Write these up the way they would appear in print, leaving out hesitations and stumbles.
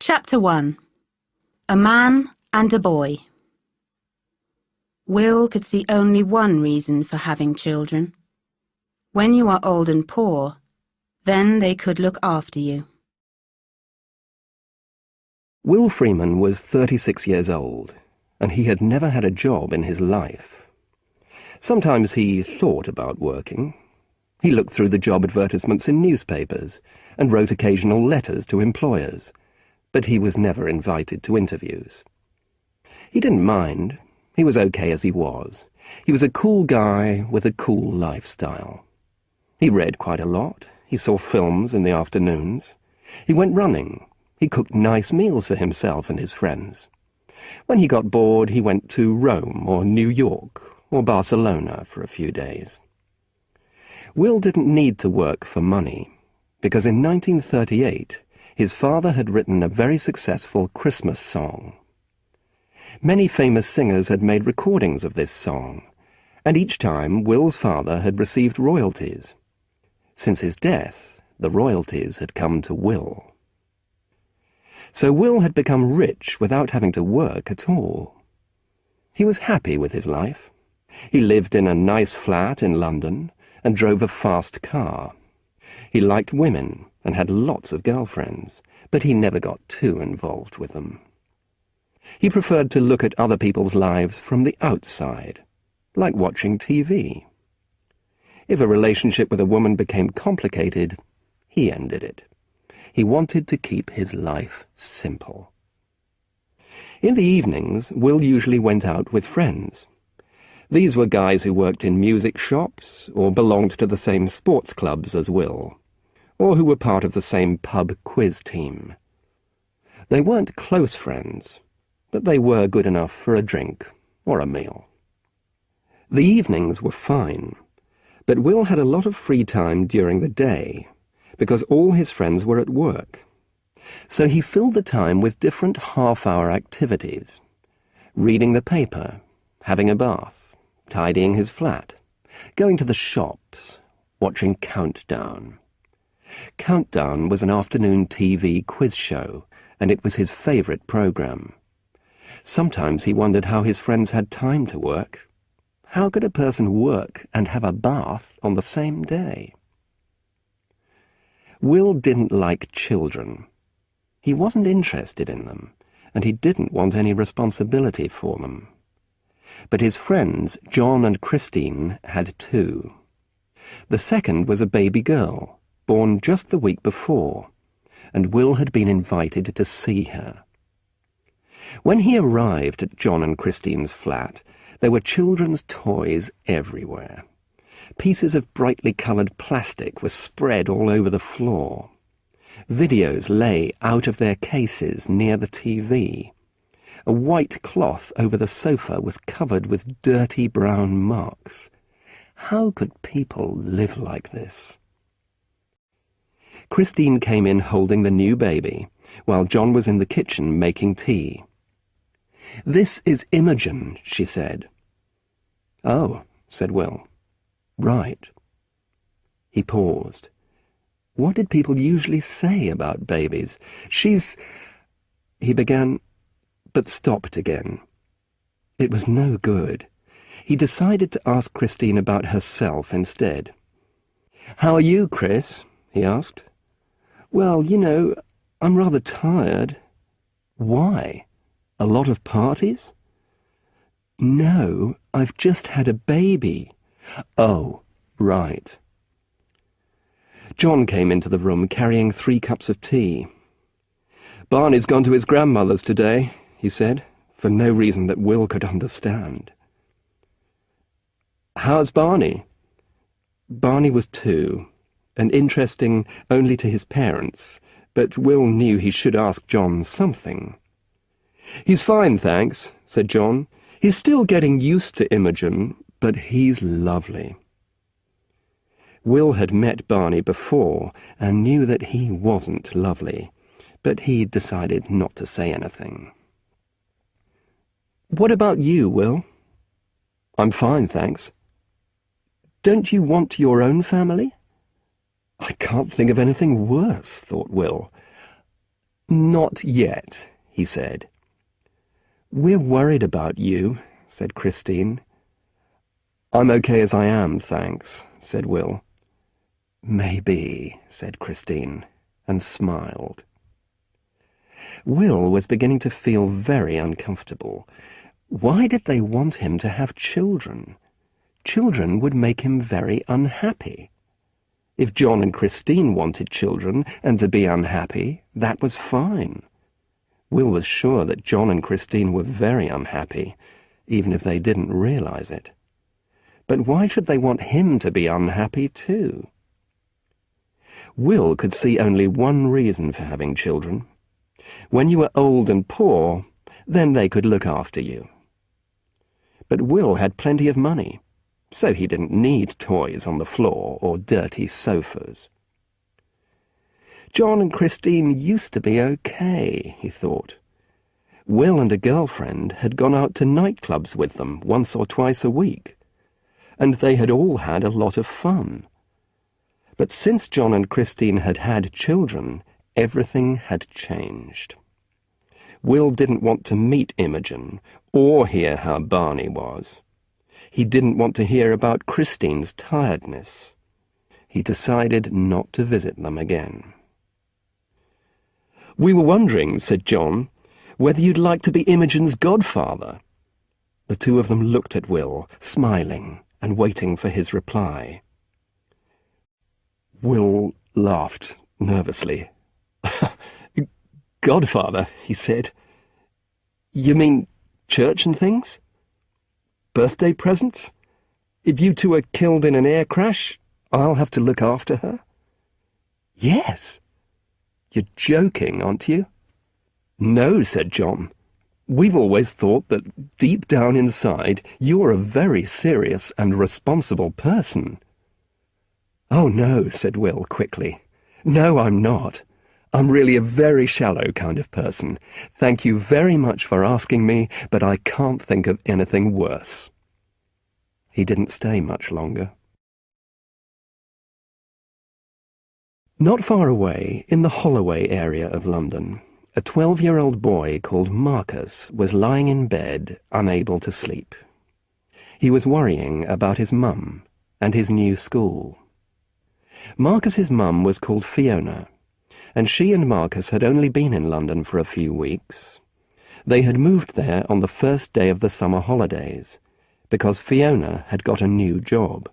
Chapter 1. A Man and a Boy. Will could see only one reason for having children. When you are old and poor, then they could look after you. Will Freeman was 36 years old, and he had never had a job in his life. Sometimes he thought about working. He looked through the job advertisements in newspapers and wrote occasional letters to employers, but he was never invited to interviews. He didn't mind. He was okay as he was. He was a cool guy with a cool lifestyle. He read quite a lot. He saw films in the afternoons. He went running. He cooked nice meals for himself and his friends. When he got bored, he went to Rome or New York or Barcelona for a few days. Will didn't need to work for money, because in 1938, his father had written a very successful Christmas song. Many famous singers had made recordings of this song, and each time Will's father had received royalties. Since his death, the royalties had come to Will. So Will had become rich without having to work at all. He was happy with his life. He lived in a nice flat in London and drove a fast car. He liked women and had lots of girlfriends, but he never got too involved with them. He preferred to look at other people's lives from the outside, like watching TV. If a relationship with a woman became complicated, he ended it. He wanted to keep his life simple. In the evenings, Will usually went out with friends. These were guys who worked in music shops or belonged to the same sports clubs as Will, or who were part of the same pub quiz team. They weren't close friends, but they were good enough for a drink or a meal. The evenings were fine, but Will had a lot of free time during the day, because all his friends were at work. So he filled the time with different half-hour activities: reading the paper, having a bath, tidying his flat, going to the shops, watching Countdown. Countdown was an afternoon TV quiz show, and it was his favourite programme. Sometimes he wondered how his friends had time to work. How could a person work and have a bath on the same day? Will didn't like children. He wasn't interested in them, and he didn't want any responsibility for them. But his friends, John and Christine, had two. The second was a baby girl, born just the week before, and Will had been invited to see her. When he arrived at John and Christine's flat, there were children's toys everywhere. Pieces of brightly coloured plastic were spread all over the floor. Videos lay out of their cases near the TV. A white cloth over the sofa was covered with dirty brown marks. How could people live like this? Christine came in holding the new baby, while John was in the kitchen making tea. "This is Imogen," she said. "Oh," said Will. "Right." He paused. What did people usually say about babies? "She's—" he began, but stopped again. It was no good. He decided to ask Christine about herself instead. "How are you, Chris?" he asked. "Well, you know, I'm rather tired." "Why? A lot of parties?" "No, I've just had a baby." "Oh, right." John came into the room carrying 3 cups of tea. "Barney's gone to his grandmother's today," he said, for no reason that Will could understand. "How's Barney?" Barney was 2, and interesting only to his parents, but Will knew he should ask John something. "He's fine, thanks," said John. "He's still getting used to Imogen, but he's lovely." Will had met Barney before and knew that he wasn't lovely, but he decided not to say anything. "What about you, Will?" "I'm fine, thanks." "Don't you want your own family?" "I can't think of anything worse," thought Will. "Not yet," he said. "We're worried about you," said Christine. "I'm okay as I am, thanks," said Will. "Maybe," said Christine, and smiled. Will was beginning to feel very uncomfortable. Why did they want him to have children? Children would make him very unhappy. If John and Christine wanted children and to be unhappy, that was fine. Will was sure that John and Christine were very unhappy, even if they didn't realize it. But why should they want him to be unhappy too? Will could see only one reason for having children. When you were old and poor, then they could look after you. But Will had plenty of money, so he didn't need toys on the floor or dirty sofas. John and Christine used to be okay, he thought. Will and a girlfriend had gone out to nightclubs with them once or twice a week, and they had all had a lot of fun. But since John and Christine had had children, everything had changed. Will didn't want to meet Imogen or hear how Barney was. He didn't want to hear about Christine's tiredness. He decided not to visit them again. "We were wondering," said John, "whether you'd like to be Imogen's godfather." The two of them looked at Will, smiling and waiting for his reply. Will laughed nervously. "Godfather," he said. "You mean church and things? Birthday presents? If you two are killed in an air crash, I'll have to look after her?" "Yes." "You're joking, aren't you?" "No," said John. "We've always thought that deep down inside you're a very serious and responsible person." "Oh, no," said Will quickly. "No, I'm not. I'm really a very shallow kind of person. Thank you very much for asking me, but I can't think of anything worse." He didn't stay much longer. Not far away, in the Holloway area of London, a 12-year-old boy called Marcus was lying in bed, unable to sleep. He was worrying about his mum and his new school. Marcus's mum was called Fiona, and she and Marcus had only been in London for a few weeks. They had moved there on the first day of the summer holidays, because Fiona had got a new job.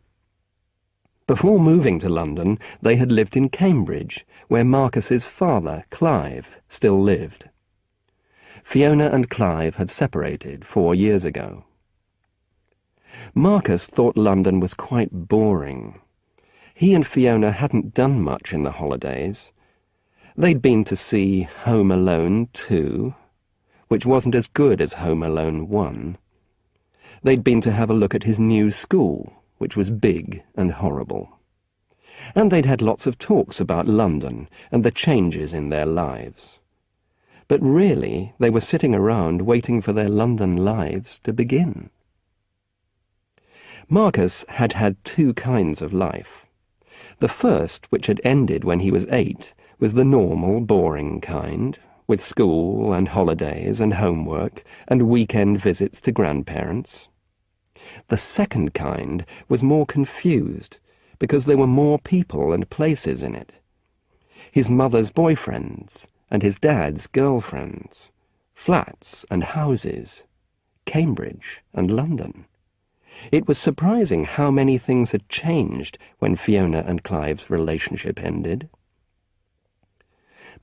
Before moving to London, they had lived in Cambridge, where Marcus's father, Clive, still lived. Fiona and Clive had separated 4 years ago. Marcus thought London was quite boring. He and Fiona hadn't done much in the holidays. They'd been to see Home Alone 2, which wasn't as good as Home Alone 1. They'd been to have a look at his new school, which was big and horrible. And they'd had lots of talks about London and the changes in their lives. But really, they were sitting around waiting for their London lives to begin. Marcus had had 2 kinds of life. The first, which had ended when he was 8, was the normal, boring kind, with school and holidays and homework and weekend visits to grandparents. The second kind was more confused, because there were more people and places in it. His mother's boyfriends and his dad's girlfriends, flats and houses, Cambridge and London. It was surprising how many things had changed when Fiona and Clive's relationship ended.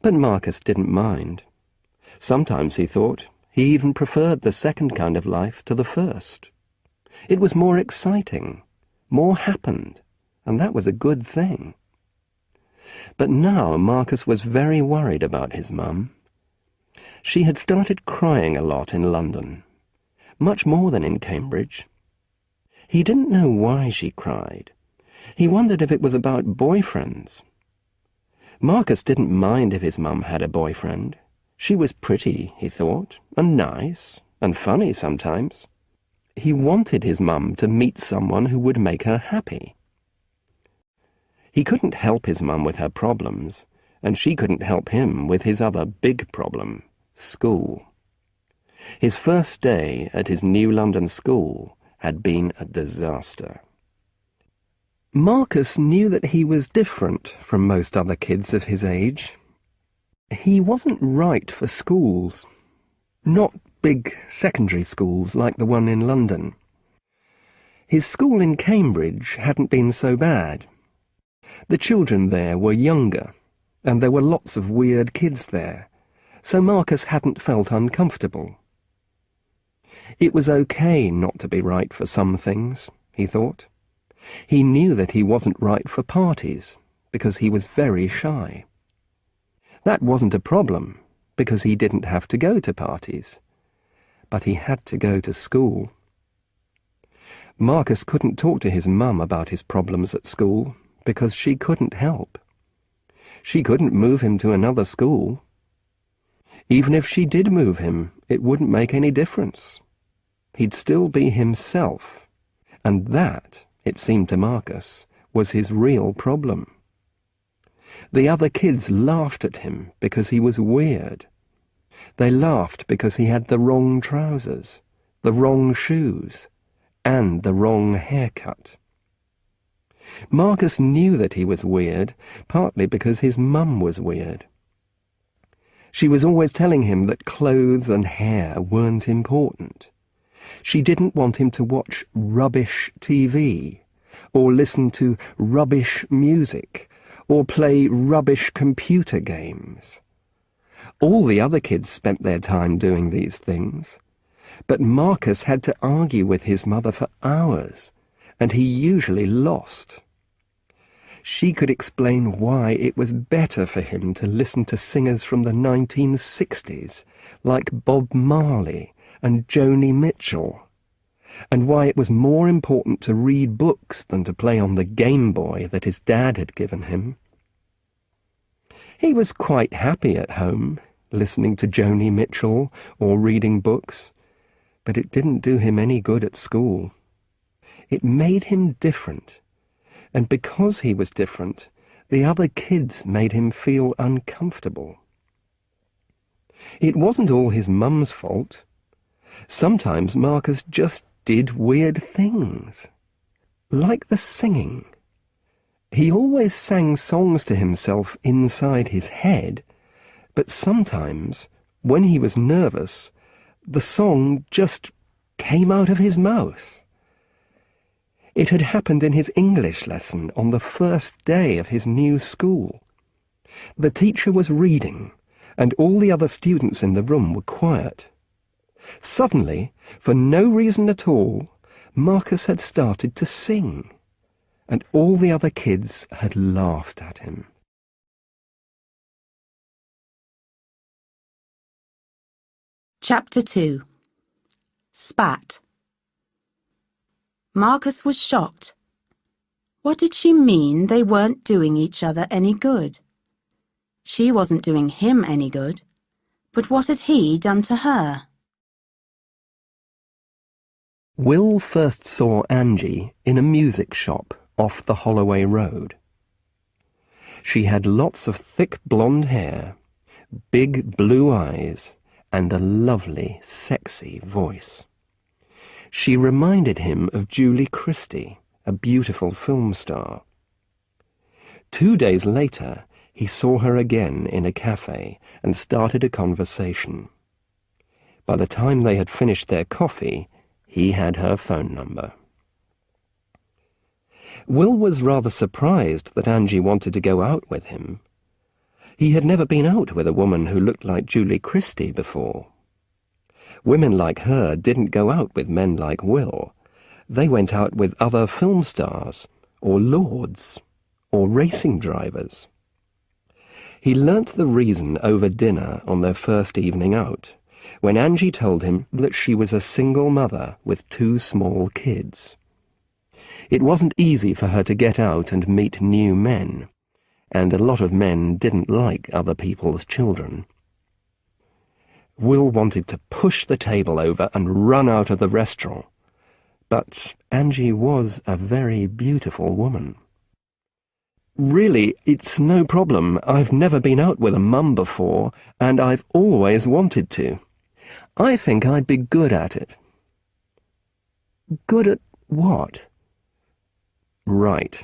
But Marcus didn't mind. Sometimes, he thought, he even preferred the second kind of life to the first. It was more exciting, more happened, and that was a good thing. But now Marcus was very worried about his mum. She had started crying a lot in London, much more than in Cambridge. He didn't know why she cried. He wondered if it was about boyfriends. Marcus didn't mind if his mum had a boyfriend. She was pretty, he thought, and nice, and funny sometimes. He wanted his mum to meet someone who would make her happy. He couldn't help his mum with her problems, and she couldn't help him with his other big problem, school. His first day at his new London school had been a disaster. Marcus knew that he was different from most other kids of his age. He wasn't right for schools, not big secondary schools like the one in London. His school in Cambridge hadn't been so bad. The children there were younger, and there were lots of weird kids there, so Marcus hadn't felt uncomfortable. It was okay not to be right for some things, he thought. He knew that he wasn't right for parties, because he was very shy. That wasn't a problem, because he didn't have to go to parties. But he had to go to school. Marcus couldn't talk to his mum about his problems at school, because she couldn't help. She couldn't move him to another school. Even if she did move him, it wouldn't make any difference. He'd still be himself, and that, it seemed to Marcus, was his real problem. The other kids laughed at him because he was weird. They laughed because he had the wrong trousers, the wrong shoes, and the wrong haircut. Marcus knew that he was weird, partly because his mum was weird. She was always telling him that clothes and hair weren't important. She didn't want him to watch rubbish TV, or listen to rubbish music, or play rubbish computer games. All the other kids spent their time doing these things, but Marcus had to argue with his mother for hours, and he usually lost. She could explain why it was better for him to listen to singers from the 1960s, like Bob Marley and Joni Mitchell, and why it was more important to read books than to play on the Game Boy that his dad had given him. He was quite happy at home, listening to Joni Mitchell or reading books, but it didn't do him any good at school. It made him different, and because he was different, the other kids made him feel uncomfortable. It wasn't all his mum's fault. Sometimes Marcus just did weird things, like the singing. He always sang songs to himself inside his head, but sometimes, when he was nervous, the song just came out of his mouth. It had happened in his English lesson on the first day of his new school. The teacher was reading, and all the other students in the room were quiet. Suddenly, for no reason at all, Marcus had started to sing, and all the other kids had laughed at him. Chapter 2. Spat. Marcus was shocked. What did she mean they weren't doing each other any good? She wasn't doing him any good, but what had he done to her? Will first saw Angie in a music shop off the Holloway Road. She had lots of thick blonde hair, big blue eyes, and a lovely, sexy voice. She reminded him of Julie Christie, a beautiful film star. 2 days later, he saw her again in a cafe and started a conversation. By the time they had finished their coffee, he had her phone number. Will was rather surprised that Angie wanted to go out with him. He had never been out with a woman who looked like Julie Christie before. Women like her didn't go out with men like Will. They went out with other film stars, or lords, or racing drivers. He learnt the reason over dinner on their first evening out, when Angie told him that she was a single mother with 2 small kids. It wasn't easy for her to get out and meet new men, and a lot of men didn't like other people's children. Will wanted to push the table over and run out of the restaurant, but Angie was a very beautiful woman. Really, it's no problem. I've never been out with a mum before, and I've always wanted to. I think I'd be good at it." "Good at what?" Right.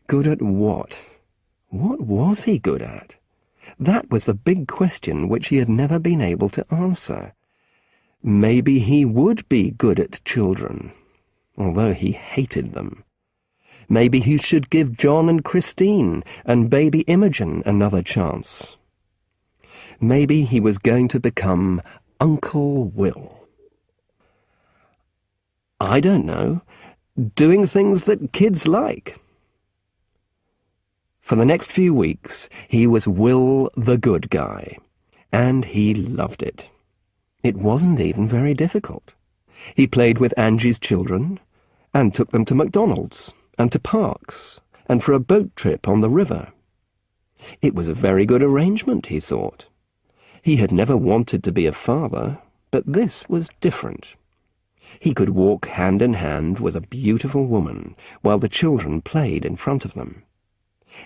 Good at what? What was he good at? That was the big question which he had never been able to answer. Maybe he would be good at children, although he hated them. Maybe he should give John and Christine and baby Imogen another chance. Maybe he was going to become Uncle Will. I don't know. Doing things that kids like. For the next few weeks, he was Will the good guy, and he loved it. It wasn't even very difficult. He played with Angie's children, and took them to McDonald's, and to parks, and for a boat trip on the river. It was a very good arrangement, he thought. He had never wanted to be a father, but this was different. He could walk hand in hand with a beautiful woman while the children played in front of them.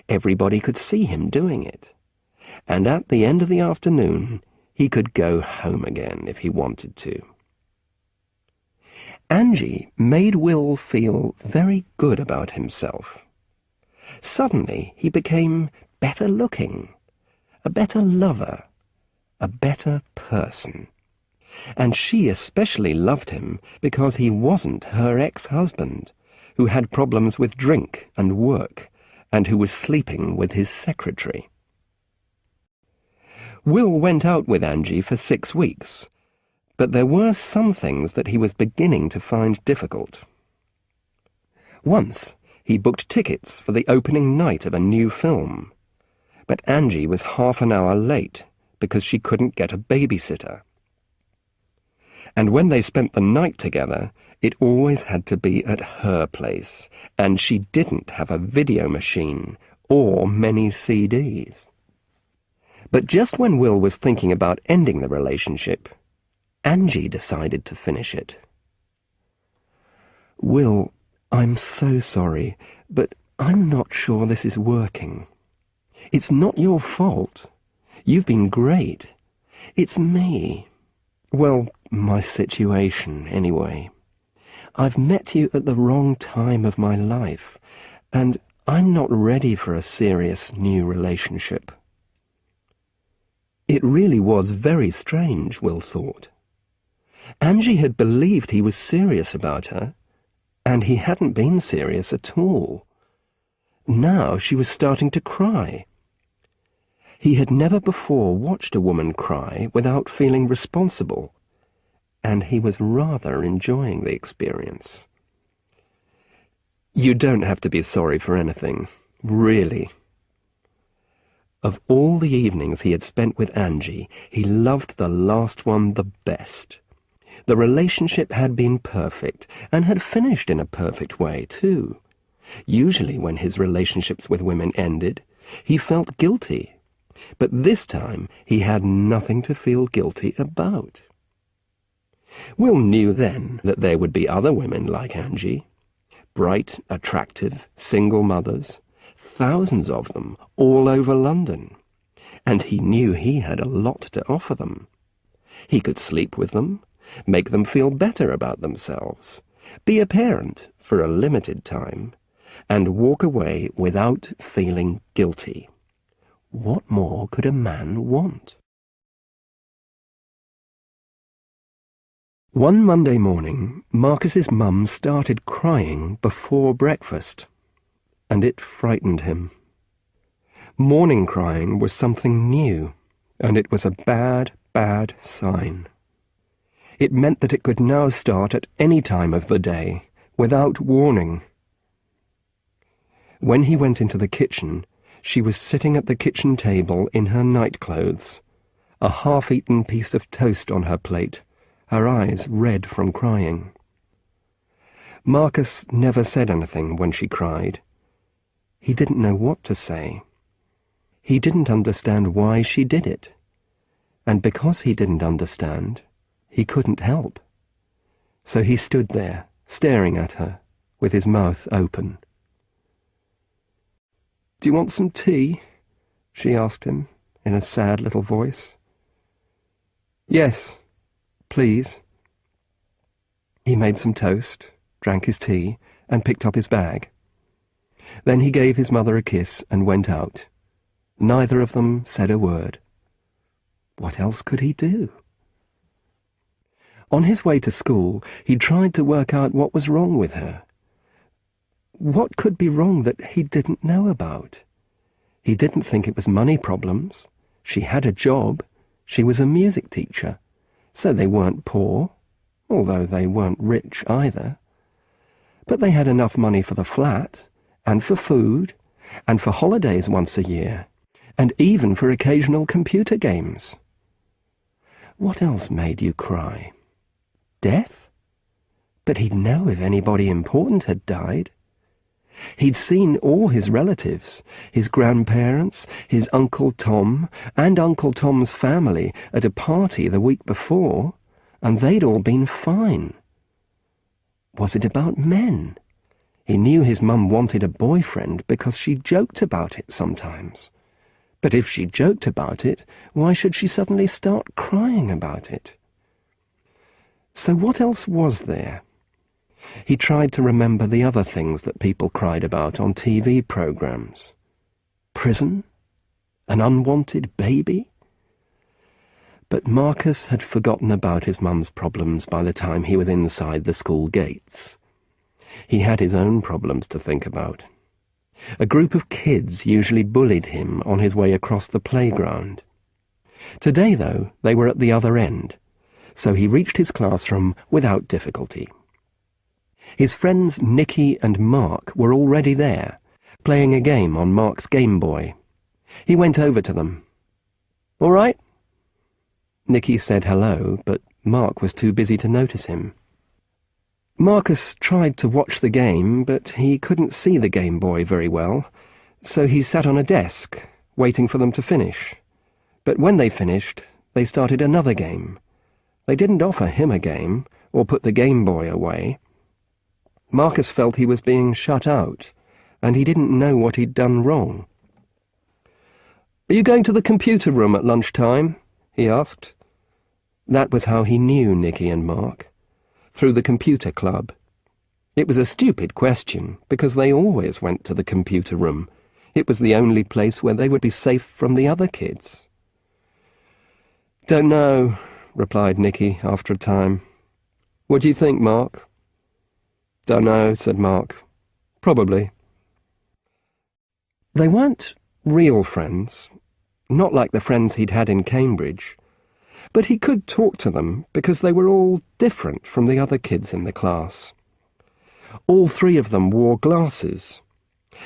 Everybody could see him doing it, and at the end of the afternoon he could go home again if he wanted to. Angie made Will feel very good about himself. Suddenly he became better looking, a better lover, a better person. And she especially loved him because he wasn't her ex-husband, who had problems with drink and work, and who was sleeping with his secretary. Will went out with Angie for 6 weeks, but there were some things that he was beginning to find difficult. Once, he booked tickets for the opening night of a new film, but Angie was half an hour late because she couldn't get a babysitter. And when they spent the night together, it always had to be at her place, and she didn't have a video machine or many CDs. But just when Will was thinking about ending the relationship, Angie decided to finish it. "Will, I'm so sorry, but I'm not sure this is working. It's not your fault. You've been great. It's me. Well, my situation, anyway. I've met you at the wrong time of my life, and I'm not ready for a serious new relationship." It really was very strange, Will thought. Angie had believed he was serious about her, and he hadn't been serious at all. Now she was starting to cry. He had never before watched a woman cry without feeling responsible, and he was rather enjoying the experience. "You don't have to be sorry for anything, really." Of all the evenings he had spent with Angie, he loved the last one the best. The relationship had been perfect, and had finished in a perfect way, too. Usually when his relationships with women ended, he felt guilty, but this time he had nothing to feel guilty about. Will knew then that there would be other women like Angie, bright, attractive, single mothers, thousands of them, all over London, and he knew he had a lot to offer them. He could sleep with them, make them feel better about themselves, be a parent for a limited time, and walk away without feeling guilty. What more could a man want? One Monday morning, Marcus's mum started crying before breakfast, and it frightened him. Morning crying was something new, and it was a bad, bad sign. It meant that it could now start at any time of the day, without warning. When he went into the kitchen, she was sitting at the kitchen table in her nightclothes, a half-eaten piece of toast on her plate, her eyes red from crying. Marcus never said anything when she cried. He didn't know what to say. He didn't understand why she did it, and because he didn't understand, he couldn't help. So he stood there, staring at her, with his mouth open. "Do you want some tea?" she asked him in a sad little voice. "Yes, please." He made some toast, drank his tea, and picked up his bag. Then he gave his mother a kiss and went out. Neither of them said a word. What else could he do? On his way to school, he tried to work out what was wrong with her. What could be wrong that he didn't know about? He didn't think it was money problems. She had a job. She was a music teacher. So they weren't poor, although they weren't rich either. But they had enough money for the flat, and for food, and for holidays once a year, and even for occasional computer games. What else made you cry? Death? But he'd know if anybody important had died. He'd seen all his relatives, his grandparents, his Uncle Tom, and Uncle Tom's family at a party the week before, and they'd all been fine. Was it about men? He knew his mum wanted a boyfriend because she joked about it sometimes. But if she joked about it, why should she suddenly start crying about it? So what else was there? He tried to remember the other things that people cried about on TV programs. Prison? An unwanted baby? But Marcus had forgotten about his mum's problems by the time he was inside the school gates. He had his own problems to think about. A group of kids usually bullied him on his way across the playground. Today, though, they were at the other end, so he reached his classroom without difficulty. His friends Nicky and Mark were already there, playing a game on Mark's Game Boy. He went over to them. "All right?" Nicky said hello, but Mark was too busy to notice him. Marcus tried to watch the game, but he couldn't see the Game Boy very well, so he sat on a desk, waiting for them to finish. But when they finished, they started another game. They didn't offer him a game, or put the Game Boy away. Marcus felt he was being shut out, and he didn't know what he'd done wrong. "Are you going to the computer room at lunchtime?" he asked. That was how he knew Nicky and Mark. Through the computer club. It was a stupid question, because they always went to the computer room. It was the only place where they would be safe from the other kids. "Don't know," replied Nicky after a time. "What do you think, Mark?" "Don't know," said Mark. "Probably." They weren't real friends, not like the friends he'd had in Cambridge. But he could talk to them because they were all different from the other kids in the class. All three of them wore glasses.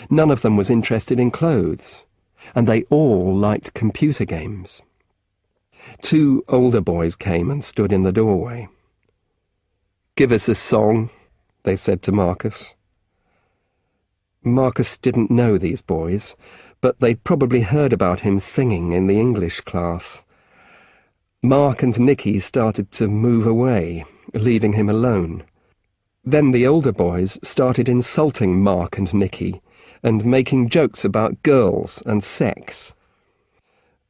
None of them was interested in clothes, and they all liked computer games. Two older boys came and stood in the doorway. "Give us a song," they said to Marcus. Marcus didn't know these boys, but they'd probably heard about him singing in the English class. Mark and Nicky started to move away, leaving him alone. Then the older boys started insulting Mark and Nicky, and making jokes about girls and sex.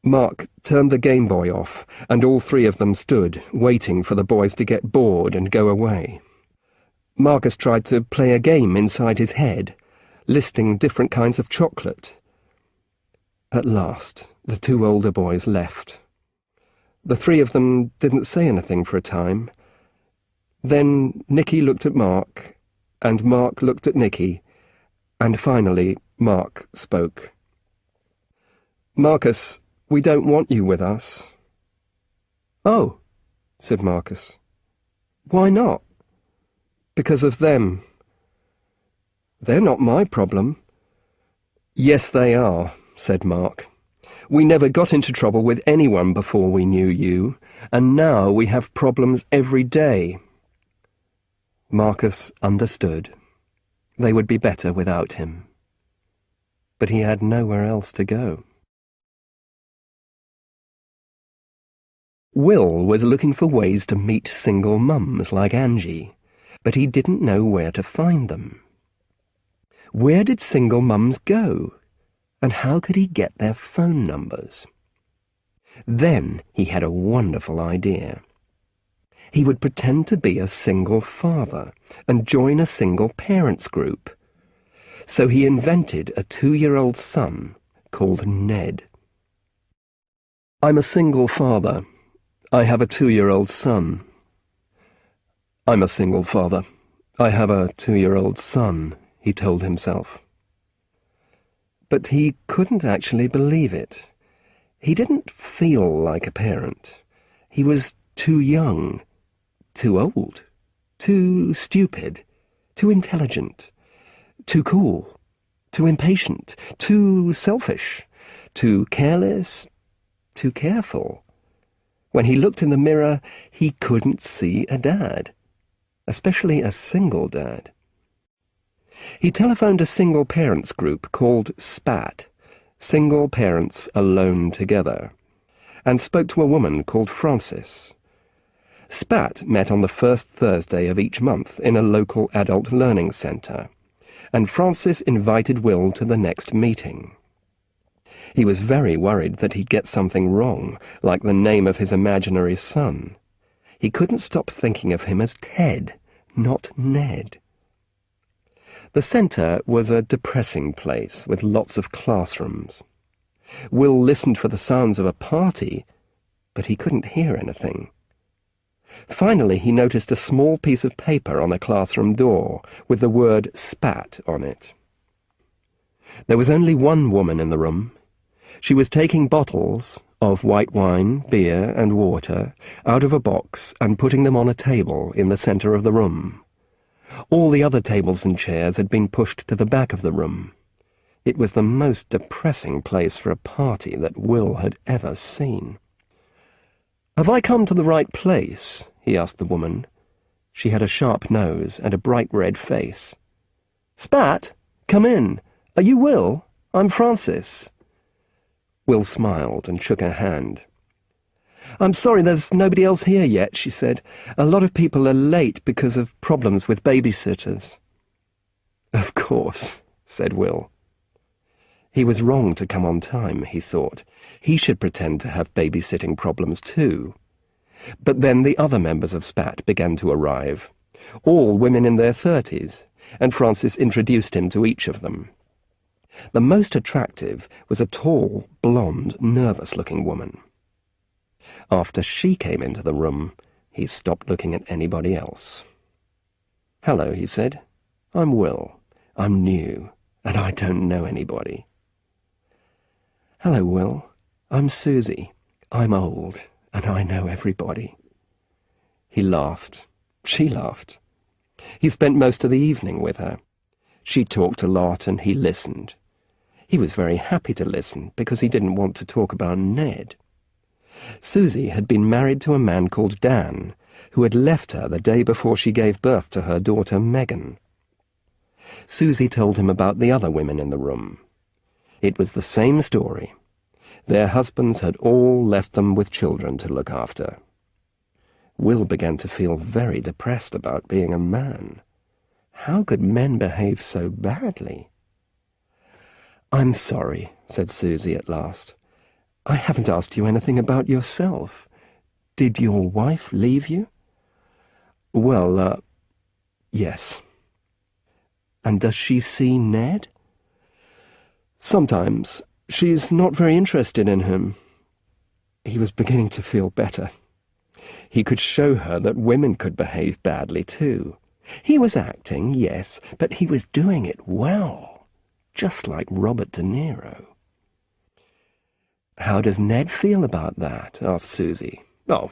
Mark turned the Game Boy off, and all three of them stood, waiting for the boys to get bored and go away. Marcus tried to play a game inside his head, listing different kinds of chocolate. At last, the two older boys left. The three of them didn't say anything for a time. Then Nicky looked at Mark, and Mark looked at Nicky, and finally Mark spoke. "Marcus, we don't want you with us." "Oh," said Marcus. "Why not?" "Because of them." "They're not my problem." "Yes, they are," said Mark. "We never got into trouble with anyone before we knew you, and now we have problems every day." Marcus understood. They would be better without him. But he had nowhere else to go. Will was looking for ways to meet single mums like Angie, but he didn't know where to find them. Where did single mums go? And how could he get their phone numbers? Then he had a wonderful idea. He would pretend to be a single father and join a single parents group. So he invented a 2-year-old son called Ned. "I'm a single father. I have a 2-year-old son." "I'm a single father. I have a 2-year-old son," he told himself. But he couldn't actually believe it. He didn't feel like a parent. He was too young, too old, too stupid, too intelligent, too cool, too impatient, too selfish, too careless, too careful. When he looked in the mirror, he couldn't see a dad, especially a single dad. He telephoned a single parents group called SPAT, Single Parents Alone Together, and spoke to a woman called Frances. SPAT met on the first Thursday of each month in a local adult learning centre, and Frances invited Will to the next meeting. He was very worried that he'd get something wrong, like the name of his imaginary son. He couldn't stop thinking of him as Ted, not Ned. The centre was a depressing place with lots of classrooms. Will listened for the sounds of a party, but he couldn't hear anything. Finally, he noticed a small piece of paper on a classroom door with the word SPAT on it. There was only one woman in the room. She was taking bottles of white wine, beer, and water out of a box and putting them on a table in the centre of the room. All the other tables and chairs had been pushed to the back of the room. It was the most depressing place for a party that Will had ever seen. "Have I come to the right place?" he asked the woman. She had a sharp nose and a bright red face. "Spat, come in. Are you Will? I'm Frances." Will smiled and shook her hand. "I'm sorry there's nobody else here yet," she said. "A lot of people are late because of problems with babysitters." "Of course," said Will. He was wrong to come on time, he thought. He should pretend to have babysitting problems too. But then the other members of SPAT began to arrive, all women in their 30s, and Frances introduced him to each of them. The most attractive was a tall, blonde, nervous-looking woman. After she came into the room, he stopped looking at anybody else. "Hello," he said. "I'm Will. I'm new, and I don't know anybody." "Hello, Will. I'm Susie. I'm old, and I know everybody." He laughed. She laughed. He spent most of the evening with her. She talked a lot, and he listened. He was very happy to listen, because he didn't want to talk about Ned. Susie had been married to a man called Dan, who had left her the day before she gave birth to her daughter Megan. Susie told him about the other women in the room. It was the same story. Their husbands had all left them with children to look after. Will began to feel very depressed about being a man. How could men behave so badly? "I'm sorry," said Susie at last. "I haven't asked you anything about yourself. Did your wife leave you?" "Well, yes." "And does she see Ned?" "Sometimes. She's not very interested in him." He was beginning to feel better. He could show her that women could behave badly too. He was acting, yes, but he was doing it well, just like Robert De Niro. "How does Ned feel about that?" asked Susie. "Oh,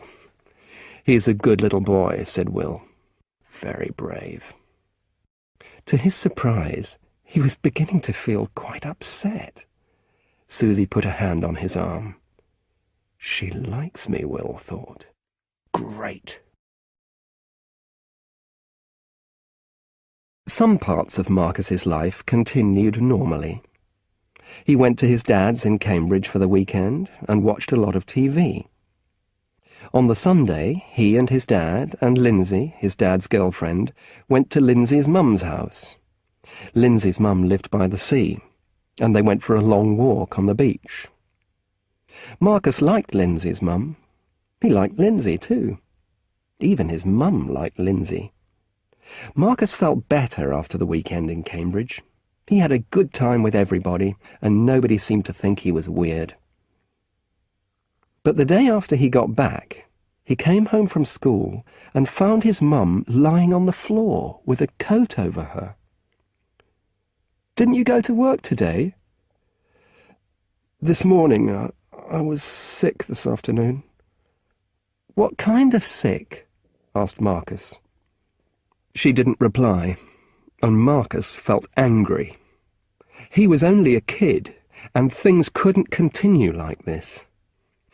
he's a good little boy," said Will. "Very brave." To his surprise, he was beginning to feel quite upset. Susie put a hand on his arm. "She likes me," Will thought. "Great." Some parts of Marcus's life continued normally. He went to his dad's in Cambridge for the weekend and watched a lot of TV. On the Sunday, he and his dad and Lindsay, his dad's girlfriend, went to Lindsay's mum's house. Lindsay's mum lived by the sea. and they went for a long walk on the beach. Marcus liked Lindsay's mum. He liked Lindsay too. Even his mum liked Lindsay. Marcus felt better after the weekend in Cambridge. He had a good time with everybody, and nobody seemed to think he was weird. But the day after he got back, he came home from school and found his mum lying on the floor with a coat over her. "Didn't you go to work today?" "This morning, I was sick this afternoon." "What kind of sick?" asked Marcus. She didn't reply, and Marcus felt angry. He was only a kid, and things couldn't continue like this.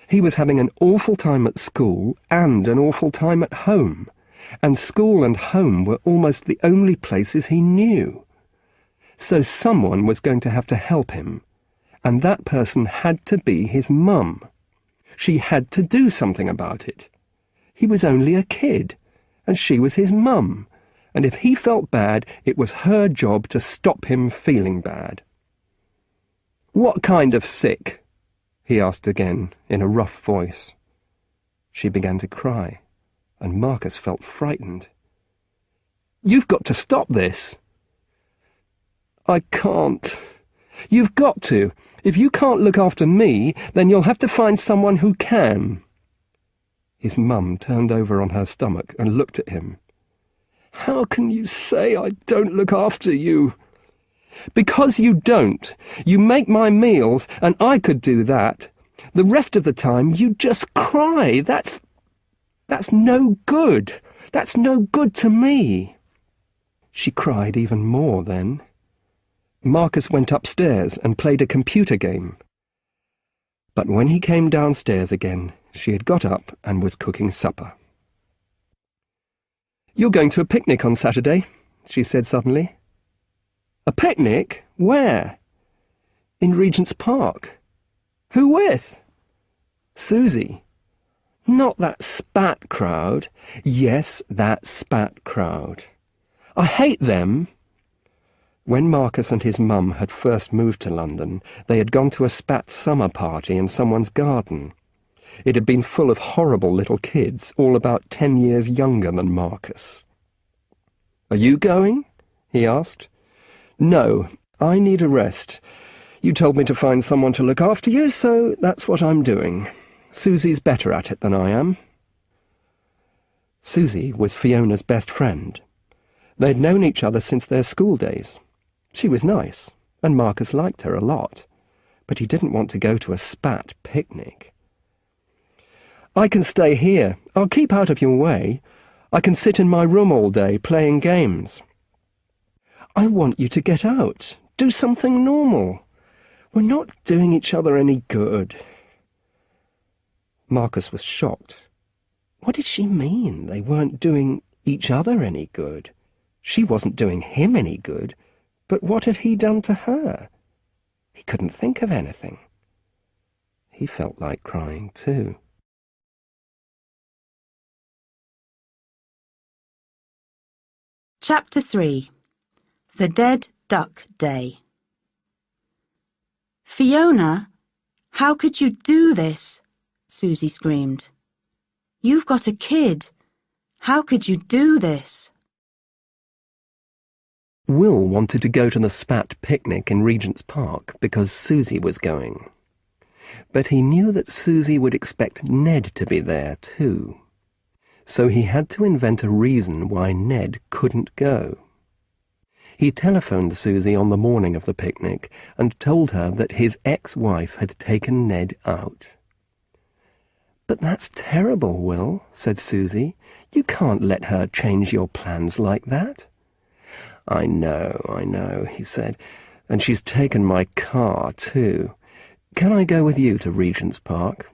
He was having an awful time at school and an awful time at home, and school and home were almost the only places he knew. So someone was going to have to help him, and that person had to be his mum. She had to do something about it. He was only a kid, and she was his mum, and if he felt bad, it was her job to stop him feeling bad. "What kind of sick?" he asked again, in a rough voice. She began to cry, and Marcus felt frightened. "You've got to stop this." "I can't." "You've got to. If you can't look after me, then you'll have to find someone who can." His mum turned over on her stomach and looked at him. "How can you say I don't look after you?" "Because you don't. You make my meals, and I could do that. The rest of the time you just cry. That's no good. That's no good to me." She cried even more then. Marcus went upstairs and played a computer game. But when he came downstairs again, she had got up and was cooking supper. "You're going to a picnic on Saturday," she said suddenly. "A picnic? Where?" "In Regent's Park." "Who with?" "Susie." "Not that spat crowd." "Yes, that spat crowd. I hate them." When Marcus and his mum had first moved to London, they had gone to a spat summer party in someone's garden. It had been full of horrible little kids, all about 10 years younger than Marcus. "Are you going?" he asked. "No, I need a rest. You told me to find someone to look after you, so that's what I'm doing. Susie's better at it than I am." Susie was Fiona's best friend. They'd known each other since their school days. She was nice, and Marcus liked her a lot, but he didn't want to go to a spat picnic. "I can stay here. I'll keep out of your way. I can sit in my room all day playing games." "I want you to get out. Do something normal. We're not doing each other any good." Marcus was shocked. What did she mean they weren't doing each other any good? She wasn't doing him any good, but what had he done to her? He couldn't think of anything. He felt like crying too. Chapter 3. The Dead Duck Day. "Fiona, how could you do this?" Susie screamed. "You've got a kid. How could you do this?" Will wanted to go to the spat picnic in Regent's Park because Susie was going. But he knew that Susie would expect Ned to be there too. So he had to invent a reason why Ned couldn't go. He telephoned Susie on the morning of the picnic and told her that his ex-wife had taken Ned out. "But that's terrible, Will," said Susie. "You can't let her change your plans like that." I know, he said. "And she's taken my car, too. Can I go with you to Regent's Park?"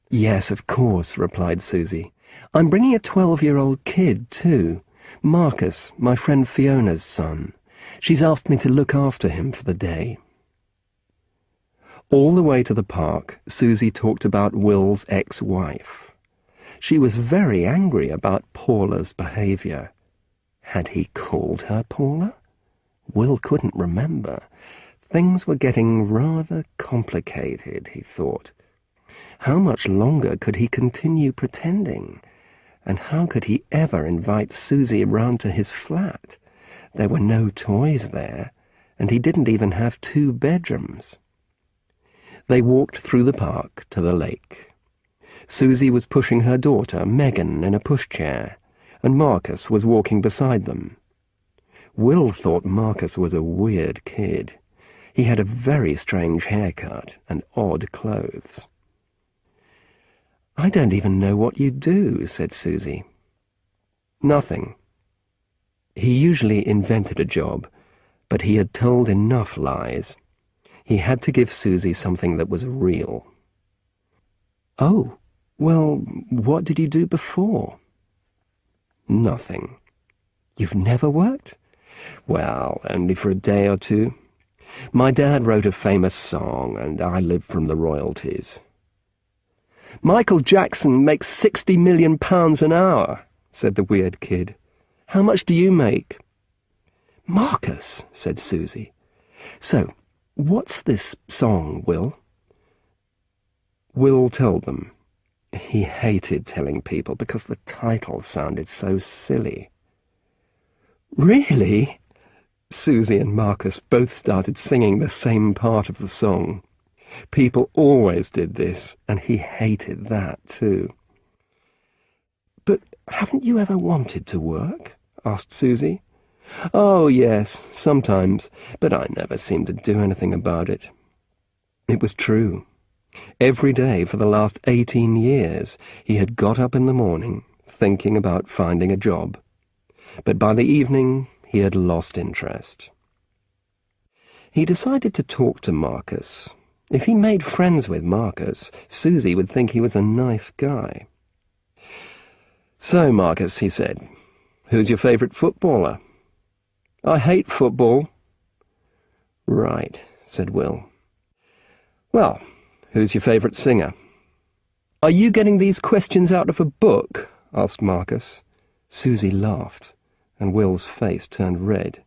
"Yes, of course," replied Susie. "I'm bringing a 12-year-old kid, too. Marcus, my friend Fiona's son. She's asked me to look after him for the day." All the way to the park, Susie talked about Will's ex-wife. She was very angry about Paula's behaviour. Had he called her Paula? Will couldn't remember. Things were getting rather complicated, he thought. How much longer could he continue pretending? And how could he ever invite Susie round to his flat? There were no toys there, and he didn't even have 2 bedrooms. They walked through the park to the lake. Susie was pushing her daughter, Megan, in a pushchair, and Marcus was walking beside them. Will thought Marcus was a weird kid. He had a very strange haircut and odd clothes. "I don't even know what you do," said Susie. "Nothing." He usually invented a job, but he had told enough lies. He had to give Susie something that was real. "Oh, well, what did you do before?" "Nothing." "You've never worked?" "Well, only for a day or 2. My dad wrote a famous song, and I lived from the royalties." "Michael Jackson makes £60 million an hour," said the weird kid. "How much do you make?" "Marcus," said Susie. "So, what's this song, Will?" Will told them. He hated telling people because the title sounded so silly. "Really?" Susie and Marcus both started singing the same part of the song. People always did this, and he hated that too. "But haven't you ever wanted to work?" asked Susie. "Oh, yes, sometimes, but I never seemed to do anything about it." It was true. Every day for the last 18 years he had got up in the morning thinking about finding a job. But by the evening he had lost interest. He decided to talk to Marcus. If he made friends with Marcus, Susie would think he was a nice guy. "So, Marcus," he said, "who's your favourite footballer?" "I hate football." "Right," said Will. "Well, who's your favourite singer?" "Are you getting these questions out of a book?" asked Marcus. Susie laughed, and Will's face turned red.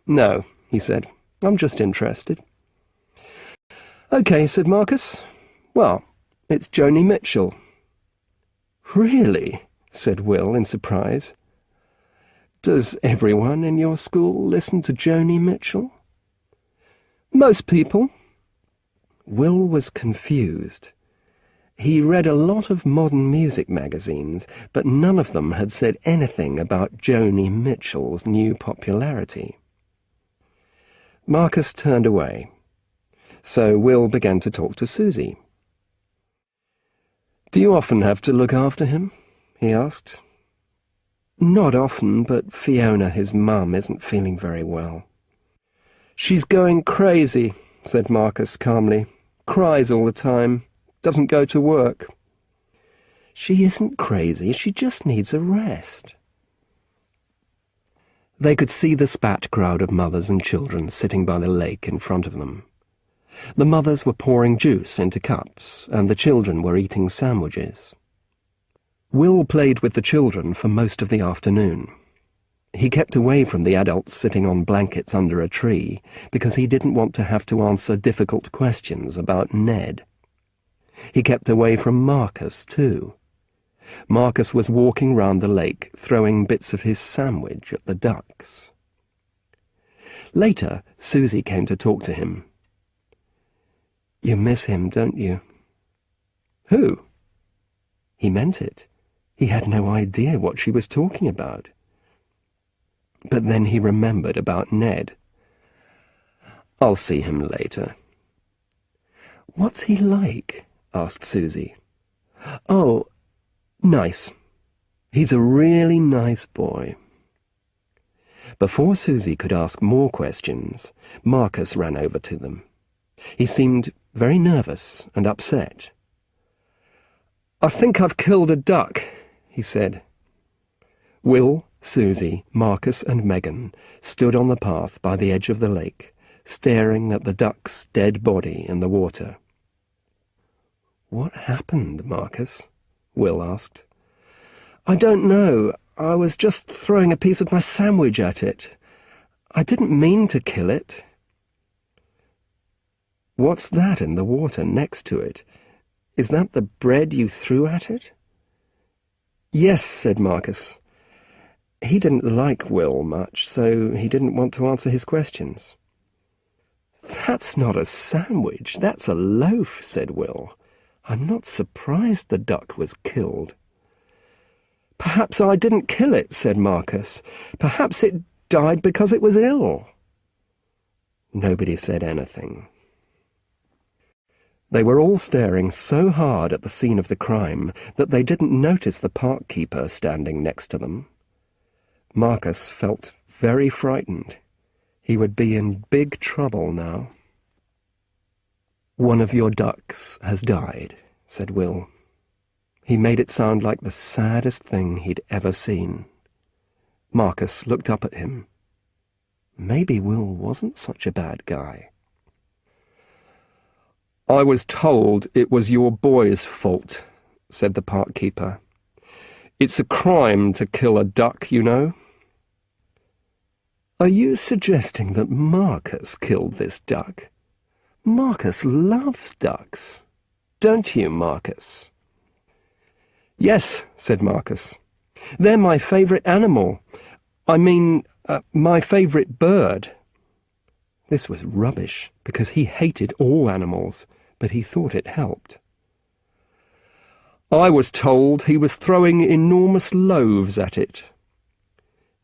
"No," he said, "I'm just interested." "OK," said Marcus. "Well, it's Joni Mitchell." "Really?" said Will in surprise. "Does everyone in your school listen to Joni Mitchell?" "Most people." Will was confused. He read a lot of modern music magazines, but none of them had said anything about Joni Mitchell's new popularity. Marcus turned away, so Will began to talk to Susie. "Do you often have to look after him?" he asked. "Not often, but Fiona, his mum, isn't feeling very well." "She's going crazy," said Marcus calmly. "Cries all the time. Doesn't go to work." "She isn't crazy, she just needs a rest." They could see the spat crowd of mothers and children sitting by the lake in front of them. The mothers were pouring juice into cups, and the children were eating sandwiches. Will played with the children for most of the afternoon. He kept away from the adults sitting on blankets under a tree because he didn't want to have to answer difficult questions about Ned. He kept away from Marcus, too. Marcus was walking round the lake, throwing bits of his sandwich at the ducks. Later, Susie came to talk to him. "You miss him, don't you?" "Who?" He meant it. He had no idea what she was talking about. But then he remembered about Ned. "I'll see him later." "What's he like?" asked Susie. "Oh, nice. He's a really nice boy." Before Susie could ask more questions, Marcus ran over to them. He seemed very nervous and upset. "I think I've killed a duck," he said. Will, Susie, Marcus and Megan stood on the path by the edge of the lake, staring at the duck's dead body in the water. "What happened, Marcus?" Will asked. "I don't know. I was just throwing a piece of my sandwich at it. I didn't mean to kill it." What's that in the water next to it? Is that the bread you threw at it?" "Yes," said Marcus. He didn't like Will much, so he didn't want to answer his questions. "That's not a sandwich, that's a loaf," said Will. "I'm not surprised the duck was killed." "Perhaps I didn't kill it," said Marcus. "Perhaps it died because it was ill." Nobody said anything. They were all staring so hard at the scene of the crime that they didn't notice the park keeper standing next to them. Marcus felt very frightened. He would be in big trouble now. "One of your ducks has died," said Will. He made it sound like the saddest thing he'd ever seen. Marcus looked up at him. Maybe Will wasn't such a bad guy. "I was told it was your boy's fault," said the park keeper. "It's a crime to kill a duck, you know." "Are you suggesting that Marcus killed this duck? Marcus loves ducks. Don't you, Marcus?" "Yes," said Marcus. "They're my favourite animal. My favourite bird." This was rubbish, because he hated all animals, but he thought it helped. "I was told he was throwing enormous loaves at it."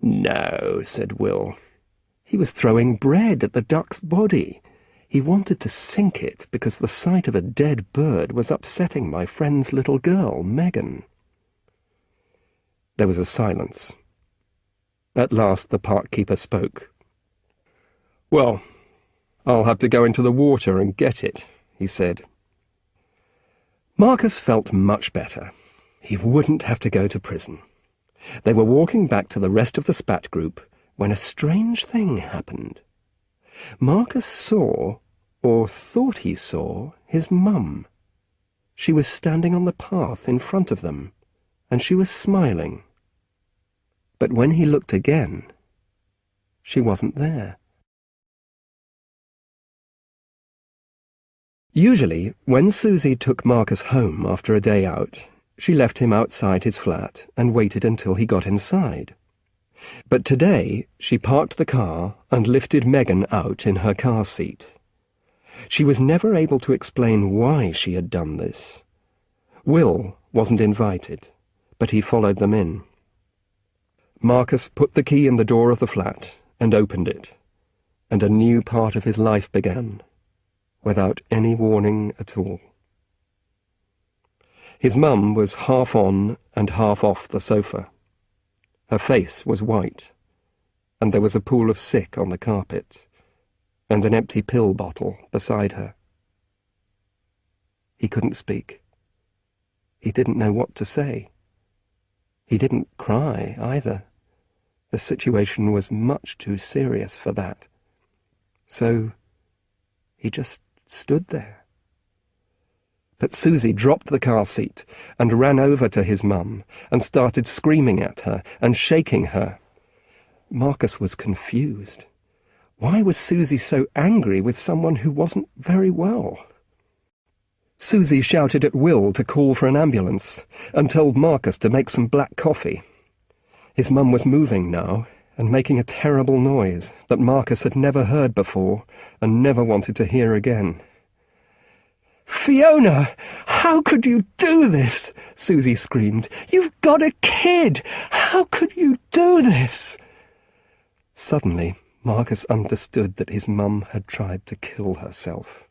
"No," said Will. "He was throwing bread at the duck's body. He wanted to sink it because the sight of a dead bird was upsetting my friend's little girl, Megan." There was a silence. At last the park keeper spoke. "Well, I'll have to go into the water and get it," he said. Marcus felt much better. He wouldn't have to go to prison. They were walking back to the rest of the spat group when a strange thing happened. Marcus saw, or thought he saw, his mum. She was standing on the path in front of them, and she was smiling. But when he looked again, she wasn't there. Usually, when Susie took Marcus home after a day out, she left him outside his flat and waited until he got inside. But today, she parked the car and lifted Megan out in her car seat. She was never able to explain why she had done this. Will wasn't invited, but he followed them in. Marcus put the key in the door of the flat and opened it, and a new part of his life began, without any warning at all. His mum was half on and half off the sofa. Her face was white, and there was a pool of sick on the carpet, and an empty pill bottle beside her. He couldn't speak. He didn't know what to say. He didn't cry, either. The situation was much too serious for that. So he just stood there. But Susie dropped the car seat and ran over to his mum and started screaming at her and shaking her. Marcus was confused. Why was Susie so angry with someone who wasn't very well? Susie shouted at Will to call for an ambulance and told Marcus to make some black coffee. His mum was moving now and making a terrible noise that Marcus had never heard before and never wanted to hear again. "Fiona, how could you do this?" Susie screamed. "You've got a kid! How could you do this?" Suddenly, Marcus understood that his mum had tried to kill herself.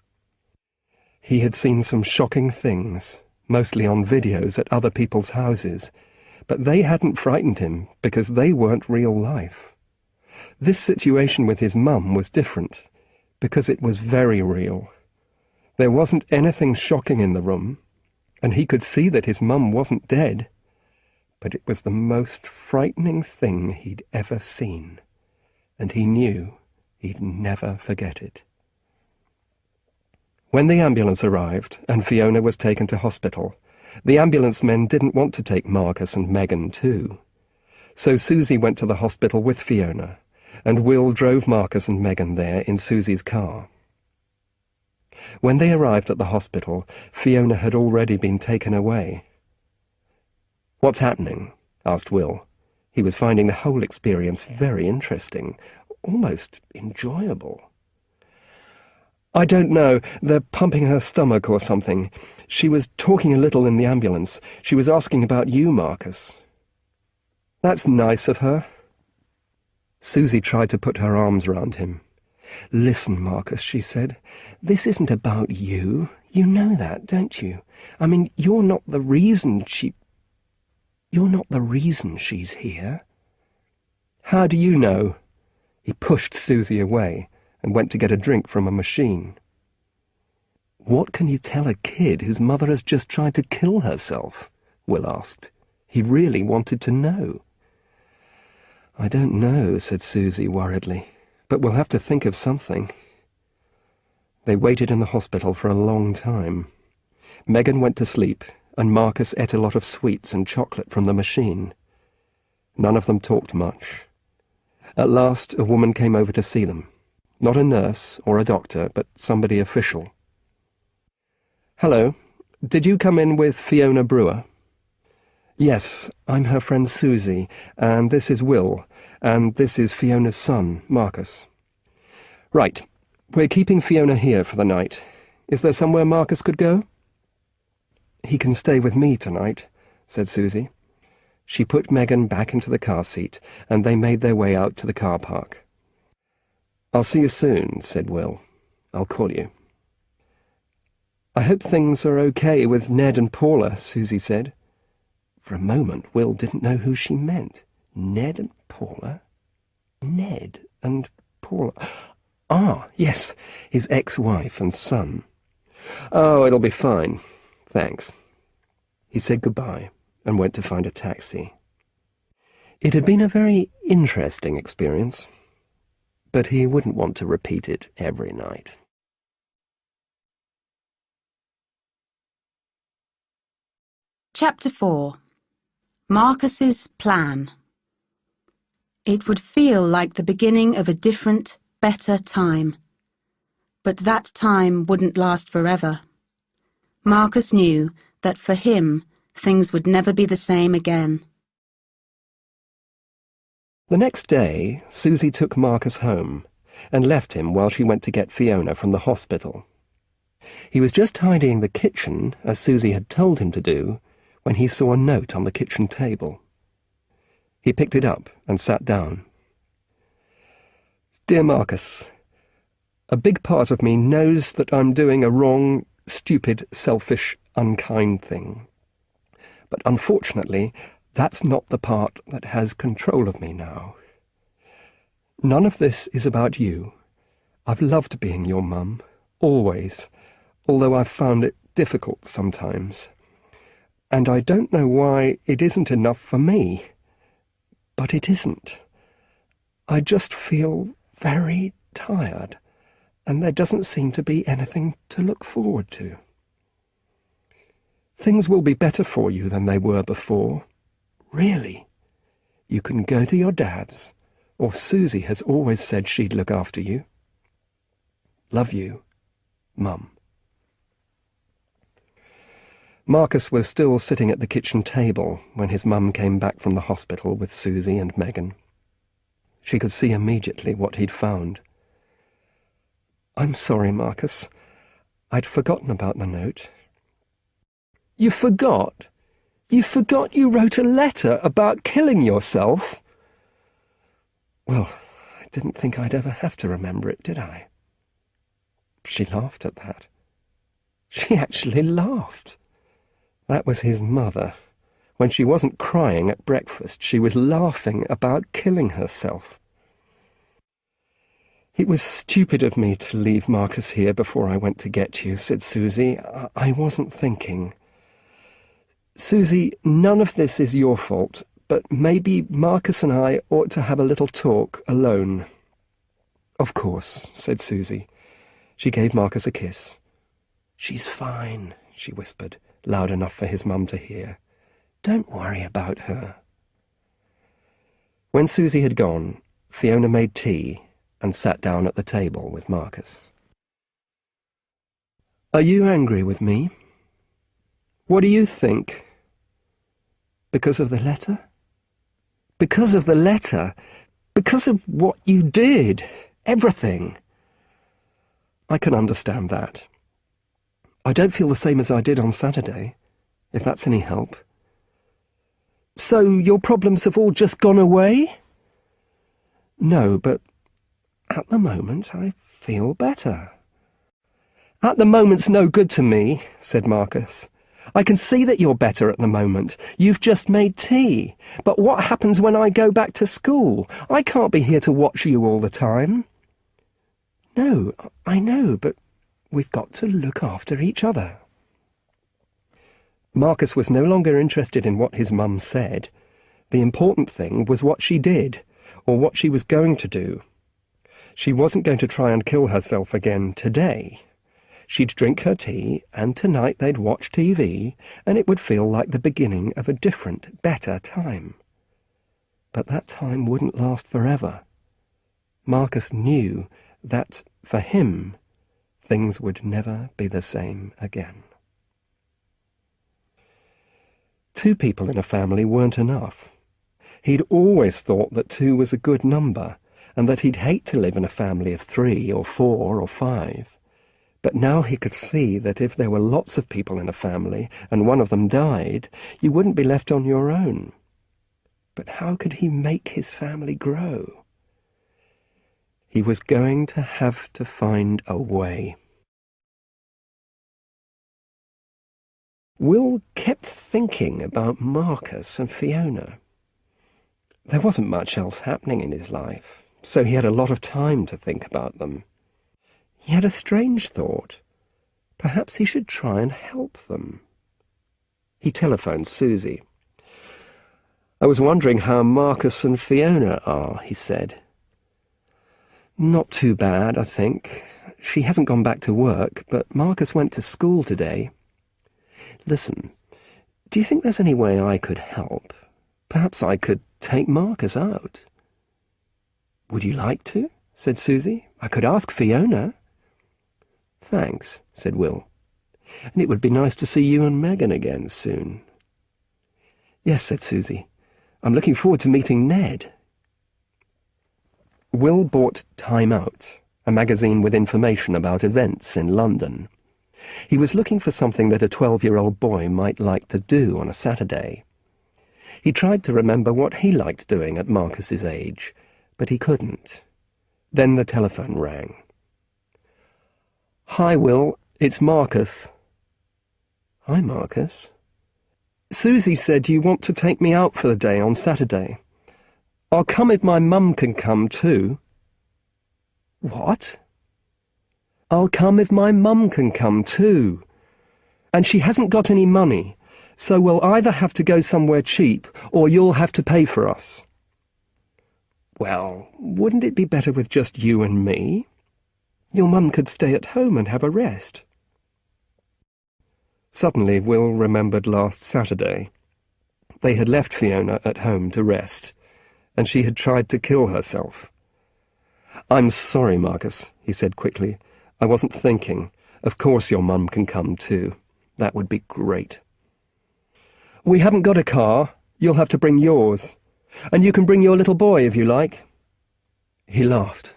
He had seen some shocking things, mostly on videos at other people's houses, but they hadn't frightened him because they weren't real life. This situation with his mum was different, because it was very real. There wasn't anything shocking in the room, and he could see that his mum wasn't dead, but it was the most frightening thing he'd ever seen, and he knew he'd never forget it. When the ambulance arrived and Fiona was taken to hospital, the ambulance men didn't want to take Marcus and Megan too. So Susie went to the hospital with Fiona, and Will drove Marcus and Megan there in Susie's car. When they arrived at the hospital, Fiona had already been taken away. "What's happening?" asked Will. He was finding the whole experience very interesting, almost enjoyable. "I don't know. They're pumping her stomach or something. She was talking a little in the ambulance. She was asking about you, Marcus." "That's nice of her." Susie tried to put her arms round him. "Listen, Marcus," she said. "This isn't about you. You know that, don't you? I mean, you're not the reason she's here." "How do you know?" He pushed Susie away and went to get a drink from a machine. "What can you tell a kid whose mother has just tried to kill herself?" Will asked. He really wanted to know. "I don't know," said Susie worriedly, "but we'll have to think of something." They waited in the hospital for a long time. Megan went to sleep, and Marcus ate a lot of sweets and chocolate from the machine. None of them talked much. At last, a woman came over to see them. Not a nurse or a doctor, but somebody official. "Hello. Did you come in with Fiona Brewer?" "Yes, I'm her friend Susie, and this is Will, and this is Fiona's son, Marcus." "Right. We're keeping Fiona here for the night. Is there somewhere Marcus could go?" "He can stay with me tonight," said Susie. She put Megan back into the car seat, and they made their way out to the car park. "I'll see you soon," said Will. "I'll call you." "I hope things are okay with Ned and Paula," Susie said. For a moment, Will didn't know who she meant. Ned and Paula? Ned and Paula. Ah, yes, his ex-wife and son. "Oh, it'll be fine. Thanks." He said goodbye and went to find a taxi. It had been a very interesting experience, but he wouldn't want to repeat it every night. Chapter 4. Marcus's Plan. It would feel like the beginning of a different, better time. But that time wouldn't last forever. Marcus knew that for him, things would never be the same again. The next day, Susie took Marcus home and left him while she went to get Fiona from the hospital. He was just tidying the kitchen, as Susie had told him to do, when he saw a note on the kitchen table. He picked it up and sat down. "Dear Marcus, a big part of me knows that I'm doing a wrong, stupid, selfish, unkind thing. But unfortunately, that's not the part that has control of me now. None of this is about you. I've loved being your mum, always, although I've found it difficult sometimes. And I don't know why it isn't enough for me. But it isn't. I just feel very tired, and there doesn't seem to be anything to look forward to. Things will be better for you than they were before. Really. You can go to your dad's, or Susie has always said she'd look after you. Love you, Mum." Marcus was still sitting at the kitchen table when his mum came back from the hospital with Susie and Megan. She could see immediately what he'd found. "I'm sorry, Marcus. I'd forgotten about the note." "You forgot? You forgot you wrote a letter about killing yourself?" "Well, I didn't think I'd ever have to remember it, did I?" She laughed at that. She actually laughed. That was his mother. When she wasn't crying at breakfast, she was laughing about killing herself. "It was stupid of me to leave Marcus here before I went to get you," said Susie. I wasn't thinking." "Susie, none of this is your fault, but maybe Marcus and I ought to have a little talk alone." "Of course," said Susie. She gave Marcus a kiss. "She's fine," she whispered, loud enough for his mum to hear. "Don't worry about her." When Susie had gone, Fiona made tea and sat down at the table with Marcus. Are you angry with me? What do you think? Because of the letter? Because of the letter? Because of what you did? Everything? I can understand that. I don't feel the same as I did on Saturday, if that's any help. So your problems have all just gone away? No, but at the moment I feel better. At the moment's no good to me, said Marcus. I can see that you're better at the moment. You've just made tea. But what happens when I go back to school? I can't be here to watch you all the time. No, I know, but we've got to look after each other. Marcus was no longer interested in what his mum said. The important thing was what she did, or what she was going to do. She wasn't going to try and kill herself again today. She'd drink her tea, and tonight they'd watch TV, and it would feel like the beginning of a different, better time. But that time wouldn't last forever. Marcus knew that, for him, things would never be the same again. 2 people in a family weren't enough. He'd always thought that 2 was a good number, and that he'd hate to live in a family of 3 or 4 or 5. But now he could see that if there were lots of people in a family, and one of them died, you wouldn't be left on your own. But how could he make his family grow? He was going to have to find a way. Will kept thinking about Marcus and Fiona. There wasn't much else happening in his life, so he had a lot of time to think about them. He had a strange thought. Perhaps he should try and help them. He telephoned Susie. I was wondering how Marcus and Fiona are, he said. Not too bad, I think. She hasn't gone back to work, but Marcus went to school today. Listen, do you think there's any way I could help? Perhaps I could take Marcus out. Would you like to? Said Susie. I could ask Fiona. Thanks, said Will. And it would be nice to see you and Megan again soon. Yes, said Susie. I'm looking forward to meeting Ned. Will bought Time Out, a magazine with information about events in London. He was looking for something that a 12-year-old boy might like to do on a Saturday. He tried to remember what he liked doing at Marcus's age, but he couldn't. Then the telephone rang. Hi, Will. It's Marcus. Hi, Marcus. Susie said you want to take me out for the day on Saturday. I'll come if my mum can come too. What? I'll come if my mum can come too. And she hasn't got any money, so we'll either have to go somewhere cheap or you'll have to pay for us. Well, wouldn't it be better with just you and me? Your mum could stay at home and have a rest. Suddenly, Will remembered last Saturday. They had left Fiona at home to rest, and she had tried to kill herself. I'm sorry, Marcus, he said quickly. I wasn't thinking. Of course your mum can come too. That would be great. We haven't got a car. You'll have to bring yours. And you can bring your little boy if you like. He laughed.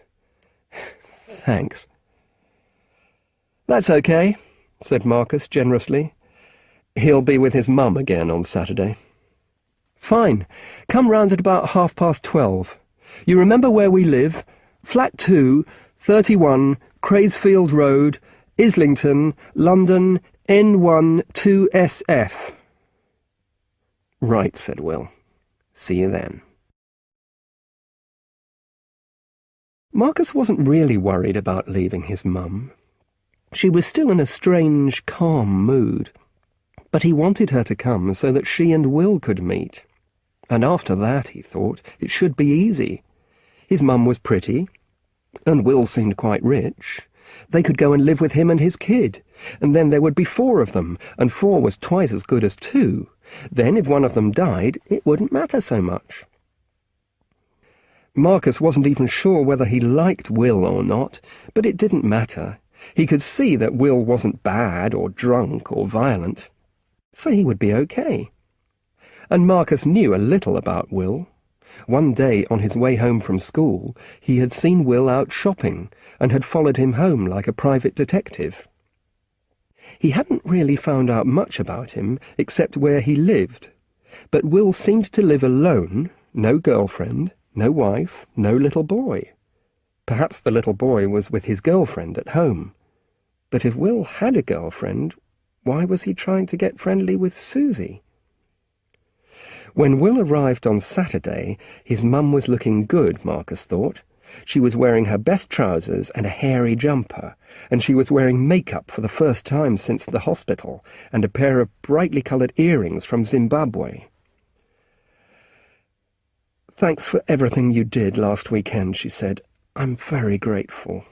Thanks. That's okay, said Marcus generously. He'll be with his mum again on Saturday. Fine. Come round at about 12:30. You remember where we live? Flat 2, 31, Cranesfield Road, Islington, London, N1 2SF. Right, said Will. See you then. Marcus wasn't really worried about leaving his mum. She was still in a strange, calm mood, but he wanted her to come so that she and Will could meet. And after that, he thought, it should be easy. His mum was pretty, and Will seemed quite rich. They could go and live with him and his kid, and then there would be 4 of them, and 4 was twice as good as 2. Then, if one of them died, it wouldn't matter so much. Marcus wasn't even sure whether he liked Will or not, but it didn't matter. He could see that Will wasn't bad or drunk or violent, so he would be okay. And Marcus knew a little about Will. One day on his way home from school, he had seen Will out shopping and had followed him home like a private detective. He hadn't really found out much about him except where he lived, but Will seemed to live alone, no girlfriend, no wife, no little boy. Perhaps the little boy was with his girlfriend at home. But if Will had a girlfriend, why was he trying to get friendly with Susie? When Will arrived on Saturday, his mum was looking good, Marcus thought. She was wearing her best trousers and a hairy jumper, and she was wearing makeup for the first time since the hospital, and a pair of brightly coloured earrings from Zimbabwe. "Thanks for everything you did last weekend," she said. "I'm very grateful."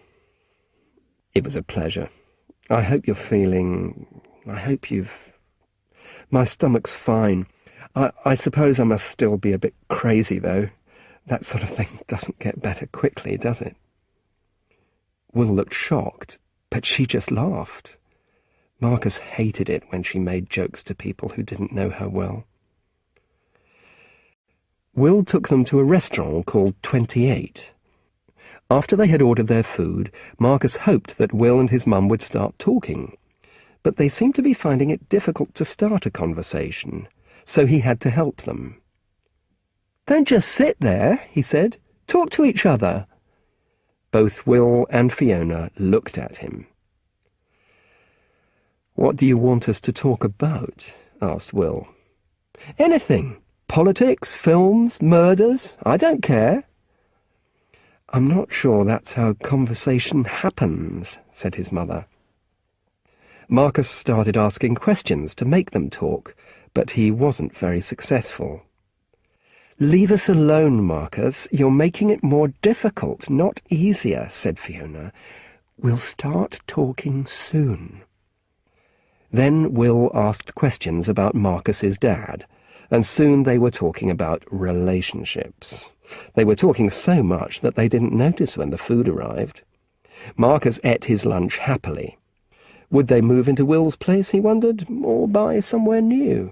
"It was a pleasure. I hope you're feeling... My stomach's fine. I suppose I must still be a bit crazy, though. That sort of thing doesn't get better quickly, does it?" Will looked shocked, but she just laughed. Marcus hated it when she made jokes to people who didn't know her well. Will took them to a restaurant called 28. After they had ordered their food, Marcus hoped that Will and his mum would start talking, but they seemed to be finding it difficult to start a conversation, so he had to help them. "Don't just sit there," he said. "Talk to each other." Both Will and Fiona looked at him. "What do you want us to talk about?" asked Will. "Anything. Politics, films, murders. I don't care." "I'm not sure that's how conversation happens," said his mother. Marcus started asking questions to make them talk, but he wasn't very successful. "Leave us alone, Marcus. You're making it more difficult, not easier," said Fiona. "We'll start talking soon." Then Will asked questions about Marcus's dad, and soon they were talking about relationships. They were talking so much that they didn't notice when the food arrived. Marcus ate his lunch happily. Would they move into Will's place, he wondered, or buy somewhere new?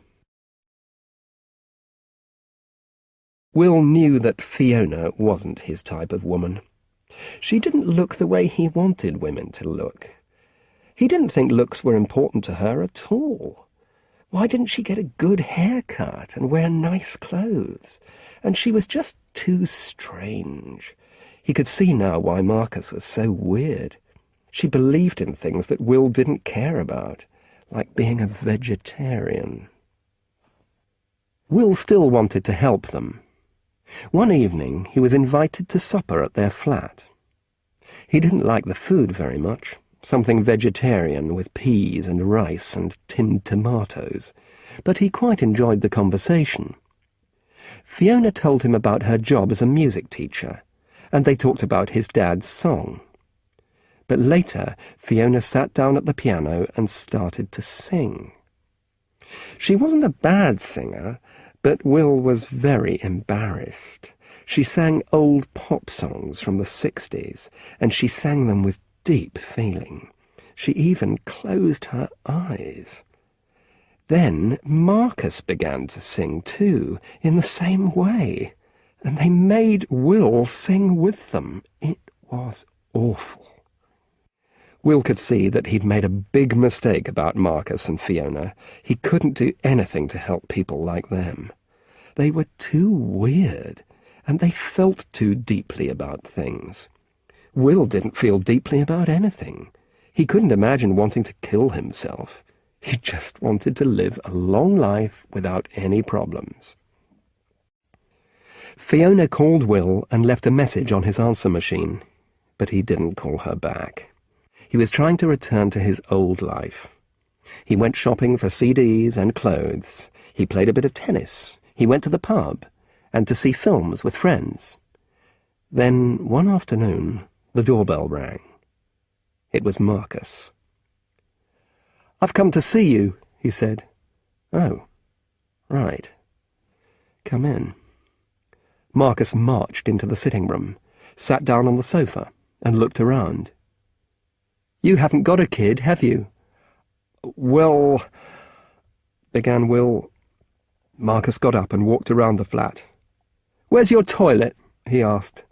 Will knew that Fiona wasn't his type of woman. She didn't look the way he wanted women to look. He didn't think looks were important to her at all. Why didn't she get a good haircut and wear nice clothes? And she was just too strange. He could see now why Marcus was so weird. She believed in things that Will didn't care about, like being a vegetarian. Will still wanted to help them. One evening he was invited to supper at their flat. He didn't like the food very much, something vegetarian with peas and rice and tinned tomatoes, but he quite enjoyed the conversation. Fiona told him about her job as a music teacher, and they talked about his dad's song. But later, Fiona sat down at the piano and started to sing. She wasn't a bad singer, but Will was very embarrassed. She sang old pop songs from the 60s, and she sang them with deep feeling. She even closed her eyes. Then Marcus began to sing too, in the same way, and they made Will sing with them. It was awful. Will could see that he'd made a big mistake about Marcus and Fiona. He couldn't do anything to help people like them. They were too weird, and they felt too deeply about things. Will didn't feel deeply about anything. He couldn't imagine wanting to kill himself. He just wanted to live a long life without any problems. Fiona called Will and left a message on his answer machine, but he didn't call her back. He was trying to return to his old life. He went shopping for CDs and clothes. He played a bit of tennis. He went to the pub and to see films with friends. Then, one afternoon, the doorbell rang. It was Marcus. "I've come to see you," he said. "Oh, right. Come in." Marcus marched into the sitting room, sat down on the sofa, and looked around. You haven't got a kid, have you?" "Well," began Will. Marcus got up and walked around the flat. "Where's your toilet?" he asked.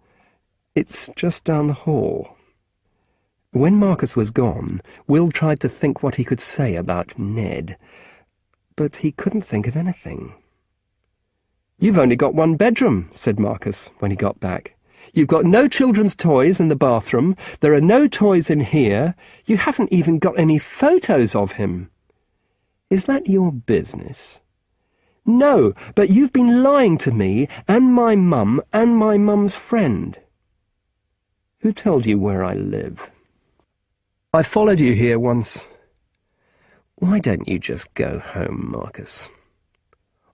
"It's just down the hall." When Marcus was gone, Will tried to think what he could say about Ned, but he couldn't think of anything. "You've only got one bedroom," said Marcus when he got back. "You've got no children's toys in the bathroom. There are no toys in here. You haven't even got any photos of him." "Is that your business?" "No, but you've been lying to me and my mum and my mum's friend." "Who told you where I live?" "I followed you here once." "Why don't you just go home, Marcus?"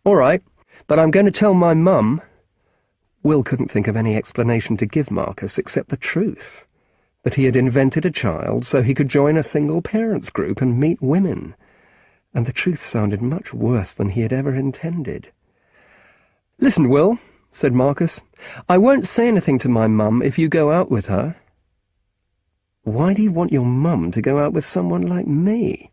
"All right, but I'm going to tell my mum." Will couldn't think of any explanation to give Marcus except the truth, that he had invented a child so he could join a single parents group and meet women, and the truth sounded much worse than he had ever intended. "Listen, Will," said Marcus, "I won't say anything to my mum if you go out with her." "Why do you want your mum to go out with someone like me?"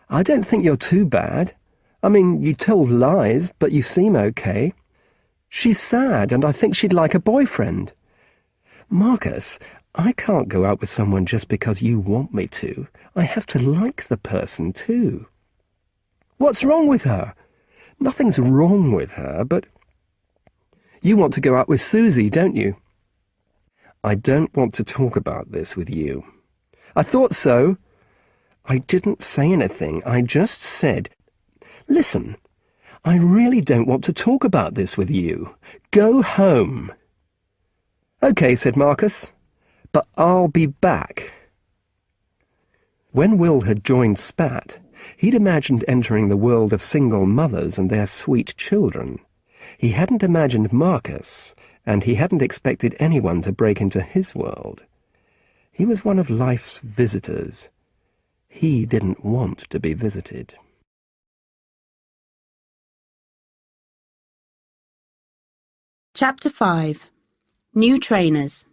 "I don't think you're too bad. I mean, you told lies, but you seem okay. She's sad, and I think she'd like a boyfriend." "Marcus, I can't go out with someone just because you want me to. I have to like the person too." "What's wrong with her?" "Nothing's wrong with her, but—" "You want to go out with Susie, don't you?" "I don't want to talk about this with you." "I thought so." "I didn't say anything. I just said—" "Listen, I really don't want to talk about this with you. Go home." "OK," said Marcus, "but I'll be back." When Will had joined SPAT, he'd imagined entering the world of single mothers and their sweet children. He hadn't imagined Marcus, and he hadn't expected anyone to break into his world. He was one of life's visitors. He didn't want to be visited. Chapter 5. New Trainers.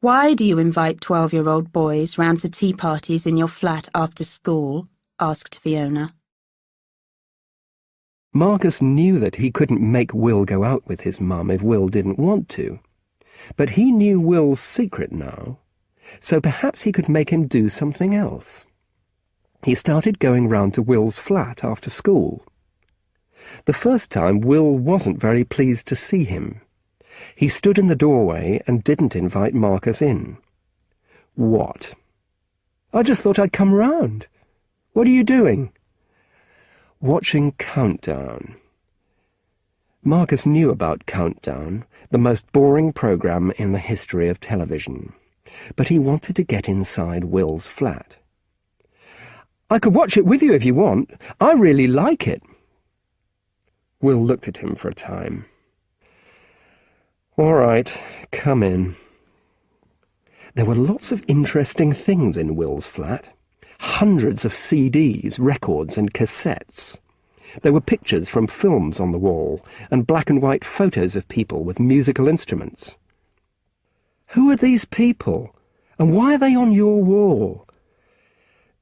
"Why do you invite 12-year-old boys round to tea parties in your flat after school?" asked Fiona. Marcus knew that he couldn't make Will go out with his mum if Will didn't want to. But he knew Will's secret now, so perhaps he could make him do something else. He started going round to Will's flat after school. The first time, Will wasn't very pleased to see him. He stood in the doorway and didn't invite Marcus in. "What?" "I just thought I'd come round. What are you doing?" "Watching Countdown." Marcus knew about Countdown, the most boring program in the history of television, but he wanted to get inside Will's flat. "I could watch it with you if you want. I really like it." Will looked at him for a time. "All right, come in." There were lots of interesting things in Will's flat. Hundreds of CDs, records and cassettes. There were pictures from films on the wall and black and white photos of people with musical instruments. "Who are these people? And why are they on your wall?"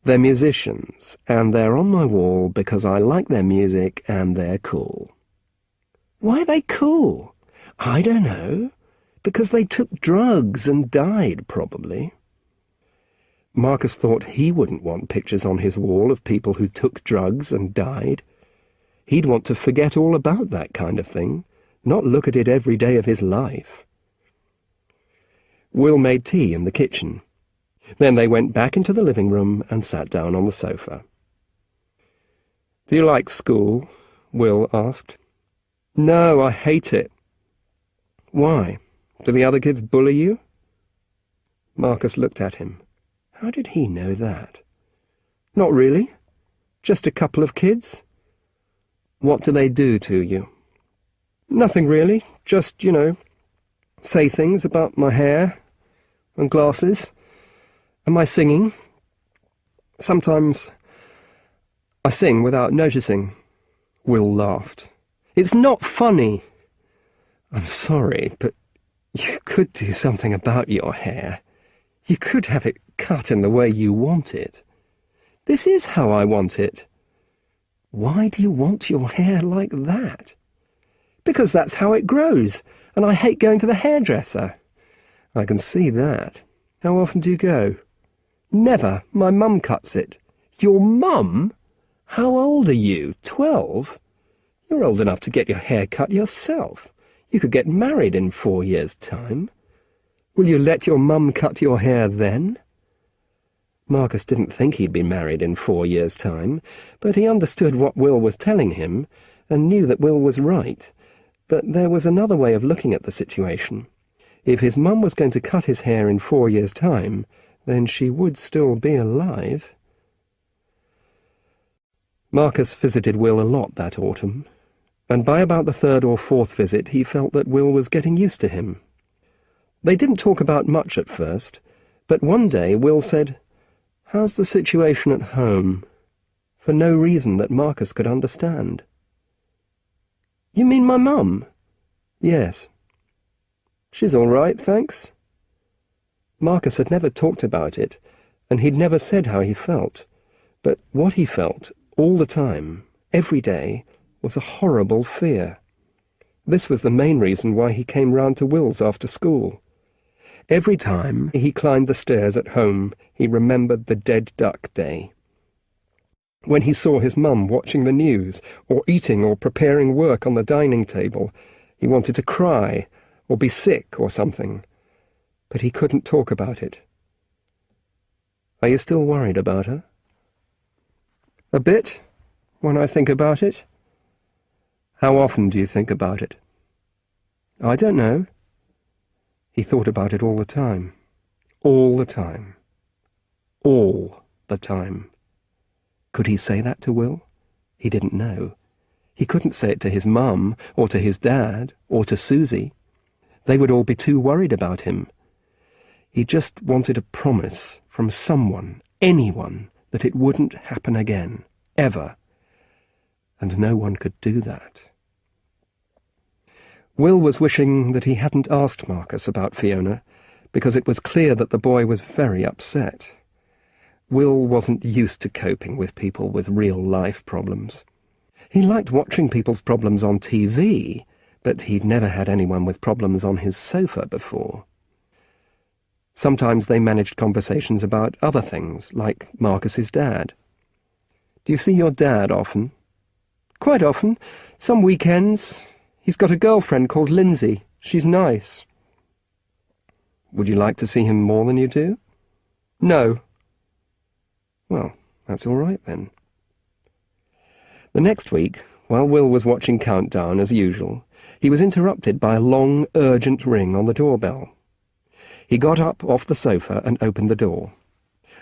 "They're musicians, and they're on my wall because I like their music and they're cool." "Why are they cool?" "I don't know. Because they took drugs and died, probably." Marcus thought he wouldn't want pictures on his wall of people who took drugs and died. He'd want to forget all about that kind of thing, not look at it every day of his life. Will made tea in the kitchen. Then they went back into the living room and sat down on the sofa. "Do you like school?" Will asked. "No, I hate it." "Why? Do the other kids bully you?" Marcus looked at him. How did he know that? "Not really. Just a couple of kids." "What do they do to you?" "Nothing really. Just, say things about my hair and glasses and my singing. Sometimes I sing without noticing." Will laughed. "It's not funny." "I'm sorry, but you could do something about your hair. You could have it cut in the way you want it. This is how I want it. Why do you want your hair like that? Because that's how it grows, and I hate going to the hairdresser. I can see that. How often do you go? Never. My mum cuts it. Your mum? How old are you? 12? You're old enough to get your hair cut yourself. You could get married in 4 years' time. Will you let your mum cut your hair then? Marcus didn't think he'd be married in 4 years' time, but he understood what Will was telling him, and knew that Will was right. But there was another way of looking at the situation. If his mum was going to cut his hair in 4 years' time, then she would still be alive. Marcus visited Will a lot that autumn, and by about the 3rd or 4th visit he felt that Will was getting used to him. They didn't talk about much at first, but one day Will said, "How's the situation at home?" for no reason that Marcus could understand. "You mean my mum?" "Yes." "She's all right, thanks." Marcus had never talked about it, and he'd never said how he felt, but what he felt, all the time, every day, was a horrible fear. This was the main reason why he came round to Will's after school. Every time he climbed the stairs at home, he remembered the dead duck day. When he saw his mum watching the news, or eating or preparing work on the dining table, he wanted to cry, or be sick or something. But he couldn't talk about it. "Are you still worried about her?" "A bit, when I think about it." "How often do you think about it?" "I don't know." He thought about it all the time. All the time. All the time. Could he say that to Will? He didn't know. He couldn't say it to his mum, or to his dad, or to Susie. They would all be too worried about him. He just wanted a promise from someone, anyone, that it wouldn't happen again, ever. And no one could do that. Will was wishing that he hadn't asked Marcus about Fiona, because it was clear that the boy was very upset. Will wasn't used to coping with people with real-life problems. He liked watching people's problems on TV, but he'd never had anyone with problems on his sofa before. Sometimes they managed conversations about other things, like Marcus's dad. "Do you see your dad often?" "Quite often. Some weekends. He's got a girlfriend called Lindsay. She's nice." "Would you like to see him more than you do?" "No." "Well, that's all right then." The next week, while Will was watching Countdown as usual, he was interrupted by a long, urgent ring on the doorbell. He got up off the sofa and opened the door.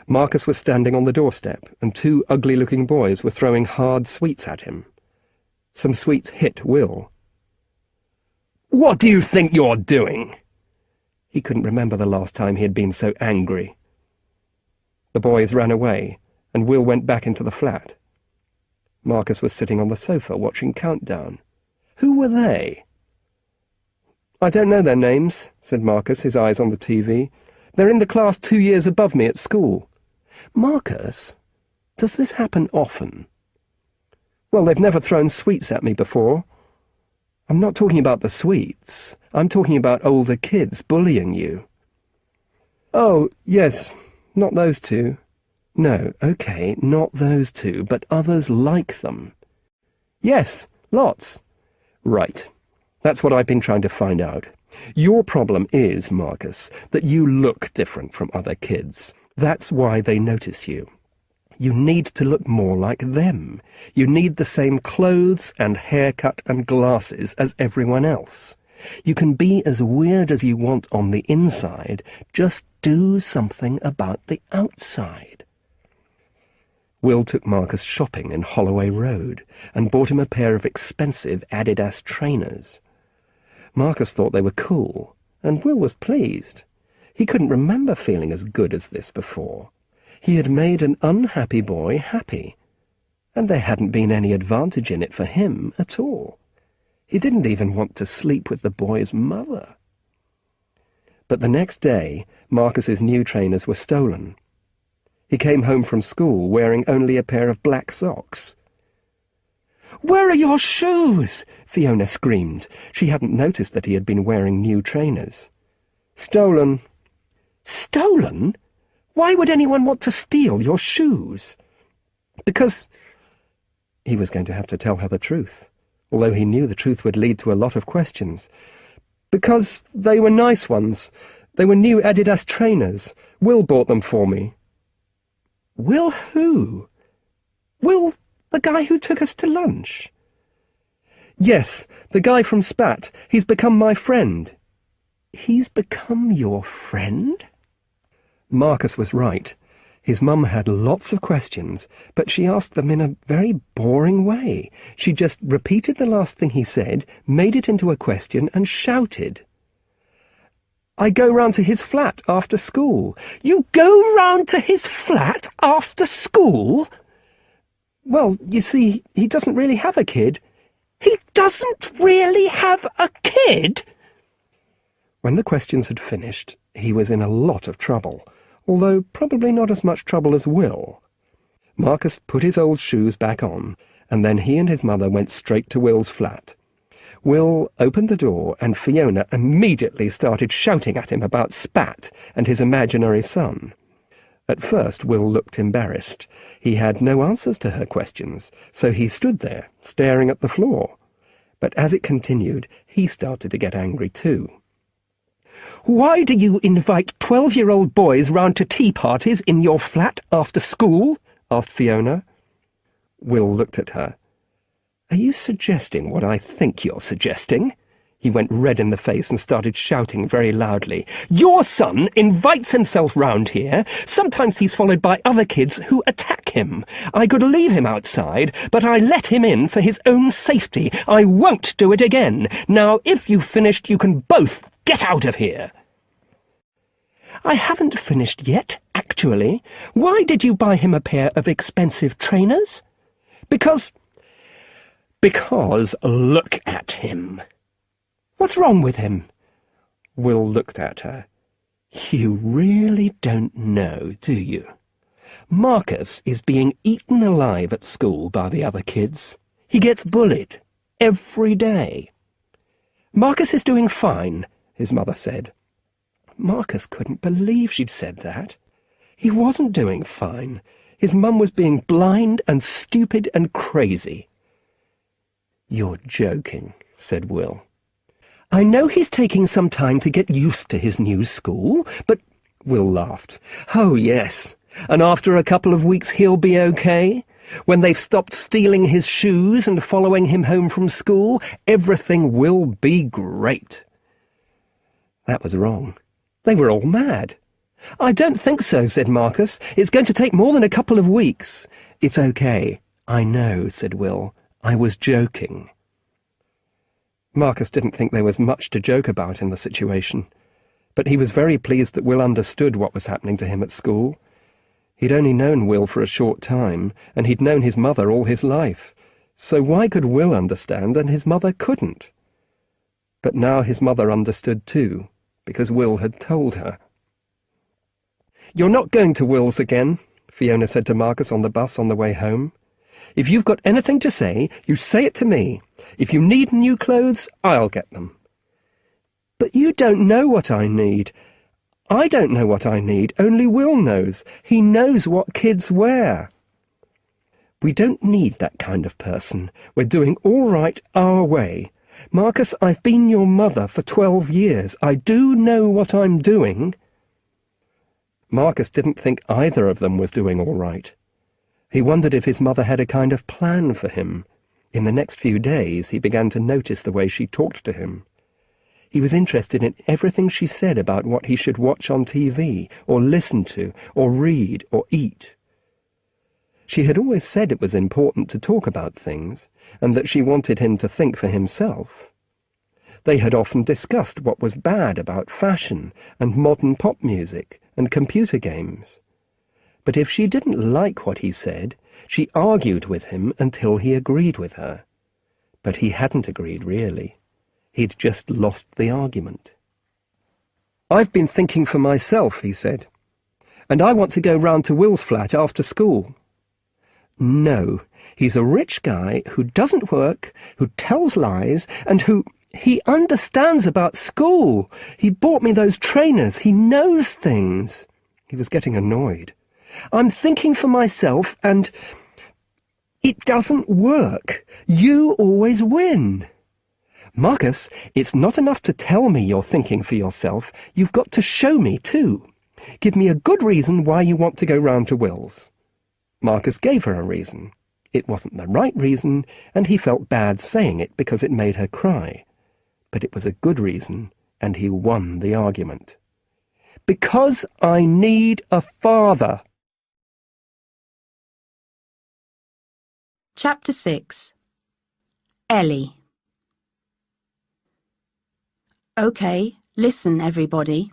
Marcus was standing on the doorstep, and 2 ugly-looking boys were throwing hard sweets at him. Some sweets hit Will. "What do you think you're doing?" He couldn't remember the last time he had been so angry. The boys ran away, and Will went back into the flat. Marcus was sitting on the sofa watching Countdown. Who were they? "I don't know their names," said Marcus, his eyes on the TV. "They're in the class 2 years above me at school." "Marcus, does this happen often?" "Well, they've never thrown sweets at me before." "I'm not talking about the sweets. I'm talking about older kids bullying you." "Oh, yes, not those 2. "No, okay, not those 2, but others like them." "Yes, lots." "Right. That's what I've been trying to find out. Your problem is, Marcus, that you look different from other kids. That's why they notice you. You need to look more like them. You need the same clothes and haircut and glasses as everyone else. You can be as weird as you want on the inside. Just do something about the outside." Will took Marcus shopping in Holloway Road and bought him a pair of expensive Adidas trainers. Marcus thought they were cool, and Will was pleased. He couldn't remember feeling as good as this before. He had made an unhappy boy happy, and there hadn't been any advantage in it for him at all. He didn't even want to sleep with the boy's mother. But the next day, Marcus's new trainers were stolen. He came home from school wearing only a pair of black socks. "Where are your shoes?" Fiona screamed. She hadn't noticed that he had been wearing new trainers. "Stolen." "Stolen? Why would anyone want to steal your shoes?" "Because—" He was going to have to tell her the truth, although he knew the truth would lead to a lot of questions. "Because they were nice ones. They were new Adidas trainers. Will bought them for me." "Will who? Will the guy who took us to lunch?" "Yes, the guy from Spat. He's become my friend." "He's become your friend?" Marcus was right. His mum had lots of questions, but she asked them in a very boring way. She just repeated the last thing he said, made it into a question, and shouted. "I go round to his flat after school." "You go round to his flat after school?" "Well, you see, he doesn't really have a kid." "He doesn't really have a kid?" When the questions had finished, he was in a lot of trouble, although probably not as much trouble as Will. Marcus put his old shoes back on, and then he and his mother went straight to Will's flat. Will opened the door, and Fiona immediately started shouting at him about Spat and his imaginary son. At first, Will looked embarrassed. He had no answers to her questions, so he stood there, staring at the floor. But as it continued, he started to get angry too. "Why do you invite 12-year-old boys round to tea parties in your flat after school?" asked Fiona. Will looked at her. "Are you suggesting what I think you're suggesting?" He went red in the face and started shouting very loudly. "Your son invites himself round here. Sometimes he's followed by other kids who attack him. I could leave him outside, but I let him in for his own safety. I won't do it again. Now, if you've finished, you can both get out of here." "I haven't finished yet, actually. Why did you buy him a pair of expensive trainers?" Because look at him." "What's wrong with him?" Will looked at her. "You really don't know, do you? Marcus is being eaten alive at school by the other kids. He gets bullied every day." "Marcus is doing fine," his mother said. Marcus couldn't believe she'd said that. He wasn't doing fine. His mum was being blind and stupid and crazy. "You're joking," said Will. "I know he's taking some time to get used to his new school, but—" Will laughed. "Oh, yes, and after a couple of weeks he'll be okay. When they've stopped stealing his shoes and following him home from school, everything will be great." That was wrong. They were all mad. "I don't think so," said Marcus. "It's going to take more than a couple of weeks." "It's okay. I know," said Will. "I was joking." Marcus didn't think there was much to joke about in the situation, but he was very pleased that Will understood what was happening to him at school. He'd only known Will for a short time, and he'd known his mother all his life, so why could Will understand and his mother couldn't? But now his mother understood too, because Will had told her. "You're not going to Will's again," Fiona said to Marcus on the bus on the way home. "If you've got anything to say, you say it to me. If you need new clothes, I'll get them." "But you don't know what I need." "I don't know what I need. Only Will knows. He knows what kids wear." "We don't need that kind of person. We're doing all right our way. Marcus, I've been your mother for 12 years. I do know what I'm doing." Marcus didn't think either of them was doing all right. He wondered if his mother had a kind of plan for him. In the next few days, he began to notice the way she talked to him. He was interested in everything she said about what he should watch on TV, or listen to, or read, or eat. She had always said it was important to talk about things, and that she wanted him to think for himself. They had often discussed what was bad about fashion, and modern pop music, and computer games. But if she didn't like what he said, she argued with him until he agreed with her. But he hadn't agreed, really. He'd just lost the argument. "I've been thinking for myself," he said, "and I want to go round to Will's flat after school." "No, he's a rich guy who doesn't work, who tells lies, and he understands about school. He bought me those trainers. He knows things." He was getting annoyed. "I'm thinking for myself, and it doesn't work. You always win." "Marcus, it's not enough to tell me you're thinking for yourself. You've got to show me, too. Give me a good reason why you want to go round to Will's." Marcus gave her a reason. It wasn't the right reason, and he felt bad saying it because it made her cry. But it was a good reason, and he won the argument. "Because I need a father." Chapter 6. Ellie. OK, listen, everybody.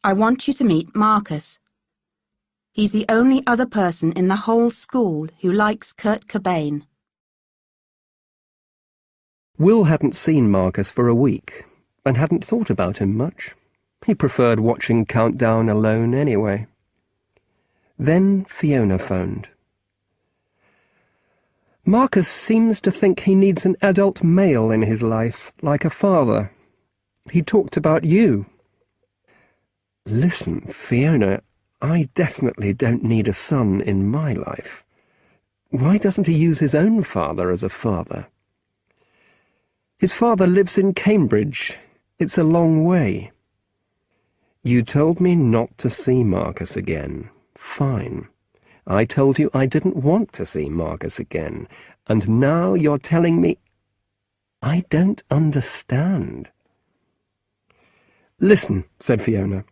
I want you to meet Marcus. He's the only other person in the whole school who likes Kurt Cobain. Will hadn't seen Marcus for a week, and hadn't thought about him much. He preferred watching Countdown alone anyway. Then Fiona phoned. "Marcus seems to think he needs an adult male in his life, like a father. He talked about you." "Listen, Fiona, I definitely don't need a son in my life. Why doesn't he use his own father as a father?" "His father lives in Cambridge. It's a long way." "You told me not to see Marcus again. Fine. I told you I didn't want to see Marcus again, and now you're telling me—" "I don't understand." "Listen," said Fiona.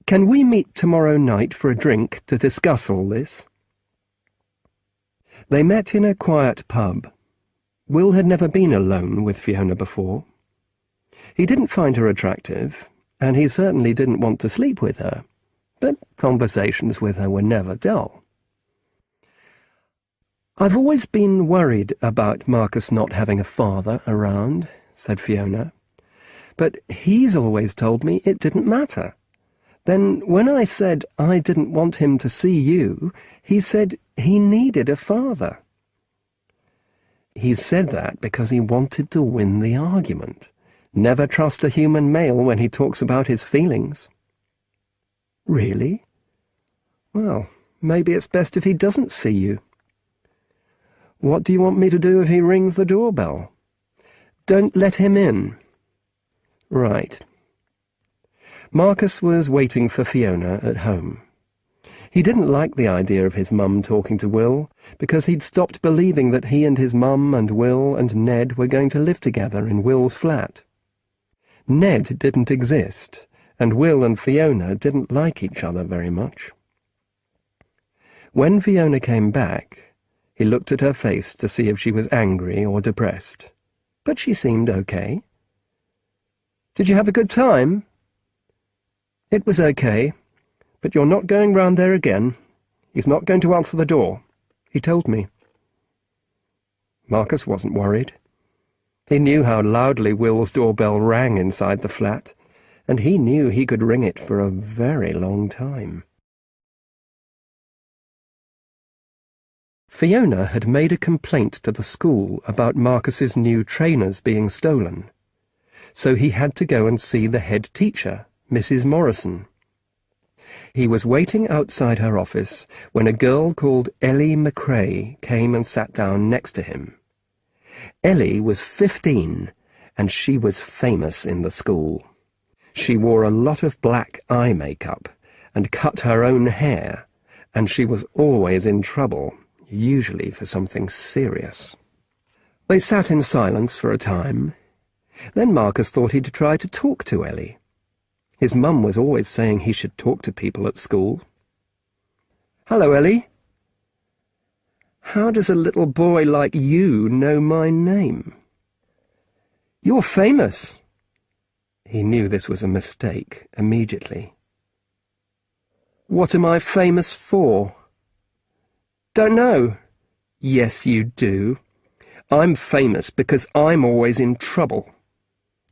"Can we meet tomorrow night for a drink to discuss all this?" They met in a quiet pub. Will had never been alone with Fiona before. He didn't find her attractive, and he certainly didn't want to sleep with her, but conversations with her were never dull. "I've always been worried about Marcus not having a father around," said Fiona. "But he's always told me it didn't matter. Then when I said I didn't want him to see you, he said he needed a father." "He said that because he wanted to win the argument. Never trust a human male when he talks about his feelings." "Really? Well, maybe it's best if he doesn't see you." "What do you want me to do if he rings the doorbell?" "Don't let him in." "Right." Marcus was waiting for Fiona at home. He didn't like the idea of his mum talking to Will, because he'd stopped believing that he and his mum and Will and Ned were going to live together in Will's flat. Ned didn't exist, and Will and Fiona didn't like each other very much. When Fiona came back, he looked at her face to see if she was angry or depressed, but she seemed okay. "Did you have a good time?" "It was okay, but you're not going round there again. He's not going to answer the door. He told me." Marcus wasn't worried. He knew how loudly Will's doorbell rang inside the flat, and he knew he could ring it for a very long time. Fiona had made a complaint to the school about Marcus's new trainers being stolen, so he had to go and see the head teacher, Mrs. Morrison. He was waiting outside her office when a girl called Ellie McRae came and sat down next to him. Ellie was 15, and she was famous in the school. She wore a lot of black eye makeup and cut her own hair, and she was always in trouble, usually for something serious. They sat in silence for a time. Then Marcus thought he'd try to talk to Ellie. His mum was always saying he should talk to people at school. "Hello, Ellie. How does a little boy like you know my name?" "You're famous." He knew this was a mistake immediately. "What am I famous for?" "Don't know." "Yes, you do. I'm famous because I'm always in trouble.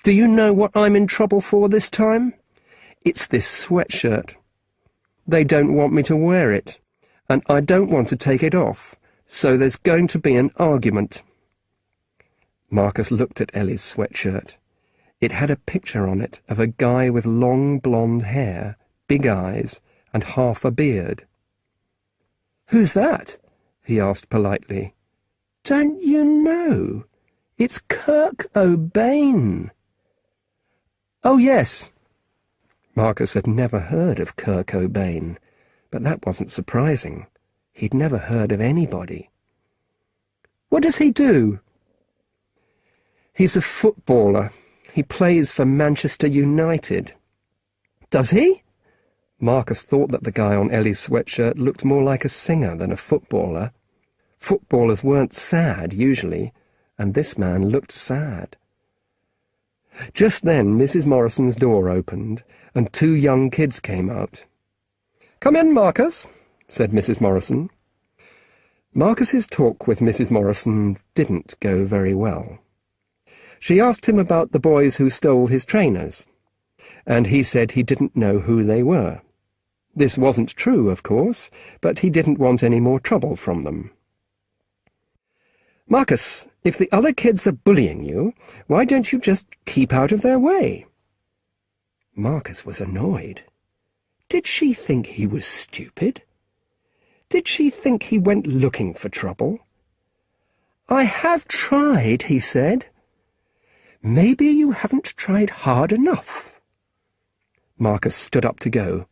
Do you know what I'm in trouble for this time? It's this sweatshirt. They don't want me to wear it, and I don't want to take it off, so there's going to be an argument." Marcus looked at Ellie's sweatshirt. It had a picture on it of a guy with long blonde hair, big eyes, and half a beard. "Who's that?" he asked politely. "Don't you know? It's Kurt Cobain." "Oh, yes." Marcus had never heard of Kurt Cobain, but that wasn't surprising. He'd never heard of anybody. "What does he do?" "He's a footballer. He plays for Manchester United." "Does he?" Marcus thought that the guy on Ellie's sweatshirt looked more like a singer than a footballer. Footballers weren't sad, usually, and this man looked sad. Just then Mrs. Morrison's door opened, and 2 young kids came out. "Come in, Marcus," said Mrs. Morrison. Marcus's talk with Mrs. Morrison didn't go very well. She asked him about the boys who stole his trainers, and he said he didn't know who they were. This wasn't true, of course, but he didn't want any more trouble from them. "Marcus, if the other kids are bullying you, why don't you just keep out of their way?" Marcus was annoyed. Did she think he was stupid? Did she think he went looking for trouble? "I have tried," he said. "Maybe you haven't tried hard enough." Marcus stood up to go.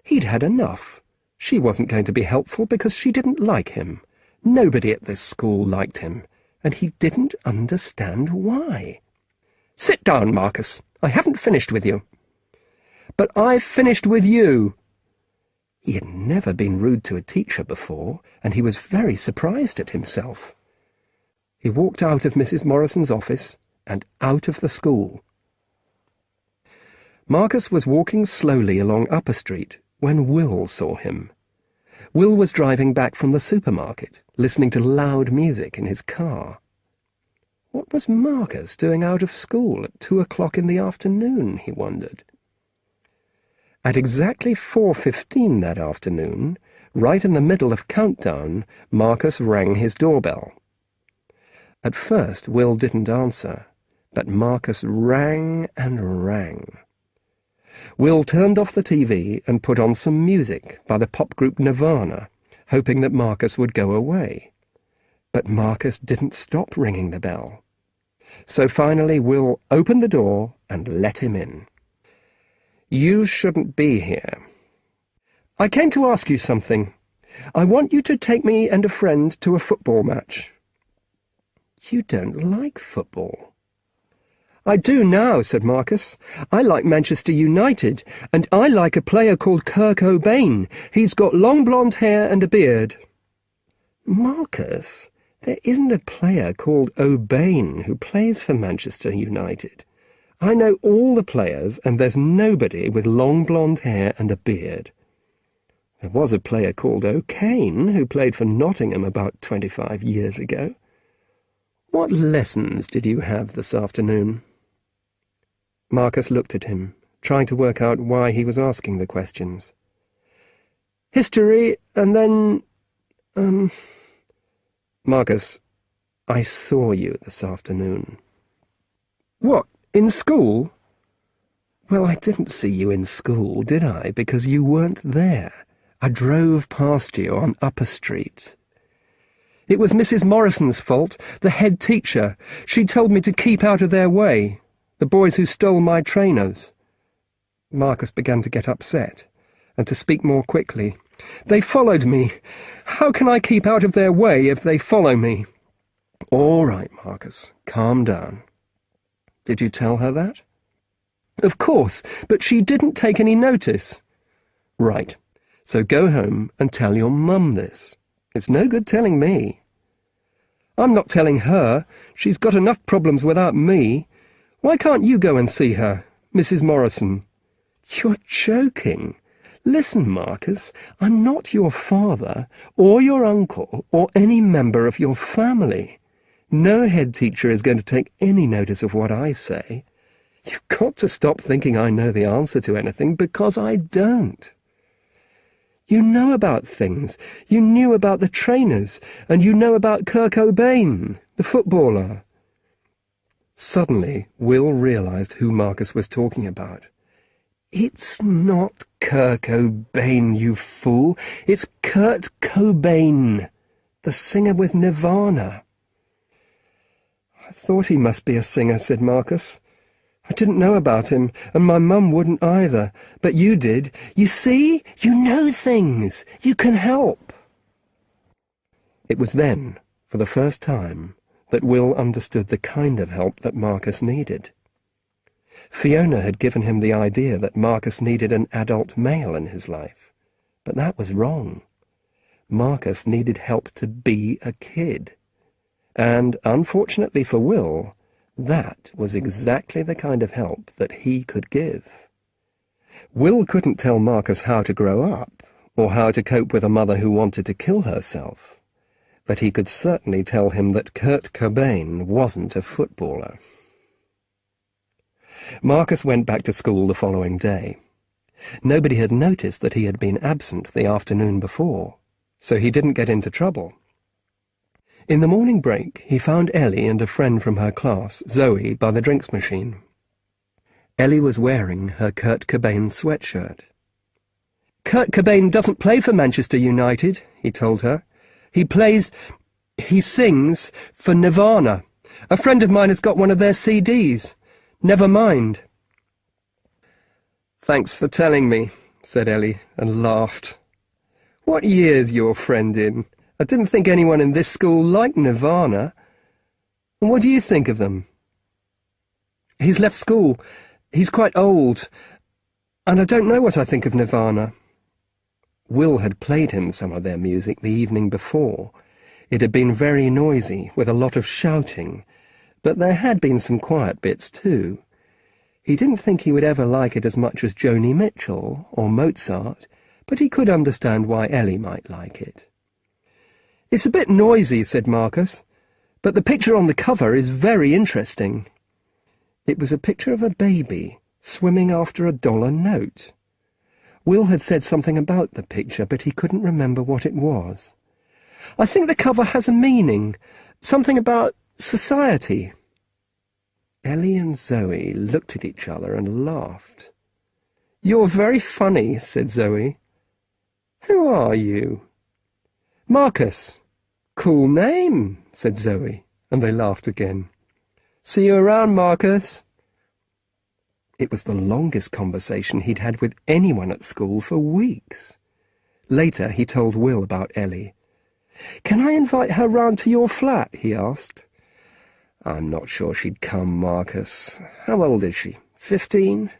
He'd had enough. She wasn't going to be helpful because she didn't like him. Nobody at this school liked him, and he didn't understand why. "Sit down, Marcus. I haven't finished with you." "But I've finished with you." He had never been rude to a teacher before, and he was very surprised at himself. He walked out of Mrs. Morrison's office and out of the school. Marcus was walking slowly along Upper Street when Will saw him. Will was driving back from the supermarket, listening to loud music in his car. What was Marcus doing out of school at 2 o'clock in the afternoon, he wondered. At exactly 4:15 that afternoon, right in the middle of countdown, Marcus rang his doorbell. At first Will didn't answer, but Marcus rang and rang. Will turned off the TV and put on some music by the pop group Nirvana, hoping that Marcus would go away. But Marcus didn't stop ringing the bell. So finally Will opened the door and let him in. "You shouldn't be here. I came to ask you something. I want you to take me and a friend to a football match." "You don't like football." "I do now," said Marcus. "I like Manchester United, and I like a player called Kurt Cobain. He's got long blonde hair and a beard." "Marcus, there isn't a player called Cobain who plays for Manchester United. I know all the players, and there's nobody with long blonde hair and a beard. There was a player called O'Kane who played for Nottingham about 25 years ago. What lessons did you have this afternoon?" Marcus looked at him, trying to work out why he was asking the questions. "History, and then... Marcus, I saw you this afternoon." "What, in school?" "Well, I didn't see you in school, did I? Because you weren't there. I drove past you on Upper Street." "It was Mrs. Morrison's fault, the head teacher. She told me to keep out of their way. The boys who stole my trainers." Marcus began to get upset, and to speak more quickly. "They followed me. How can I keep out of their way if they follow me?" "All right, Marcus, calm down. Did you tell her that?" "Of course, but she didn't take any notice." "Right, so go home and tell your mum this. It's no good telling me." "I'm not telling her. She's got enough problems without me. Why can't you go and see her, Mrs. Morrison?" "You're joking. Listen, Marcus, I'm not your father, or your uncle, or any member of your family. No head teacher is going to take any notice of what I say. You've got to stop thinking I know the answer to anything, because I don't. You know about things. You knew about the trainers, and you know about Kurt Cobain, the footballer. Suddenly, Will realised who Marcus was talking about. It's not Kurt Cobain, you fool. It's Kurt Cobain, the singer with Nirvana. I thought he must be a singer, said Marcus. I didn't know about him, and my mum wouldn't either. But you did. You see? You know things. You can help. It was then, for the first time, that Will understood the kind of help that Marcus needed. Fiona had given him the idea that Marcus needed an adult male in his life, but that was wrong. Marcus needed help to be a kid. And, unfortunately for Will, that was exactly the kind of help that he could give. Will couldn't tell Marcus how to grow up, or how to cope with a mother who wanted to kill herself, but he could certainly tell him that Kurt Cobain wasn't a footballer. Marcus went back to school the following day. Nobody had noticed that he had been absent the afternoon before, so he didn't get into trouble. In the morning break, he found Ellie and a friend from her class, Zoe, by the drinks machine. Ellie was wearing her Kurt Cobain sweatshirt. "Kurt Cobain doesn't play for Manchester United," he told her. He sings for Nirvana. A friend of mine has got one of their CDs. Never mind." "Thanks for telling me," said Ellie, and laughed. "What year's your friend in? I didn't think anyone in this school liked Nirvana. And what do you think of them?" "He's left school. He's quite old. And I don't know what I think of Nirvana." Will had played him some of their music the evening before. It had been very noisy, with a lot of shouting, but there had been some quiet bits too. He didn't think he would ever like it as much as Joni Mitchell or Mozart, but he could understand why Ellie might like it. "It's a bit noisy," said Marcus, "but the picture on the cover is very interesting." It was a picture of a baby swimming after a dollar note. Will had said something about the picture, but he couldn't remember what it was. "I think the cover has a meaning, something about society." Ellie and Zoe looked at each other and laughed. "You're very funny," said Zoe. "Who are you?" "Marcus." "Cool name," said Zoe, and they laughed again. "See you around, Marcus." It was the longest conversation he'd had with anyone at school for weeks. Later he told Will about Ellie. "Can I invite her round to your flat?" he asked. "I'm not sure she'd come, Marcus. How old is she? 15?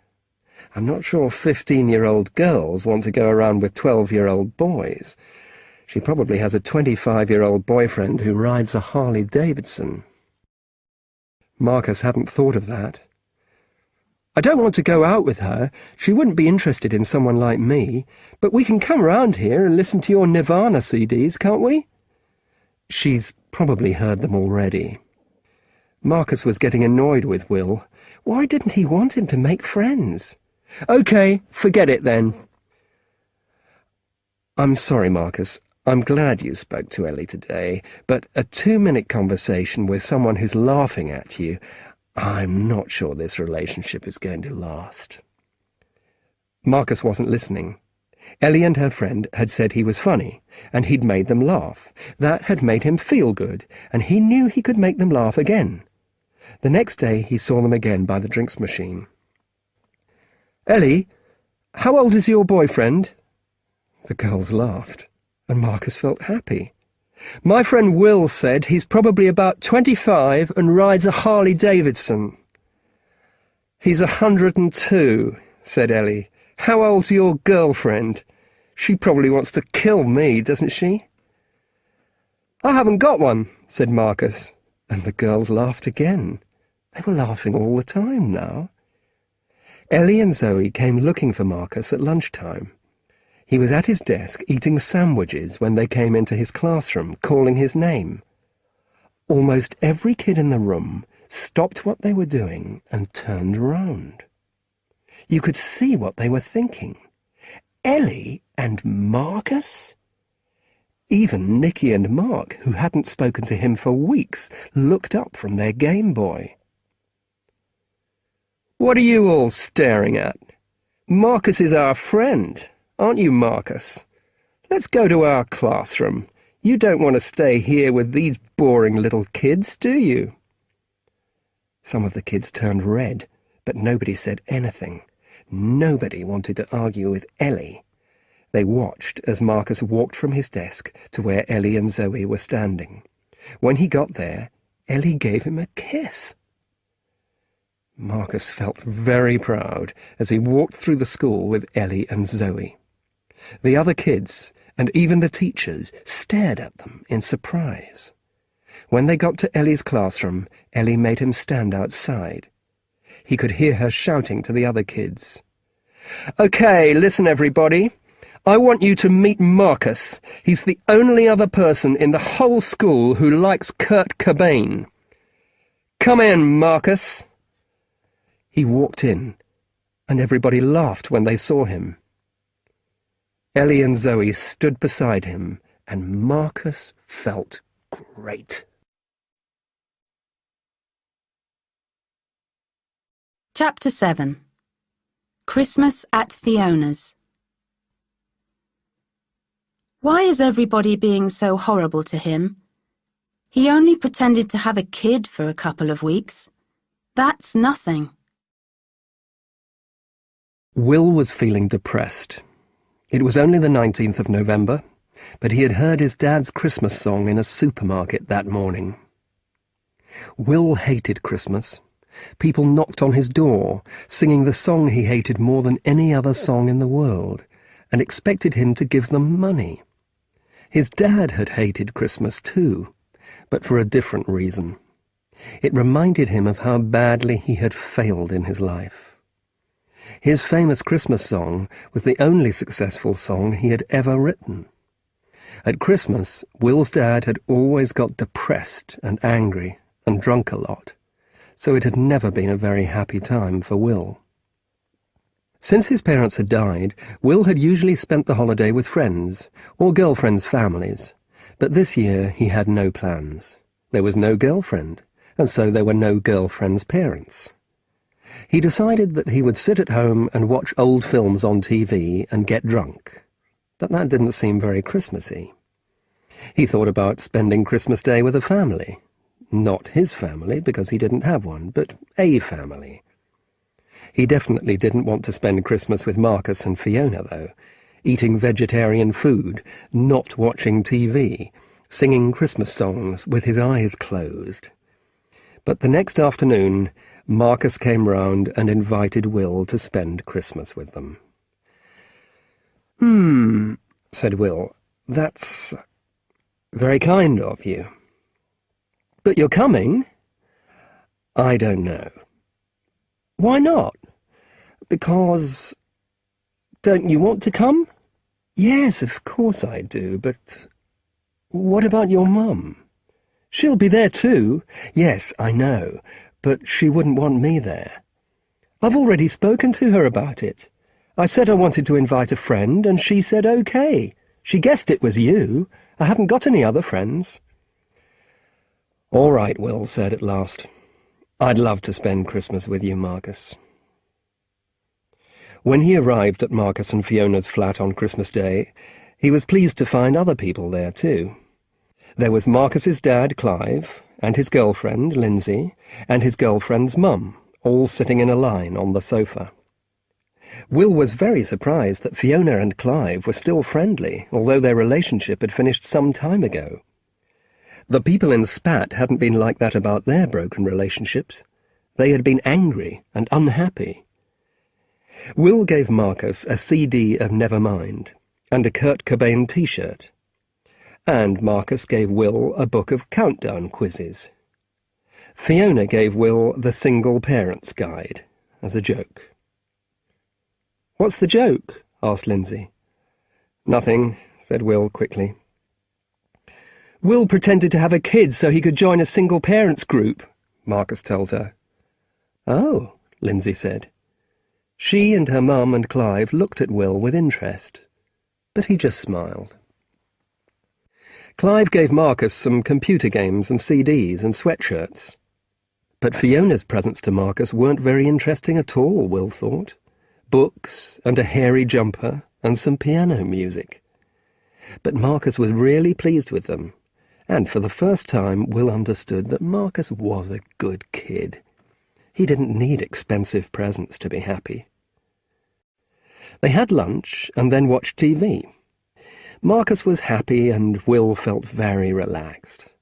I'm not sure 15-year-old girls want to go around with 12-year-old boys. She probably has a 25-year-old boyfriend who rides a Harley-Davidson." Marcus hadn't thought of that. "I don't want to go out with her. She wouldn't be interested in someone like me. But we can come round here and listen to your Nirvana CDs, can't we?" "She's probably heard them already." Marcus was getting annoyed with Will. Why didn't he want him to make friends? "OK, forget it then." "I'm sorry, Marcus. I'm glad you spoke to Ellie today, but a 2-minute conversation with someone who's laughing at you, I'm not sure this relationship is going to last." Marcus wasn't listening. Ellie and her friend had said he was funny, and he'd made them laugh. That had made him feel good, and he knew he could make them laugh again. The next day he saw them again by the drinks machine. "Ellie, how old is your boyfriend?" The girls laughed, and Marcus felt happy. "My friend Will said he's probably about 25 and rides a Harley-Davidson." "He's 102, said Ellie. "How old's your girlfriend? She probably wants to kill me, doesn't she?" "I haven't got one," said Marcus, and the girls laughed again. They were laughing all the time now. Ellie and Zoe came looking for Marcus at lunchtime. He was at his desk eating sandwiches when they came into his classroom, calling his name. Almost every kid in the room stopped what they were doing and turned round. You could see what they were thinking. Ellie and Marcus? Even Nicky and Mark, who hadn't spoken to him for weeks, looked up from their Game Boy. "What are you all staring at? Marcus is our friend, aren't you, Marcus? Let's go to our classroom. You don't want to stay here with these boring little kids, do you?" Some of the kids turned red, but nobody said anything. Nobody wanted to argue with Ellie. They watched as Marcus walked from his desk to where Ellie and Zoe were standing. When he got there, Ellie gave him a kiss. Marcus felt very proud as he walked through the school with Ellie and Zoe. The other kids, and even the teachers, stared at them in surprise. When they got to Ellie's classroom, Ellie made him stand outside. He could hear her shouting to the other kids. "Okay, listen everybody. I want you to meet Marcus. He's the only other person in the whole school who likes Kurt Cobain. Come in, Marcus." He walked in, and everybody laughed when they saw him. Ellie and Zoe stood beside him, and Marcus felt great. Chapter 7. Christmas at Fiona's. Why is everybody being so horrible to him? He only pretended to have a kid for a couple of weeks. That's nothing. Will was feeling depressed. It was only the 19th of November, but he had heard his dad's Christmas song in a supermarket that morning. Will hated Christmas. People knocked on his door, singing the song he hated more than any other song in the world, and expected him to give them money. His dad had hated Christmas too, but for a different reason. It reminded him of how badly he had failed in his life. His famous Christmas song was the only successful song he had ever written. At Christmas, Will's dad had always got depressed and angry and drunk a lot, so it had never been a very happy time for Will. Since his parents had died, Will had usually spent the holiday with friends, or girlfriends' families, but this year he had no plans. There was no girlfriend, and so there were no girlfriend's parents. He decided that he would sit at home and watch old films on TV and get drunk, but that didn't seem very Christmassy. He thought about spending Christmas Day with a family. Not his family, because he didn't have one, but a family. He definitely didn't want to spend Christmas with Marcus and Fiona, though, eating vegetarian food, not watching TV, singing Christmas songs with his eyes closed. But the next afternoon, Marcus came round and invited Will to spend Christmas with them. Said Will, "That's very kind of you. But you're coming?" "I don't know." "Why not?" "Because... Don't you want to come?" "Yes, of course I do, but... What about your mum?" "She'll be there too." "Yes, I know, but she wouldn't want me there." "I've already spoken to her about it. I said I wanted to invite a friend, and she said okay. She guessed it was you. I haven't got any other friends." "All right," Will said at last. "I'd love to spend Christmas with you, Marcus." When he arrived at Marcus and Fiona's flat on Christmas Day, he was pleased to find other people there too. There was Marcus's dad, Clive, and his girlfriend, Lindsay, and his girlfriend's mum, all sitting in a line on the sofa. Will was very surprised that Fiona and Clive were still friendly, although their relationship had finished some time ago. The people in Spat hadn't been like that about their broken relationships. They had been angry and unhappy. Will gave Marcus a CD of Nevermind and a Kurt Cobain t-shirt, and Marcus gave Will a book of countdown quizzes. Fiona gave Will the Single Parents Guide as a joke. "What's the joke?" asked Lindsay. "Nothing," said Will quickly. "Will pretended to have a kid so he could join a single parents group," Marcus told her. "Oh," Lindsay said. She and her mum and Clive looked at Will with interest, but he just smiled. Clive gave Marcus some computer games and CDs and sweatshirts. But Fiona's presents to Marcus weren't very interesting at all, Will thought. Books and a hairy jumper and some piano music. But Marcus was really pleased with them, and for the first time Will understood that Marcus was a good kid. He didn't need expensive presents to be happy. They had lunch and then watched TV. Marcus was happy and Will felt very relaxed.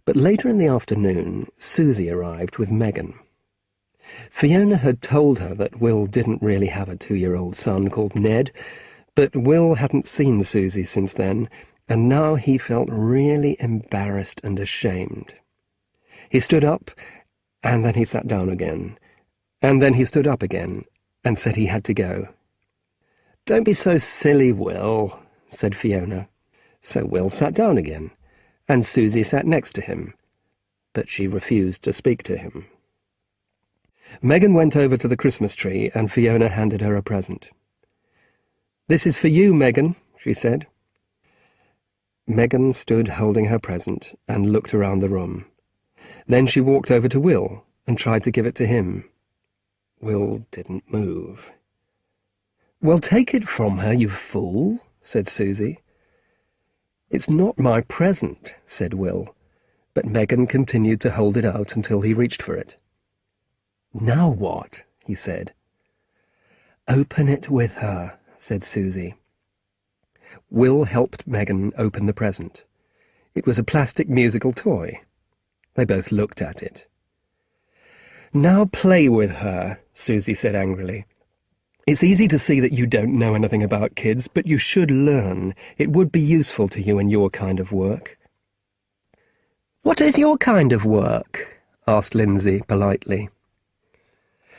But later in the afternoon, Susie arrived with Megan. Fiona had told her that Will didn't really have a 2-year-old son called Ned, but Will hadn't seen Susie since then, and now he felt really embarrassed and ashamed. He stood up, and then he sat down again, and then he stood up again, and said he had to go. "Don't be so silly, Will," said Fiona. So Will sat down again, and Susie sat next to him, but she refused to speak to him. Megan went over to the Christmas tree, and Fiona handed her a present. "This is for you, Megan," she said. Megan stood holding her present and looked around the room. Then she walked over to Will and tried to give it to him. Will didn't move. "Well, take it from her, you fool," said Susie. "It's not my present," said Will, but Megan continued to hold it out until he reached for it. "Now what?" he said. "Open it with her," said Susie. Will helped Megan open the present. It was a plastic musical toy. They both looked at it. "Now play with her," Susie said angrily. "It's easy to see that you don't know anything about kids, but you should learn. It would be useful to you in your kind of work." "What is your kind of work?" asked Lindsay politely.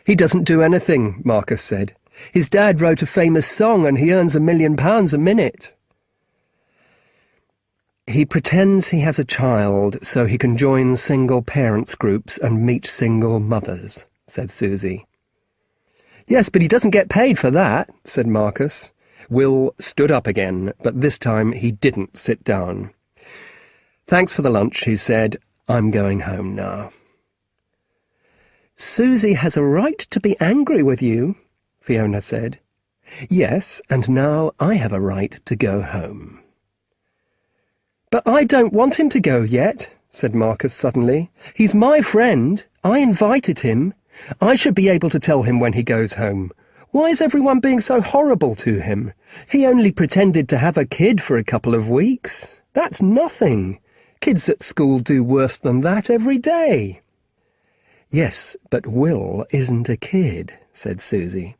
"He doesn't do anything," Marcus said. "His dad wrote a famous song and he earns £1 million a minute." "He pretends he has a child so he can join single parents groups and meet single mothers," said Susie. "Yes, but he doesn't get paid for that," said Marcus. Will stood up again, but this time he didn't sit down. "Thanks for the lunch," he said. "I'm going home now." "Susie has a right to be angry with you," Fiona said. "Yes, and now I have a right to go home." "But I don't want him to go yet," said Marcus suddenly. "He's my friend. I invited him. I should be able to tell him when he goes home. Why is everyone being so horrible to him? He only pretended to have a kid for a couple of weeks. That's nothing. Kids at school do worse than that every day." "Yes, but Will isn't a kid," said Susie.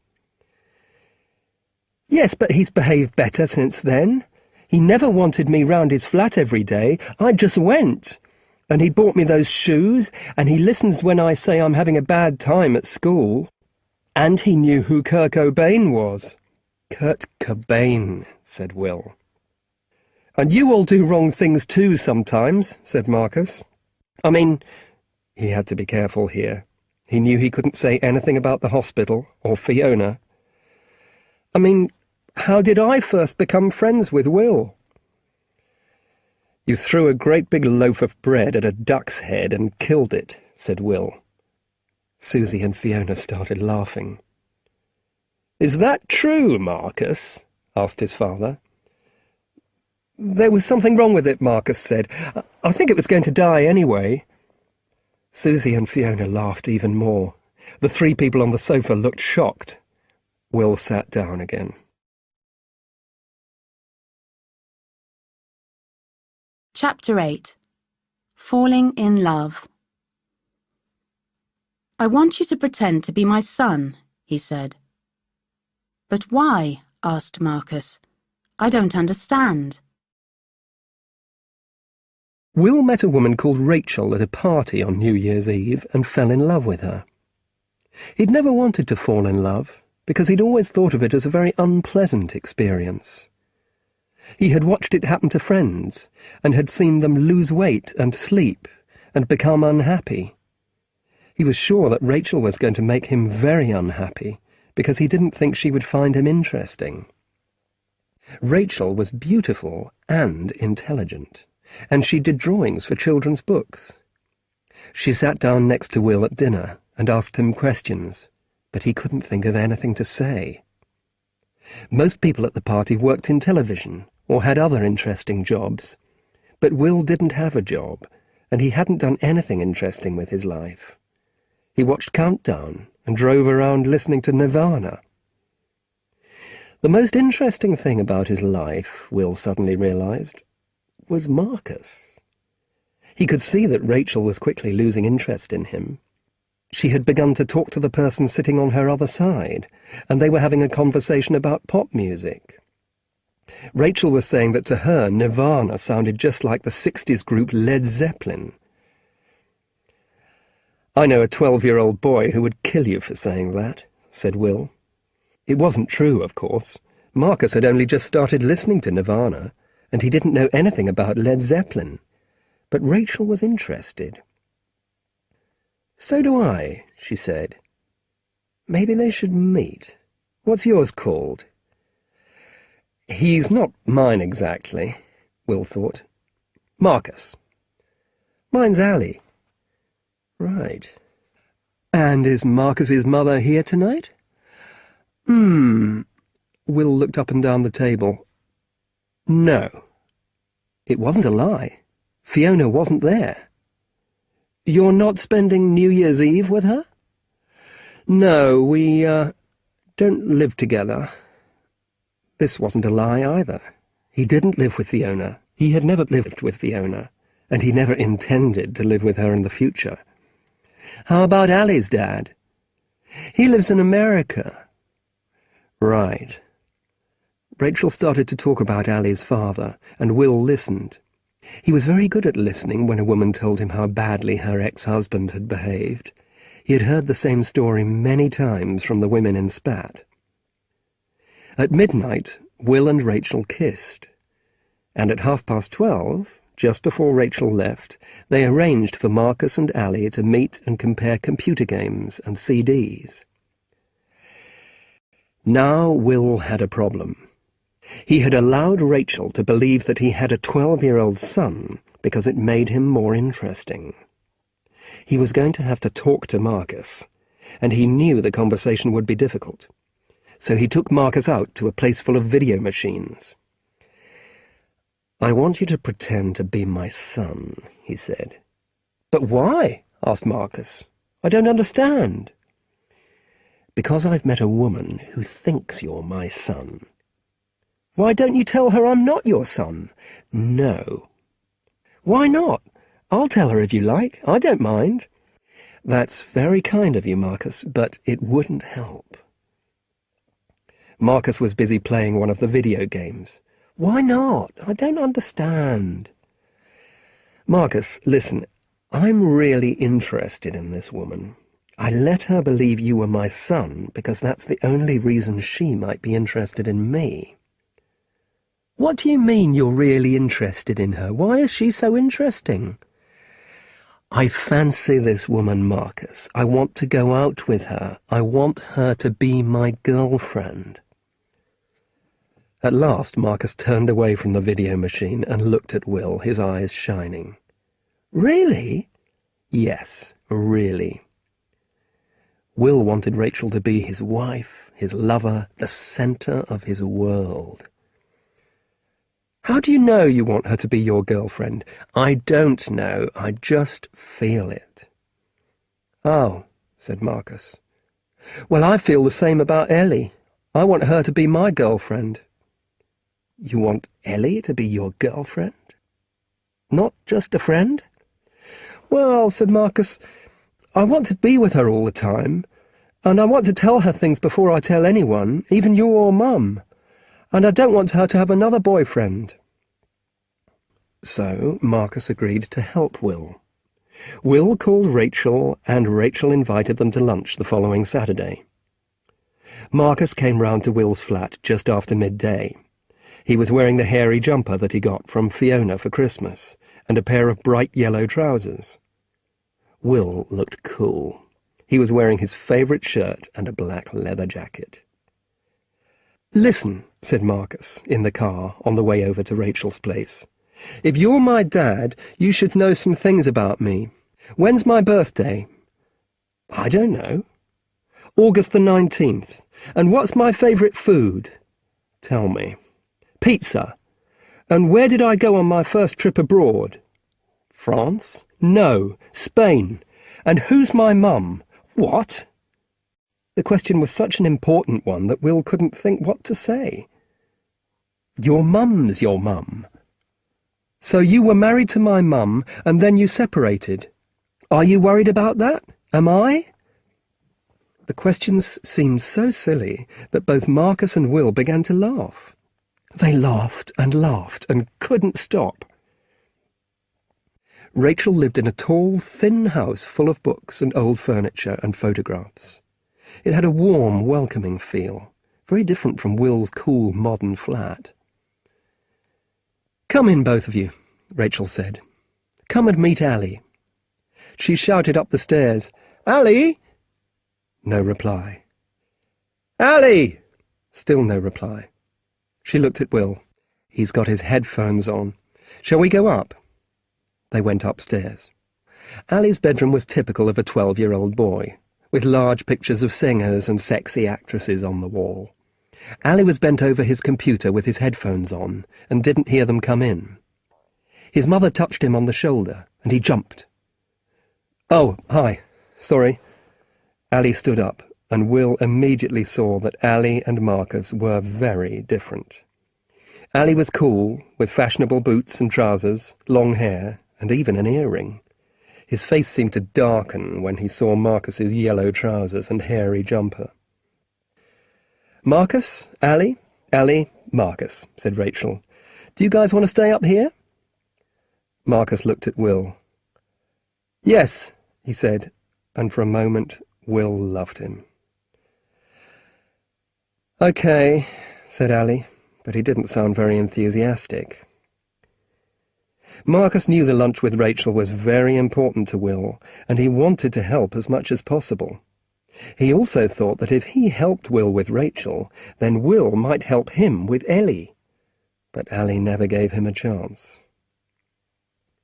"Yes, but he's behaved better since then. He never wanted me round his flat every day. I just went. And he bought me those shoes, and he listens when I say I'm having a bad time at school. And he knew who Kurt Cobain was." "Kurt Cobain," said Will. "And you all do wrong things too sometimes," said Marcus. "I mean," he had to be careful here. He knew he couldn't say anything about the hospital or Fiona. "I mean, how did I first become friends with Will?" "You threw a great big loaf of bread at a duck's head and killed it," said Will. Susie and Fiona started laughing. "Is that true, Marcus?" asked his father. "There was something wrong with it," Marcus said. "I think it was going to die anyway." Susie and Fiona laughed even more. The 3 people on the sofa looked shocked. Will sat down again. Chapter 8. Falling in Love. "I want you to pretend to be my son," he said. "But why?" asked Marcus. "I don't understand." Will met a woman called Rachel at a party on New Year's Eve and fell in love with her. He'd never wanted to fall in love, because he'd always thought of it as a very unpleasant experience. He had watched it happen to friends, and had seen them lose weight and sleep, and become unhappy. He was sure that Rachel was going to make him very unhappy because he didn't think she would find him interesting. Rachel was beautiful and intelligent, and she did drawings for children's books. She sat down next to Will at dinner and asked him questions, but he couldn't think of anything to say. Most people at the party worked in television or had other interesting jobs, but Will didn't have a job, and he hadn't done anything interesting with his life. He watched Countdown and drove around listening to Nirvana. The most interesting thing about his life, Will suddenly realized, was Marcus. He could see that Rachel was quickly losing interest in him. She had begun to talk to the person sitting on her other side, and they were having a conversation about pop music. Rachel was saying that to her, Nirvana sounded just like the 60s group Led Zeppelin. "I know a 12-year-old boy who would kill you for saying that," said Will. It wasn't true, of course. Marcus had only just started listening to Nirvana, and he didn't know anything about Led Zeppelin. But Rachel was interested. "So do I," she said. "Maybe they should meet. What's yours called?" "He's not mine exactly," Will thought. "Marcus." "Mine's Allie." "Right. And is Marcus's mother here tonight?" Will looked up and down the table. "No." It wasn't a lie. Fiona wasn't there. "You're not spending New Year's Eve with her?" "No, we, don't live together." This wasn't a lie either. He didn't live with Fiona. He had never lived with Fiona, and he never intended to live with her in the future. "How about Allie's dad?" "He lives in America." "Right." Rachel started to talk about Allie's father, and Will listened. He was very good at listening when a woman told him how badly her ex-husband had behaved. He had heard the same story many times from the women in Spat. At midnight, Will and Rachel kissed, and at 12:30, just before Rachel left, they arranged for Marcus and Allie to meet and compare computer games and CDs. Now Will had a problem. He had allowed Rachel to believe that he had a 12-year-old son because it made him more interesting. He was going to have to talk to Marcus, and he knew the conversation would be difficult. So he took Marcus out to a place full of video machines. "I want you to pretend to be my son," he said. "But why?" asked Marcus. "I don't understand." "Because I've met a woman who thinks you're my son." "Why don't you tell her I'm not your son?" "No." "Why not? I'll tell her if you like. I don't mind." "That's very kind of you, Marcus, but it wouldn't help." Marcus was busy playing one of the video games. "Why not? I don't understand." "Marcus, listen, I'm really interested in this woman. I let her believe you were my son because that's the only reason she might be interested in me." "What do you mean you're really interested in her? Why is she so interesting?" "I fancy this woman, Marcus. I want to go out with her. I want her to be my girlfriend." At last Marcus turned away from the video machine and looked at Will, his eyes shining. "Really?" "Yes, really." Will wanted Rachel to be his wife, his lover, the centre of his world. "How do you know you want her to be your girlfriend?" "I don't know. I just feel it." "Oh," said Marcus. "Well, I feel the same about Ellie. I want her to be my girlfriend." "You want Ellie to be your girlfriend? Not just a friend?" "Well," said Marcus, "I want to be with her all the time, and I want to tell her things before I tell anyone, even you or Mum. And I don't want her to have another boyfriend." So Marcus agreed to help Will. Will called Rachel, and Rachel invited them to lunch the following Saturday. Marcus came round to Will's flat just after midday. He was wearing the hairy jumper that he got from Fiona for Christmas, and a pair of bright yellow trousers. Will looked cool. He was wearing his favourite shirt and a black leather jacket. "Listen," said Marcus, in the car, on the way over to Rachel's place. "If you're my dad, you should know some things about me. When's my birthday?" "I don't know." "August the 19th. And what's my favourite food?" "Tell me." "Pizza." "And where did I go on my first trip abroad?" "France?" "No, Spain." "And who's my mum?" "What?" The question was such an important one that Will couldn't think what to say. "Your mum's your mum." "So you were married to my mum, and then you separated. Are you worried about that? Am I?" The questions seemed so silly that both Marcus and Will began to laugh. They laughed and couldn't stop. Rachel lived in a tall, thin house full of books and old furniture and photographs. It had a warm, welcoming feel, very different from Will's cool, modern flat. "Come in, both of you," Rachel said. "Come and meet Allie." She shouted up the stairs, "Allie!" No reply. "Allie!" Still no reply. She looked at Will. He's got his headphones on. "Shall we go up?" They went upstairs. Allie's bedroom was typical of a 12-year-old boy, with large pictures of singers and sexy actresses on the wall. Allie was bent over his computer with his headphones on and didn't hear them come in. His mother touched him on the shoulder, and he jumped. "Oh, hi. Sorry." Allie stood up, and Will immediately saw that Allie and Marcus were very different. Allie was cool, with fashionable boots and trousers, long hair, and even an earring. His face seemed to darken when he saw Marcus's yellow trousers and hairy jumper. "Marcus, Allie, Marcus," said Rachel. "Do you guys want to stay up here?" Marcus looked at Will. "Yes," he said, and for a moment Will loved him. "Okay," said Allie, but he didn't sound very enthusiastic. Marcus knew the lunch with Rachel was very important to Will, and he wanted to help as much as possible. He also thought that if he helped Will with Rachel, then Will might help him with Ellie. But Allie never gave him a chance.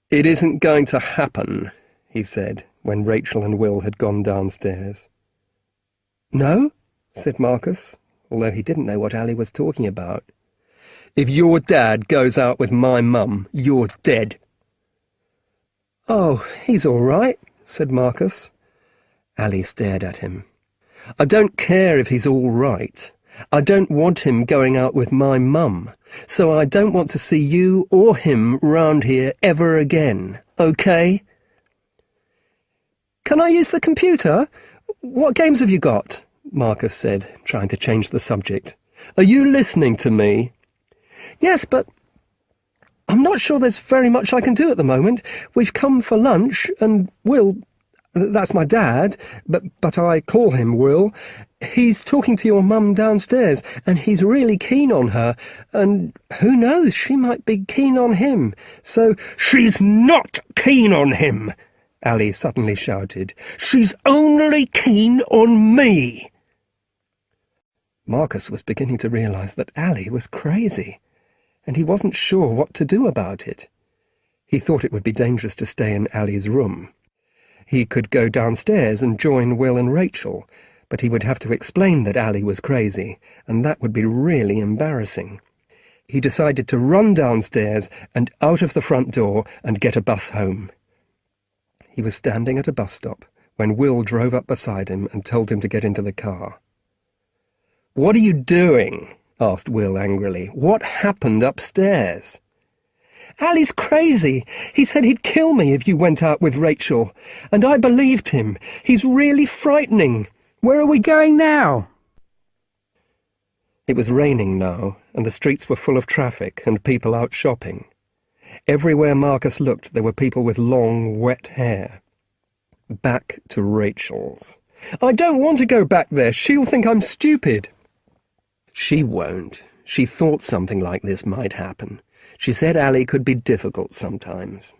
"It isn't going to happen," he said, when Rachel and Will had gone downstairs. "No?" said Marcus, although he didn't know what Allie was talking about. "If your dad goes out with my mum, you're dead." "Oh, he's all right," said Marcus. Allie stared at him. "I don't care if he's all right. I don't want him going out with my mum, so I don't want to see you or him round here ever again, okay?" "Can I use the computer? What games have you got?" Marcus said, trying to change the subject. "Are you listening to me?" "Yes, but I'm not sure there's very much I can do at the moment. We've come for lunch, and Will, that's my dad, but I call him Will, he's talking to your mum downstairs, and he's really keen on her, and who knows, she might be keen on him, so—" "She's not keen on him!" Allie suddenly shouted. "She's only keen on me!" Marcus was beginning to realise that Allie was crazy, and he wasn't sure what to do about it. He thought it would be dangerous to stay in Allie's room. He could go downstairs and join Will and Rachel, but he would have to explain that Allie was crazy, and that would be really embarrassing. He decided to run downstairs and out of the front door and get a bus home. He was standing at a bus stop when Will drove up beside him and told him to get into the car. "What are you doing?" asked Will angrily. "What happened upstairs?" "Allie's crazy. He said he'd kill me if you went out with Rachel, and I believed him. He's really frightening. Where are we going now?" It was raining now, and the streets were full of traffic and people out shopping. Everywhere Marcus looked, there were people with long, wet hair. Back to Rachel's. "I don't want to go back there. She'll think I'm stupid." "She won't. She thought something like this might happen. She said Allie could be difficult sometimes.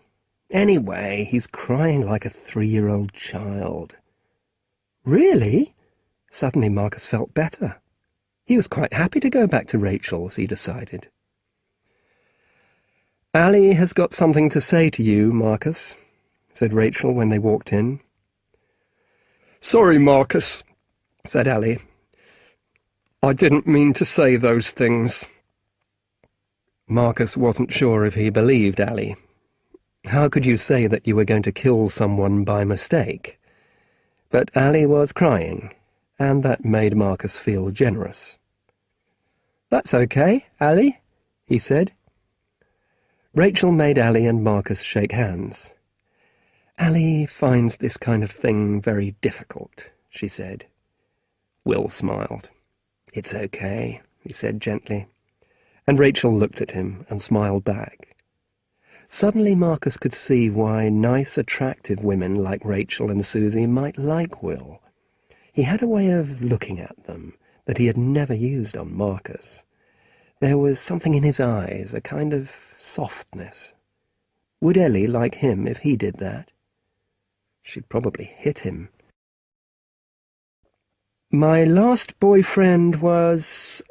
Anyway, he's crying like a 3-year-old child." Really? Suddenly Marcus felt better. He was quite happy to go back to Rachel's, he decided. "Ali has got something to say to you, Marcus," said Rachel when they walked in. "Sorry, Marcus," said Ali. "I didn't mean to say those things." Marcus wasn't sure if he believed Ali. How could you say that you were going to kill someone by mistake? But Ali was crying, and that made Marcus feel generous. "That's okay, Ali," he said. Rachel made Ali and Marcus shake hands. "Ali finds this kind of thing very difficult," she said. Will smiled. "It's okay," he said gently, and Rachel looked at him and smiled back. Suddenly Marcus could see why nice, attractive women like Rachel and Susie might like Will. He had a way of looking at them that he had never used on Marcus. There was something in his eyes, a kind of softness. Would Ellie like him if he did that? She'd probably hit him. "My last boyfriend was...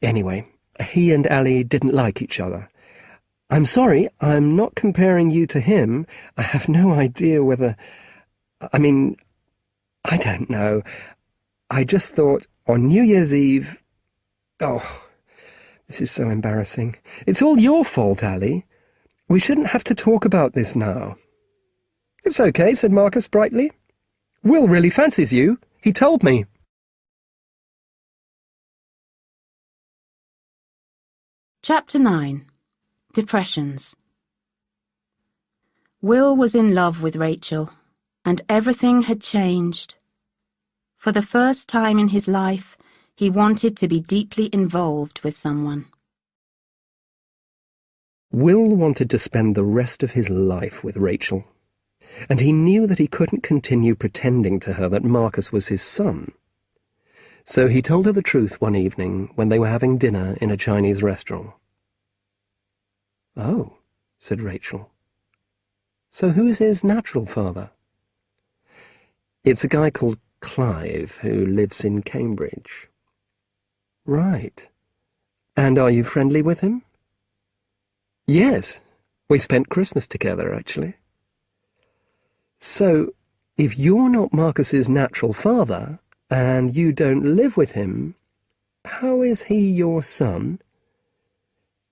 Anyway, he and Ali didn't like each other. I'm sorry, I'm not comparing you to him. I have no idea whether... I don't know. I just thought on New Year's Eve... Oh, this is so embarrassing. It's all your fault, Ali. We shouldn't have to talk about this now." "It's okay," said Marcus brightly. "Will really fancies you. He told me." Chapter 9. Depressions. Will was in love with Rachel, and everything had changed. For the first time in his life, he wanted to be deeply involved with someone. Will wanted to spend the rest of his life with Rachel, and he knew that he couldn't continue pretending to her that Marcus was his son. So he told her the truth one evening when they were having dinner in a Chinese restaurant. "Oh," said Rachel. "So who is his natural father?" "It's a guy called Clive who lives in Cambridge." "Right. And are you friendly with him?" "Yes. We spent Christmas together, actually." "So, if you're not Marcus's natural father, and you don't live with him, how is he your son?"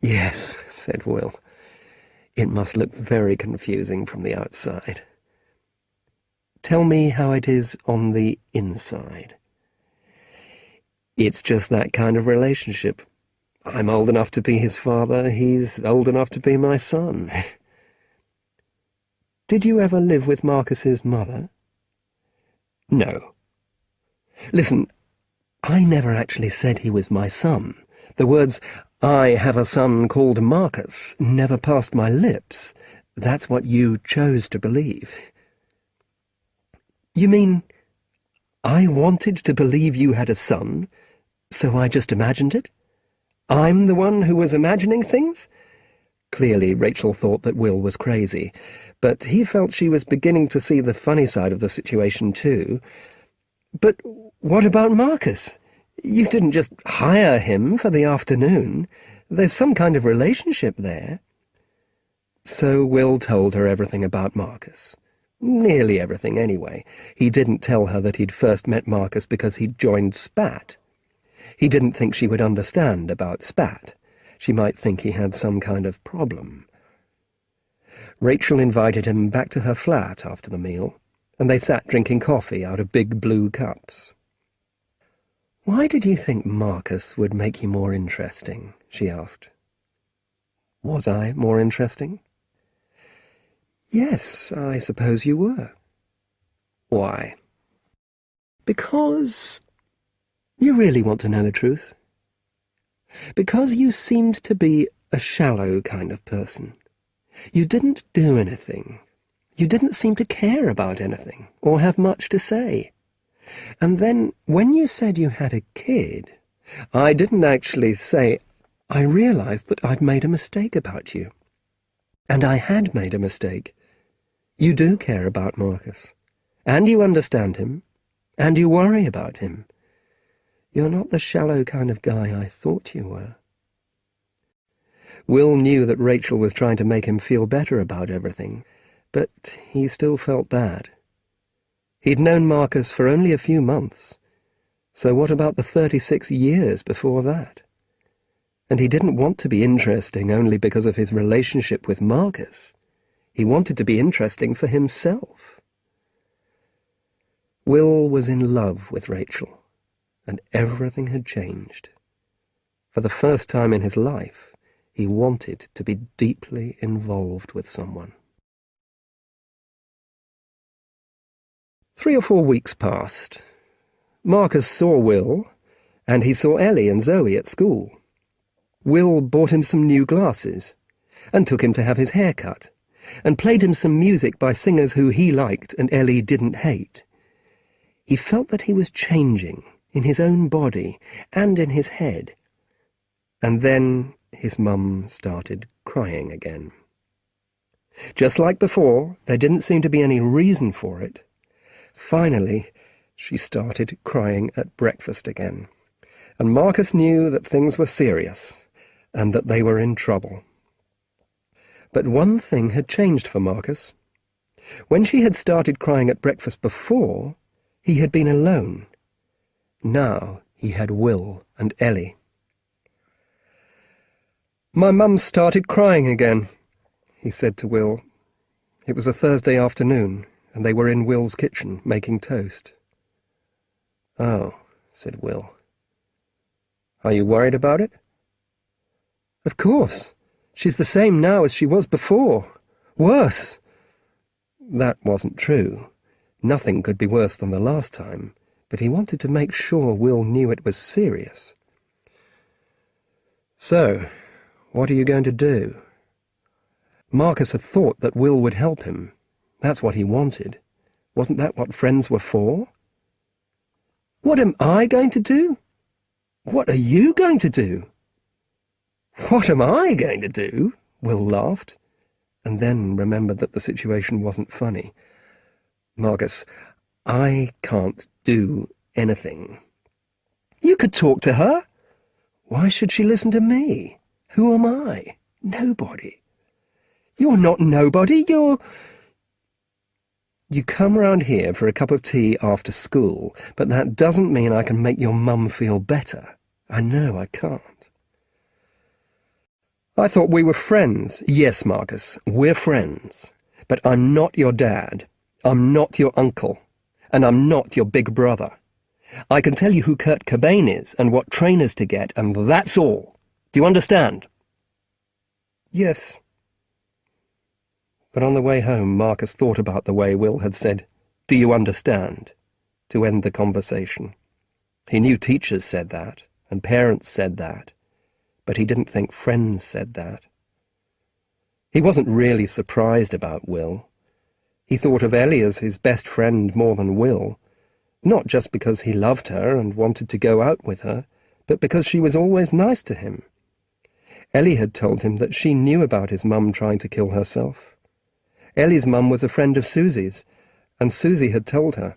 "Yes," said Will. "It must look very confusing from the outside." "Tell me how it is on the inside." "It's just that kind of relationship. I'm old enough to be his father, he's old enough to be my son." "Did you ever live with Marcus's mother?" "No." "Listen, I never actually said he was my son. The words, 'I have a son called Marcus,' never passed my lips. That's what you chose to believe." "You mean I wanted to believe you had a son, so I just imagined it? I'm the one who was imagining things?" Clearly, Rachel thought that Will was crazy, but he felt she was beginning to see the funny side of the situation too. "But what about Marcus? You didn't just hire him for the afternoon. There's some kind of relationship there." So Will told her everything about Marcus. Nearly everything, anyway. He didn't tell her that he'd first met Marcus because he'd joined SPAT. He didn't think she would understand about SPAT. She might think he had some kind of problem. Rachel invited him back to her flat after the meal, and they sat drinking coffee out of big blue cups. "Why did you think Marcus would make you more interesting?" she asked. "Was I more interesting?" "Yes, I suppose you were." "Why?" "Because... You really want to know the truth?" "Because you seemed to be a shallow kind of person. You didn't do anything. You didn't seem to care about anything, or have much to say. And then, when you said you had a kid, I didn't actually say... I realized that I'd made a mistake about you. And I had made a mistake. You do care about Marcus. And you understand him. And you worry about him. You're not the shallow kind of guy I thought you were. Will knew that Rachel was trying to make him feel better about everything, but he still felt bad. He'd known Marcus for only a few months, so what about the 36 years before that? And he didn't want to be interesting only because of his relationship with Marcus. He wanted to be interesting for himself. Will was in love with Rachel, and everything had changed. For the first time in his life, he wanted to be deeply involved with someone. 3 or 4 weeks passed. Marcus saw Will, and he saw Ellie and Zoe at school. Will bought him some new glasses, and took him to have his hair cut, and played him some music by singers who he liked and Ellie didn't hate. He felt that he was changing, in his own body and in his head. And then his mum started crying again. Just like before, there didn't seem to be any reason for it. Finally, she started crying at breakfast again, and Marcus knew that things were serious, and that they were in trouble. But one thing had changed for Marcus. When she had started crying at breakfast before, he had been alone. Now he had Will and Ellie. "My mum started crying again," he said to Will. It was a Thursday afternoon, and they were in Will's kitchen making toast. "Oh," said Will. "Are you worried about it?" "Of course. She's the same now as she was before. Worse." That wasn't true. Nothing could be worse than the last time, but he wanted to make sure Will knew it was serious. "So, what are you going to do?" Marcus had thought that Will would help him. That's what he wanted. Wasn't that what friends were for? "What am I going to do? What are you going to do?" "What am I going to do?" Will laughed, and then remembered that the situation wasn't funny. "Marcus, I can't do anything." "You could talk to her." "Why should she listen to me? Who am I? Nobody." "You're not nobody, you're—" "You come round here for a cup of tea after school, but that doesn't mean I can make your mum feel better. I know I can't." "I thought we were friends." "Yes, Marcus, we're friends. But I'm not your dad. I'm not your uncle. And I'm not your big brother. I can tell you who Kurt Cobain is and what trainers to get, and that's all. Do you understand?" "Yes." But on the way home, Marcus thought about the way Will had said, "Do you understand?" to end the conversation. He knew teachers said that, and parents said that, but he didn't think friends said that. He wasn't really surprised about Will. He thought of Ellie as his best friend more than Will, not just because he loved her and wanted to go out with her, but because she was always nice to him. Ellie had told him that she knew about his mum trying to kill herself. Ellie's mum was a friend of Susie's, and Susie had told her.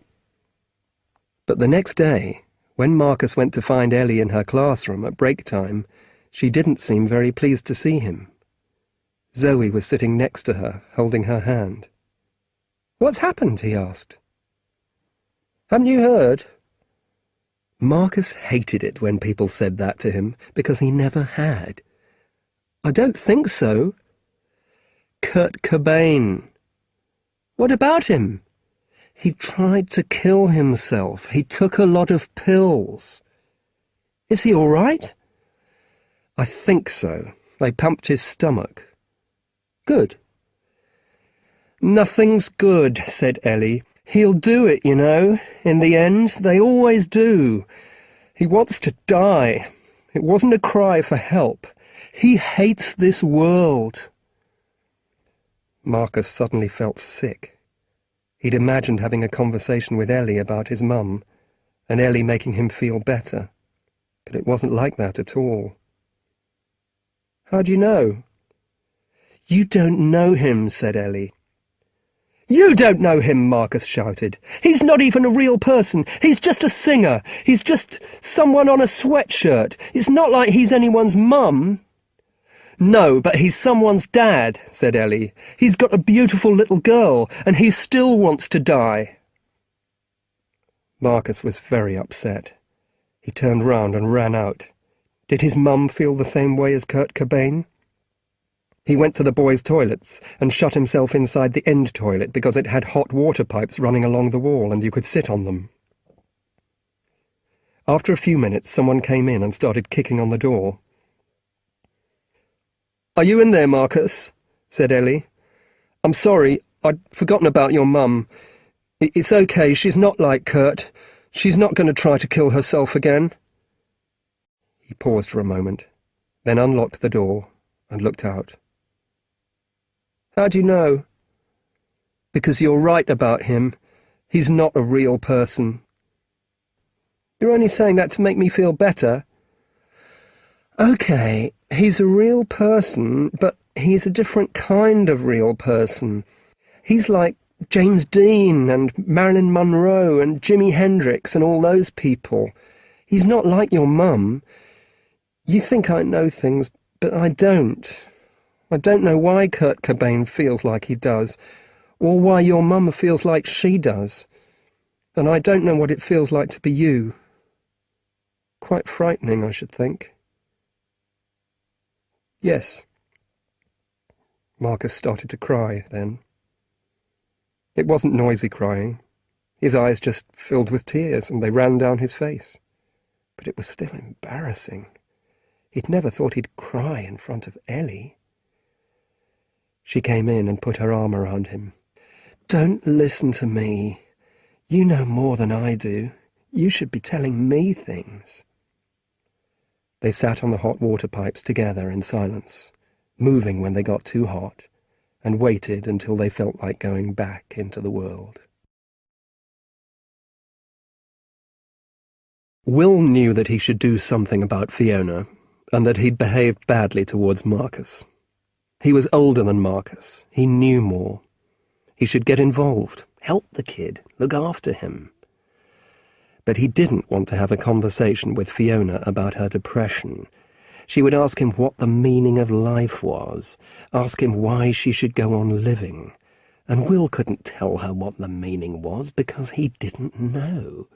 But the next day, when Marcus went to find Ellie in her classroom at break time, she didn't seem very pleased to see him. Zoe was sitting next to her, holding her hand. "What's happened?" he asked. "Haven't you heard?" Marcus hated it when people said that to him, because he never had. "I don't think so." "Kurt Cobain." "What about him?" "He tried to kill himself. He took a lot of pills." "Is he all right?" "I think so. They pumped his stomach." "Good." "Nothing's good," said Ellie. "He'll do it, you know. In the end, they always do. He wants to die. It wasn't a cry for help. He hates this world." Marcus suddenly felt sick. He'd imagined having a conversation with Ellie about his mum, and Ellie making him feel better. But it wasn't like that at all. "How do you know?" "You don't know him," said Ellie. "You don't know him," Marcus shouted. "He's not even a real person. He's just a singer. He's just someone on a sweatshirt. It's not like he's anyone's mum." "No, but he's someone's dad," said Ellie. "He's got a beautiful little girl, and he still wants to die." Marcus was very upset. He turned round and ran out. Did his mum feel the same way as Kurt Cobain? He went to the boys' toilets and shut himself inside the end toilet because it had hot water pipes running along the wall and you could sit on them. After a few minutes, someone came in and started kicking on the door. "Are you in there, Marcus?" said Ellie. "I'm sorry, I'd forgotten about your mum. It's okay, she's not like Kurt. She's not going to try to kill herself again." He paused for a moment, then unlocked the door and looked out. "How do you know?" "Because you're right about him. He's not a real person." "You're only saying that to make me feel better." "Okay, he's a real person, but he's a different kind of real person. He's like James Dean and Marilyn Monroe and Jimi Hendrix and all those people. He's not like your mum. You think I know things, but I don't. I don't know why Kurt Cobain feels like he does, or why your mum feels like she does. And I don't know what it feels like to be you. Quite frightening, I should think." "Yes." Marcus started to cry then. It wasn't noisy crying. His eyes just filled with tears and they ran down his face. But it was still embarrassing. He'd never thought he'd cry in front of Ellie. She came in and put her arm around him. "Don't listen to me. You know more than I do. You should be telling me things." They sat on the hot water pipes together in silence, moving when they got too hot, and waited until they felt like going back into the world. Will knew that he should do something about Fiona, and that he'd behaved badly towards Marcus. He was older than Marcus. He knew more. He should get involved, help the kid, look after him. But he didn't want to have a conversation with Fiona about her depression. She would ask him what the meaning of life was, ask him why she should go on living. And Will couldn't tell her what the meaning was because he didn't know.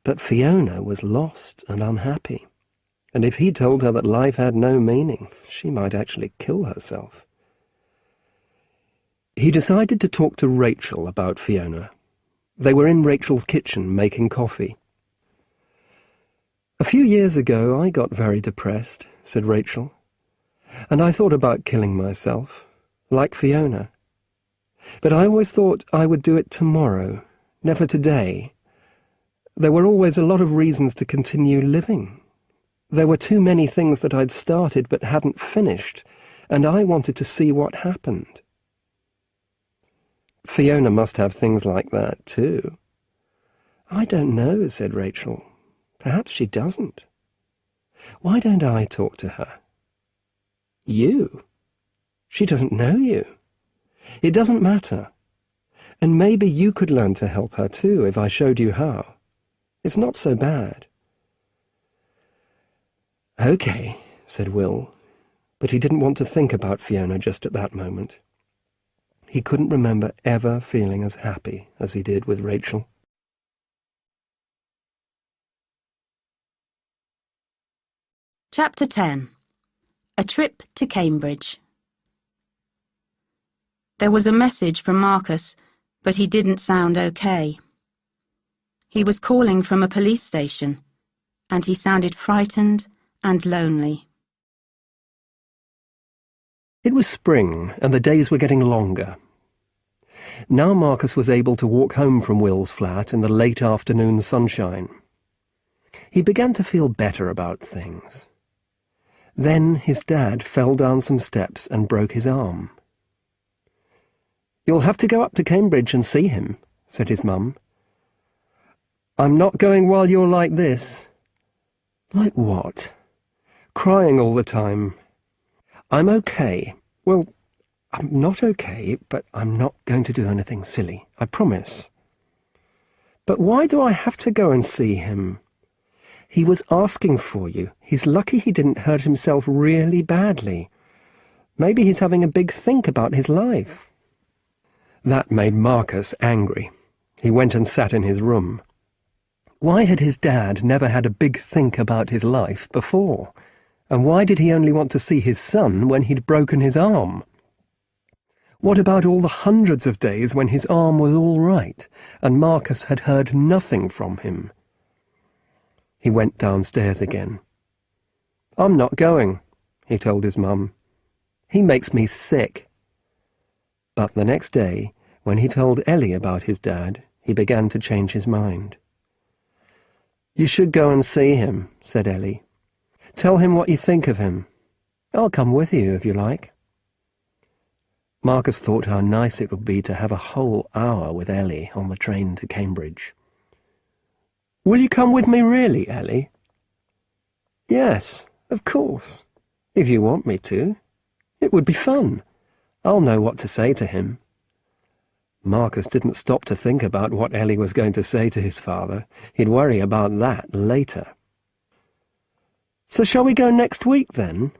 But Fiona was lost and unhappy. And if he told her that life had no meaning, she might actually kill herself. He decided to talk to Rachel about Fiona. They were in Rachel's kitchen making coffee. "A few years ago I got very depressed," said Rachel, "and I thought about killing myself, like Fiona. But I always thought I would do it tomorrow, never today. There were always a lot of reasons to continue living. There were too many things that I'd started but hadn't finished, and I wanted to see what happened." "Fiona must have things like that, too." "I don't know," said Rachel. "Perhaps she doesn't. Why don't I talk to her?" "You? She doesn't know you. It doesn't matter. And maybe you could learn to help her too if I showed you how. It's not so bad." "Okay," said Will, but he didn't want to think about Fiona just at that moment. He couldn't remember ever feeling as happy as he did with Rachel. Chapter 10. A Trip to Cambridge. There was a message from Marcus, but he didn't sound okay. He was calling from a police station, and he sounded frightened and lonely. It was spring, and the days were getting longer. Now Marcus was able to walk home from Will's flat in the late afternoon sunshine. He began to feel better about things. Then his dad fell down some steps and broke his arm. "You'll have to go up to Cambridge and see him," said his mum. "I'm not going while you're like this." "Like what?" "Crying all the time." "I'm okay. Well, I'm not okay, but I'm not going to do anything silly, I promise. But why do I have to go and see him? He was asking for you. He's lucky he didn't hurt himself really badly. Maybe he's having a big think about his life. That made Marcus angry. He went and sat in his room. Why had his dad never had a big think about his life before? And why did he only want to see his son when he'd broken his arm? What about all the hundreds of days when his arm was all right, and Marcus had heard nothing from him? He went downstairs again. "I'm not going," he told his mum. "He makes me sick." But the next day, when he told Ellie about his dad, he began to change his mind. "You should go and see him," said Ellie. "Tell him what you think of him. I'll come with you if you like." Marcus thought how nice it would be to have a whole hour with Ellie on the train to Cambridge. "Will you come with me really, Ellie?" "Yes, of course, if you want me to. It would be fun. I'll know what to say to him." Marcus didn't stop to think about what Ellie was going to say to his father. He'd worry about that later. "So shall we go next week, then?"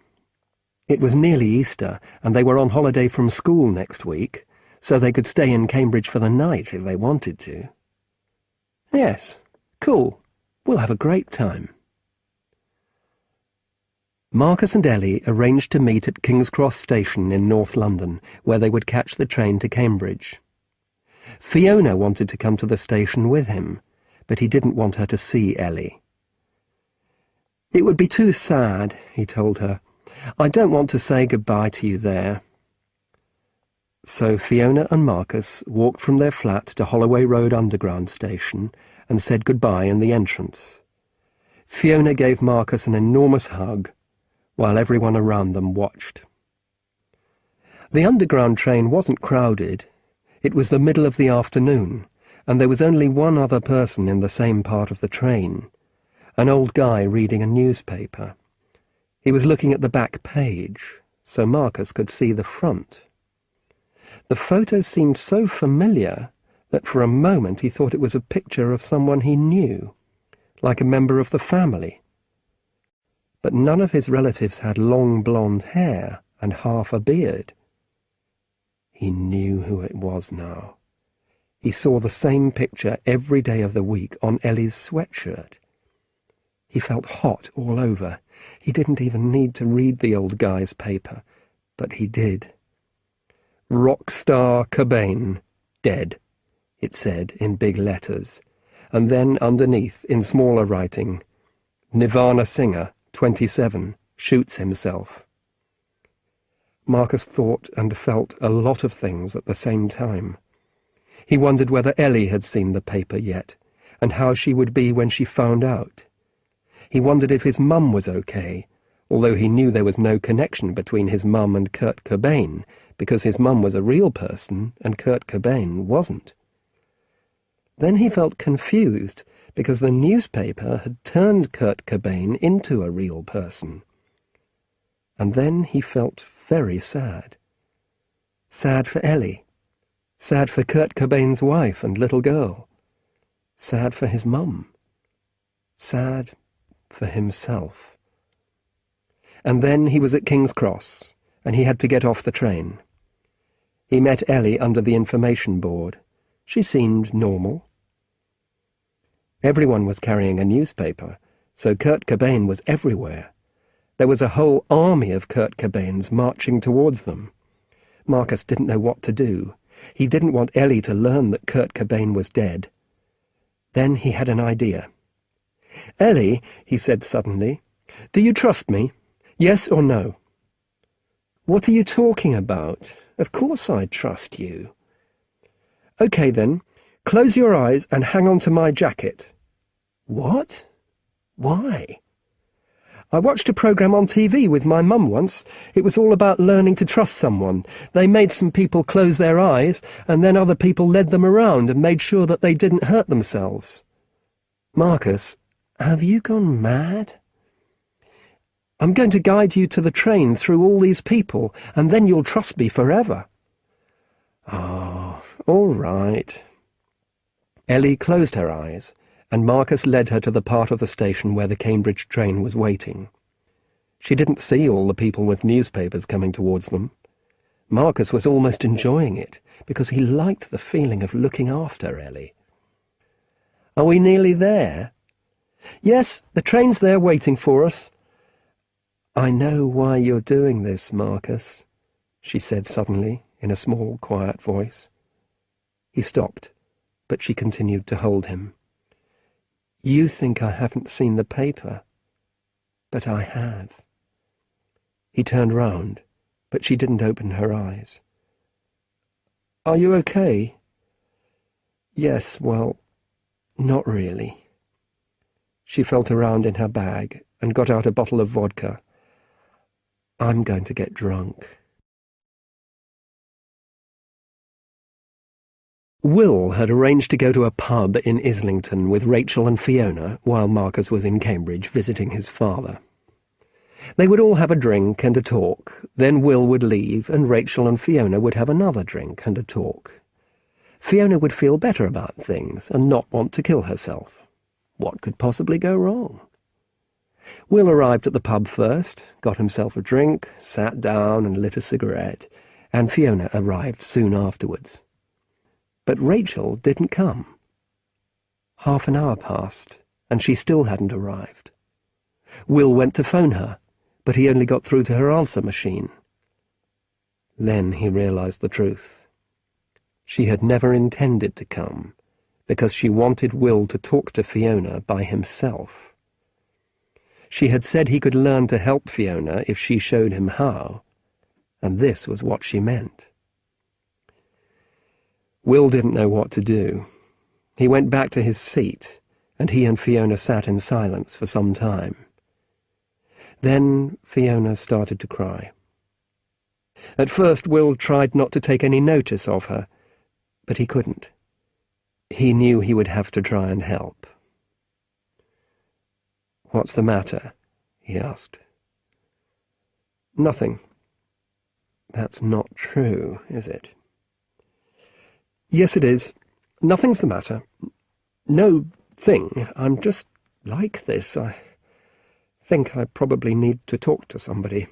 It was nearly Easter, and they were on holiday from school next week, so they could stay in Cambridge for the night if they wanted to. "Yes, cool. We'll have a great time." Marcus and Ellie arranged to meet at King's Cross Station in North London, where they would catch the train to Cambridge. Fiona wanted to come to the station with him, but he didn't want her to see Ellie. "It would be too sad," he told her. "I don't want to say goodbye to you there." So Fiona and Marcus walked from their flat to Holloway Road Underground station and said goodbye in the entrance. Fiona gave Marcus an enormous hug, while everyone around them watched. The Underground train wasn't crowded. It was the middle of the afternoon, and there was only one other person in the same part of the train, an old guy reading a newspaper. He was looking at the back page, so Marcus could see the front. The photo seemed so familiar that for a moment he thought it was a picture of someone he knew, like a member of the family. But none of his relatives had long blonde hair and half a beard. He knew who it was now. He saw the same picture every day of the week on Ellie's sweatshirt. He felt hot all over. He didn't even need to read the old guy's paper, but he did. "Rockstar Cobain, dead," it said in big letters, and then underneath, in smaller writing, "Nirvana singer, 27, shoots himself." Marcus thought and felt a lot of things at the same time. He wondered whether Ellie had seen the paper yet, and how she would be when she found out. He wondered if his mum was okay, although he knew there was no connection between his mum and Kurt Cobain, because his mum was a real person and Kurt Cobain wasn't. Then he felt confused, because the newspaper had turned Kurt Cobain into a real person. And then he felt very sad. Sad for Ellie. Sad for Kurt Cobain's wife and little girl. Sad for his mum. Sad for himself. And then he was at King's Cross, and he had to get off the train. He met Ellie under the information board. She seemed normal. Everyone was carrying a newspaper, so Kurt Cobain was everywhere. There was a whole army of Kurt Cobains marching towards them. Marcus didn't know what to do. He didn't want Ellie to learn that Kurt Cobain was dead. Then he had an idea. "Ellie," he said suddenly, "do you trust me? Yes or no?" "What are you talking about? Of course I trust you." "Okay then, close your eyes and hang on to my jacket." "What? Why?" "I watched a programme on TV with my mum once. It was all about learning to trust someone. They made some people close their eyes, and then other people led them around and made sure that they didn't hurt themselves." "Marcus, have you gone mad?" I'm going to guide you to the train through all these people, and then you'll trust me forever." "Oh, all right." Ellie closed her eyes, and Marcus led her to the part of the station where the Cambridge train was waiting. She didn't see all the people with newspapers coming towards them. Marcus was almost enjoying it, because he liked the feeling of looking after Ellie. "Are we nearly there?" "Yes, the train's there waiting for us." "I know why you're doing this, Marcus," she said suddenly, in a small, quiet voice. He stopped, but she continued to hold him. "You think I haven't seen the paper, but I have." He turned round, but she didn't open her eyes. "Are you okay?" "Yes, well, not really." She felt around in her bag and got out a bottle of vodka. "I'm going to get drunk." Will had arranged to go to a pub in Islington with Rachel and Fiona while Marcus was in Cambridge visiting his father. They would all have a drink and a talk, then Will would leave and Rachel and Fiona would have another drink and a talk. Fiona would feel better about things and not want to kill herself. What could possibly go wrong? Will arrived at the pub first, got himself a drink, sat down and lit a cigarette, and Fiona arrived soon afterwards. But Rachel didn't come. Half an hour passed, and she still hadn't arrived. Will went to phone her, but he only got through to her answer machine. Then he realized the truth. She had never intended to come, because she wanted Will to talk to Fiona by himself. She had said he could learn to help Fiona if she showed him how, and this was what she meant. Will didn't know what to do. He went back to his seat, and he and Fiona sat in silence for some time. Then Fiona started to cry. At first Will tried not to take any notice of her, but he couldn't. He knew he would have to try and help. "What's the matter?" he asked. "Nothing." "That's not true, is it?" "Yes, it is. Nothing's the matter. No thing. I'm just like this. I think I probably need to talk to somebody."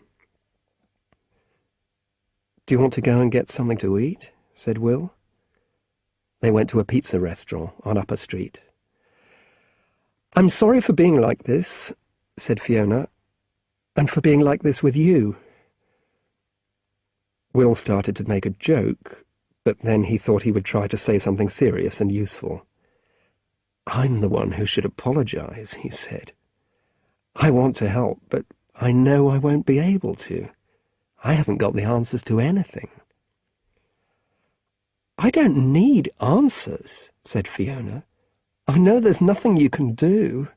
"Do you want to go and get something to eat?" said Will. They went to a pizza restaurant on Upper Street. "I'm sorry for being like this," said Fiona, "and for being like this with you." Will started to make a joke, but then he thought he would try to say something serious and useful. "I'm the one who should apologize," he said. "I want to help, but I know I won't be able to. I haven't got the answers to anything." "I don't need answers," said Fiona. "I know there's nothing you can do.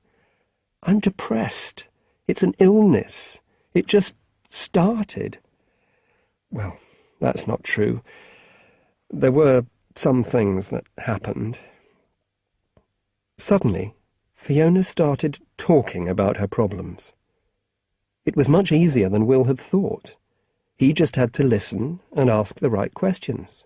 I'm depressed. It's an illness. It just started." "Well, that's not true. There were some things that happened." Suddenly, Fiona started talking about her problems. It was much easier than Will had thought. He just had to listen and ask the right questions.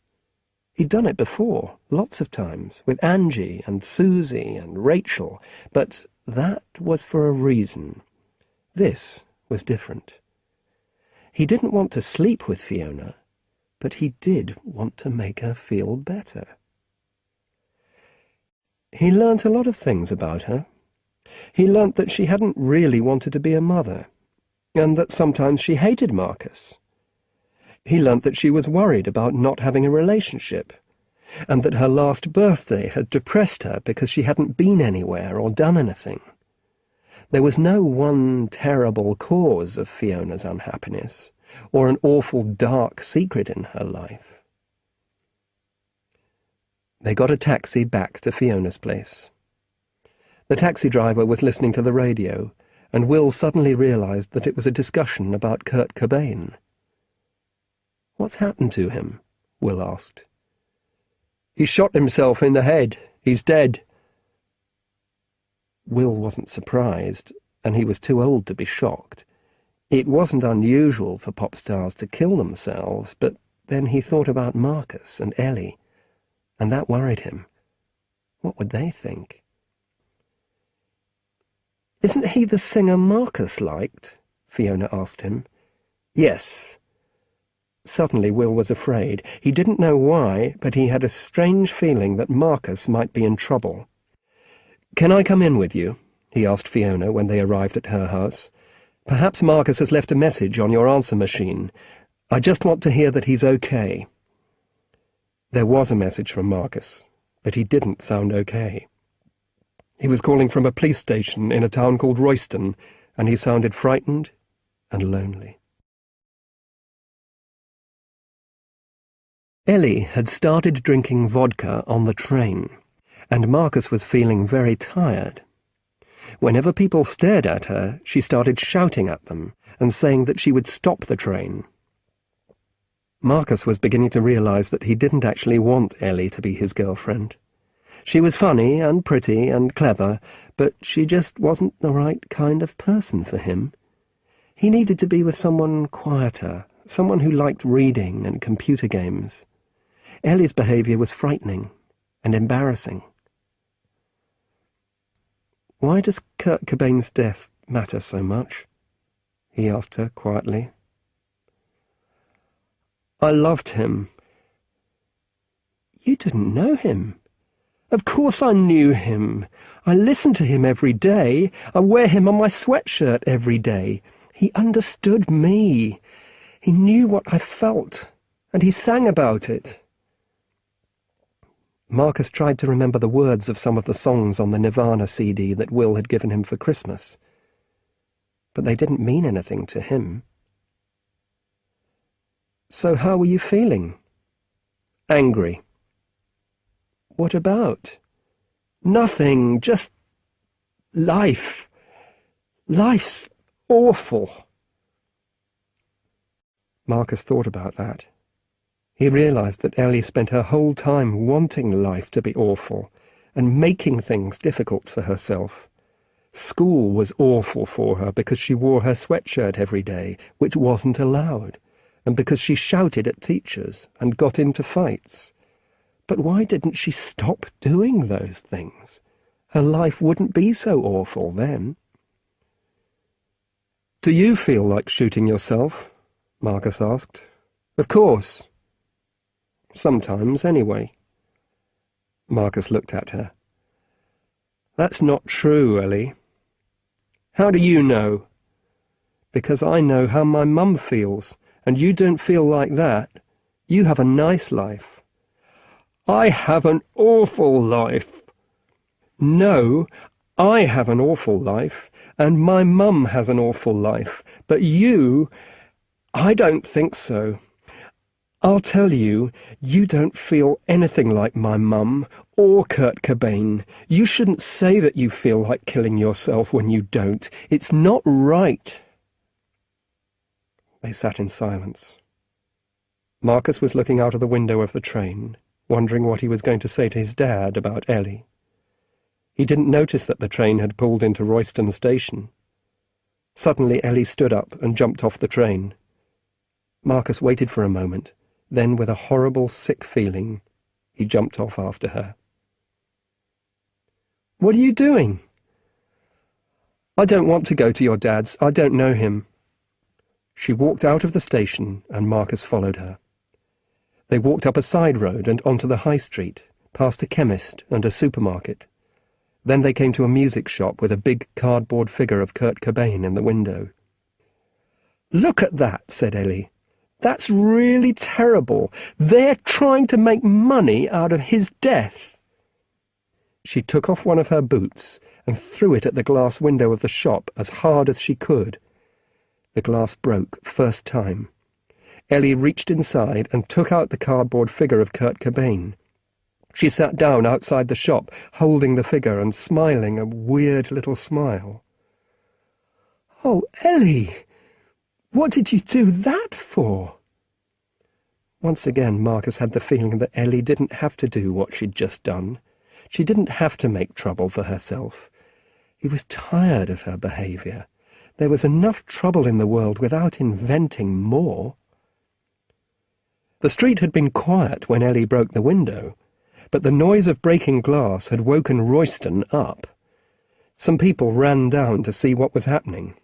He'd done it before, lots of times, with Angie and Susie and Rachel, but that was for a reason. This was different. He didn't want to sleep with Fiona, but he did want to make her feel better. He learnt a lot of things about her. He learnt that she hadn't really wanted to be a mother, and that sometimes she hated Marcus. He learnt that she was worried about not having a relationship, and that her last birthday had depressed her because she hadn't been anywhere or done anything. There was no one terrible cause of Fiona's unhappiness, or an awful dark secret in her life. They got a taxi back to Fiona's place. The taxi driver was listening to the radio, and Will suddenly realized that it was a discussion about Kurt Cobain. "What's happened to him?" Will asked. "He shot himself in the head. He's dead." Will wasn't surprised, and he was too old to be shocked. It wasn't unusual for pop stars to kill themselves, but then he thought about Marcus and Ellie, and that worried him. What would they think? "Isn't he the singer Marcus liked?" Fiona asked him. "Yes." Suddenly Will was afraid. He didn't know why, but he had a strange feeling that Marcus might be in trouble. "Can I come in with you?" he asked Fiona when they arrived at her house. "Perhaps Marcus has left a message on your answer machine. I just want to hear that he's okay." There was a message from Marcus, but he didn't sound okay. He was calling from a police station in a town called Royston, and he sounded frightened and lonely. Ellie had started drinking vodka on the train, and Marcus was feeling very tired. Whenever people stared at her, she started shouting at them and saying that she would stop the train. Marcus was beginning to realize that he didn't actually want Ellie to be his girlfriend. She was funny and pretty and clever, but she just wasn't the right kind of person for him. He needed to be with someone quieter, someone who liked reading and computer games. Ellie's behaviour was frightening and embarrassing. "Why does Kurt Cobain's death matter so much?" he asked her quietly. "I loved him." "You didn't know him." "Of course I knew him. I listen to him every day. I wear him on my sweatshirt every day. He understood me. He knew what I felt, and he sang about it." Marcus tried to remember the words of some of the songs on the Nirvana CD that Will had given him for Christmas, but they didn't mean anything to him. "So how were you feeling?" "Angry." "What about?" "Nothing, just life. Life's awful." Marcus thought about that. He realized that Ellie spent her whole time wanting life to be awful and making things difficult for herself. School was awful for her because she wore her sweatshirt every day, which wasn't allowed, and because she shouted at teachers and got into fights. But why didn't she stop doing those things? Her life wouldn't be so awful then. "Do you feel like shooting yourself?" Marcus asked. "Of course. Sometimes, anyway." Marcus looked at her. "That's not true, Ellie." "How do you know?" "Because I know how my mum feels, and you don't feel like that. You have a nice life." "I have an awful life." "No, I have an awful life, and my mum has an awful life, but you... I don't think so. I'll tell you, you don't feel anything like my mum or Kurt Cobain. You shouldn't say that you feel like killing yourself when you don't. It's not right." They sat in silence. Marcus was looking out of the window of the train, wondering what he was going to say to his dad about Ellie. He didn't notice that the train had pulled into Royston station. Suddenly Ellie stood up and jumped off the train. Marcus waited for a moment. Then, with a horrible, sick feeling, he jumped off after her. "What are you doing?" "I don't want to go to your dad's. I don't know him." She walked out of the station, and Marcus followed her. They walked up a side road and onto the high street, past a chemist and a supermarket. Then they came to a music shop with a big cardboard figure of Kurt Cobain in the window. "Look at that," said Ellie. "That's really terrible. They're trying to make money out of his death." She took off one of her boots and threw it at the glass window of the shop as hard as she could. The glass broke, first time. Ellie reached inside and took out the cardboard figure of Kurt Cobain. She sat down outside the shop, holding the figure and smiling a weird little smile. "Oh, Ellie! What did you do that for?" Once again Marcus had the feeling that Ellie didn't have to do what she'd just done. She didn't have to make trouble for herself. He was tired of her behaviour. There was enough trouble in the world without inventing more. The street had been quiet when Ellie broke the window, but the noise of breaking glass had woken Royston up. Some people ran down to see what was happening.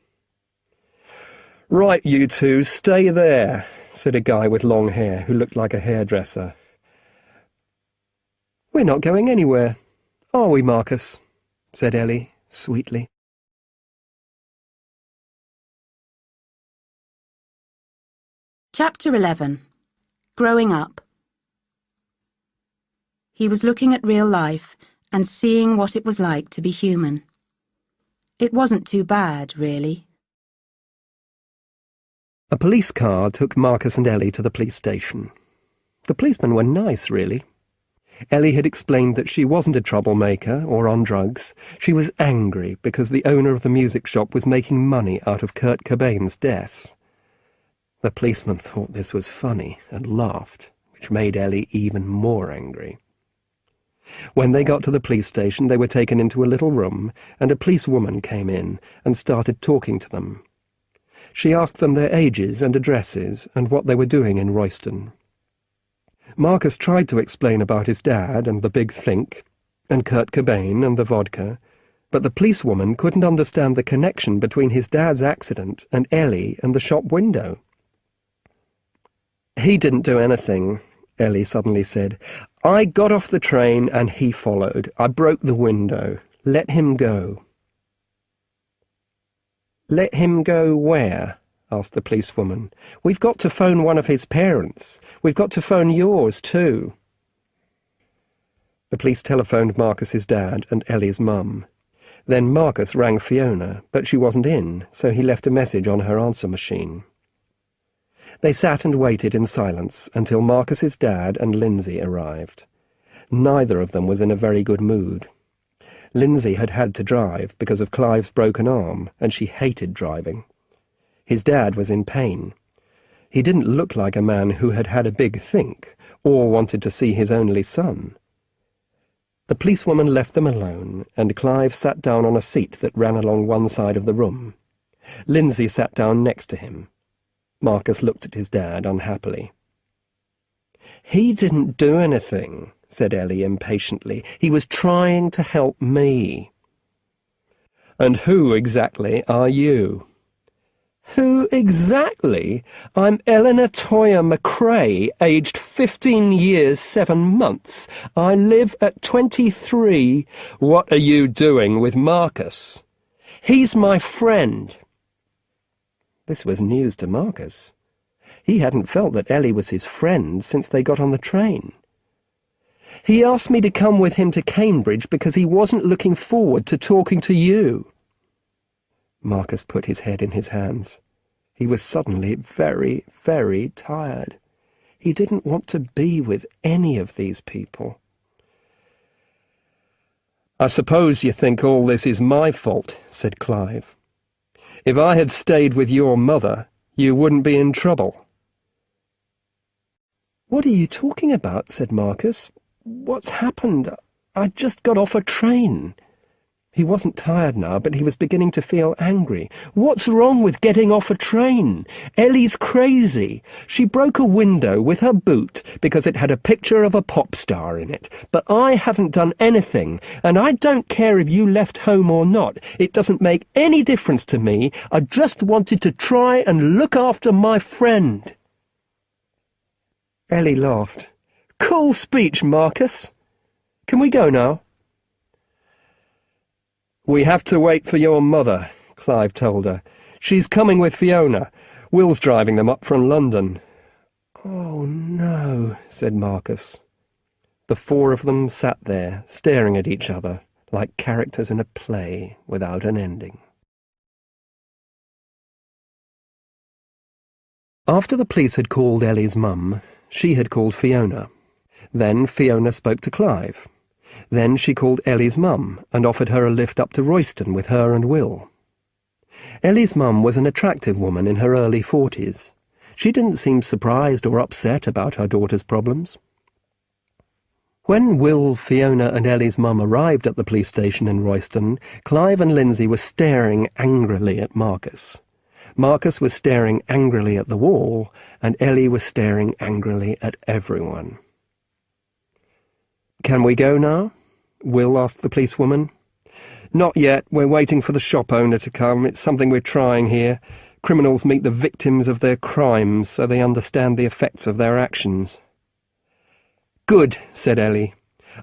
"Right, you two, stay there," said a guy with long hair who looked like a hairdresser. "We're not going anywhere, are we, Marcus?" said Ellie sweetly. Chapter 11. Growing Up. He was looking at real life and seeing what it was like to be human. It wasn't too bad, really. A police car took Marcus and Ellie to the police station. The policemen were nice, really. Ellie had explained that she wasn't a troublemaker or on drugs. She was angry because the owner of the music shop was making money out of Kurt Cobain's death. The policeman thought this was funny and laughed, which made Ellie even more angry. When they got to the police station, they were taken into a little room, and a policewoman came in and started talking to them. She asked them their ages and addresses and what they were doing in Royston. Marcus tried to explain about his dad and the big think, and Kurt Cobain and the vodka, but the policewoman couldn't understand the connection between his dad's accident and Ellie and the shop window. "He didn't do anything," Ellie suddenly said. "I got off the train and he followed. I broke the window. Let him go." "Let him go where?" asked the policewoman. "We've got to phone one of his parents. We've got to phone yours, too." The police telephoned Marcus's dad and Ellie's mum. Then Marcus rang Fiona, but she wasn't in, so he left a message on her answer machine. They sat and waited in silence until Marcus's dad and Lindsay arrived. Neither of them was in a very good mood. Lindsay had had to drive because of Clive's broken arm, and she hated driving. His dad was in pain. He didn't look like a man who had had a big think, or wanted to see his only son. The policewoman left them alone, and Clive sat down on a seat that ran along one side of the room. Lindsay sat down next to him. Marcus looked at his dad unhappily. "He didn't do anything," said Ellie impatiently. "He was trying to help me." "And who exactly are you?" "Who exactly? I'm Eleanor Toyer McCrae, aged 15 years 7 months. I live at 23. What are you doing with Marcus?" "He's my friend." This was news to Marcus. He hadn't felt that Ellie was his friend since they got on the train. "He asked me to come with him to Cambridge because he wasn't looking forward to talking to you." Marcus put his head in his hands. He was suddenly very, very tired. He didn't want to be with any of these people. "I suppose you think all this is my fault," said Clive. "If I had stayed with your mother, you wouldn't be in trouble." "What are you talking about?" said Marcus. "What's happened? I just got off a train." He wasn't tired now, but he was beginning to feel angry. "What's wrong with getting off a train? Ellie's crazy. She broke a window with her boot because it had a picture of a pop star in it. But I haven't done anything, and I don't care if you left home or not. It doesn't make any difference to me. I just wanted to try and look after my friend." Ellie laughed. "Cool speech, Marcus. Can we go now?" "We have to wait for your mother," Clive told her. "She's coming with Fiona. Will's driving them up from London." "Oh, no," said Marcus. The four of them sat there, staring at each other, like characters in a play without an ending. After the police had called Ellie's mum, she had called Fiona. Then Fiona spoke to Clive. Then she called Ellie's mum and offered her a lift up to Royston with her and Will. Ellie's mum was an attractive woman in her early 40s. She didn't seem surprised or upset about her daughter's problems. When Will, Fiona and Ellie's mum arrived at the police station in Royston, Clive and Lindsay were staring angrily at Marcus. Marcus was staring angrily at the wall, and Ellie was staring angrily at everyone. "Can we go now?" Will asked the policewoman. "Not yet. We're waiting for the shop owner to come. It's something we're trying here. Criminals meet the victims of their crimes so they understand the effects of their actions." "Good," said Ellie.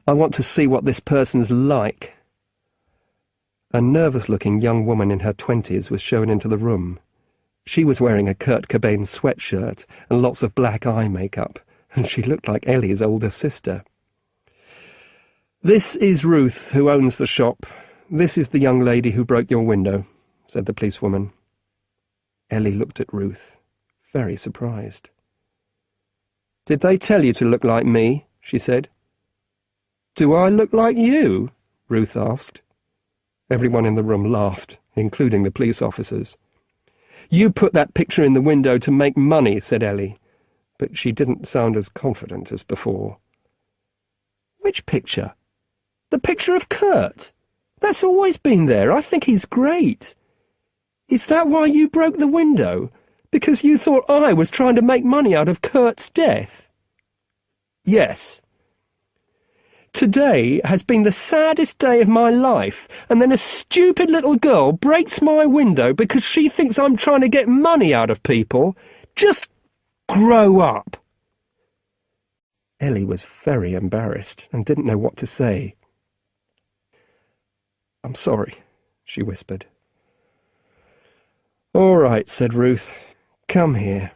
"I want to see what this person's like." A nervous-looking young woman in her 20s was shown into the room. She was wearing a Kurt Cobain sweatshirt and lots of black eye makeup, and she looked like Ellie's older sister. "This is Ruth, who owns the shop. This is the young lady who broke your window," said the policewoman. Ellie looked at Ruth, very surprised. "Did they tell you to look like me?" she said. "Do I look like you?" Ruth asked. Everyone in the room laughed, including the police officers. "You put that picture in the window to make money," said Ellie, but she didn't sound as confident as before. "Which picture?" "The picture of Kurt. That's always been there. I think he's great." "Is that why you broke the window? Because you thought I was trying to make money out of Kurt's death?" "Yes." "Today has been the saddest day of my life, and then a stupid little girl breaks my window because she thinks I'm trying to get money out of people. Just grow up." Ellie was very embarrassed and didn't know what to say. "I'm sorry," she whispered. "All right," said Ruth. "Come here."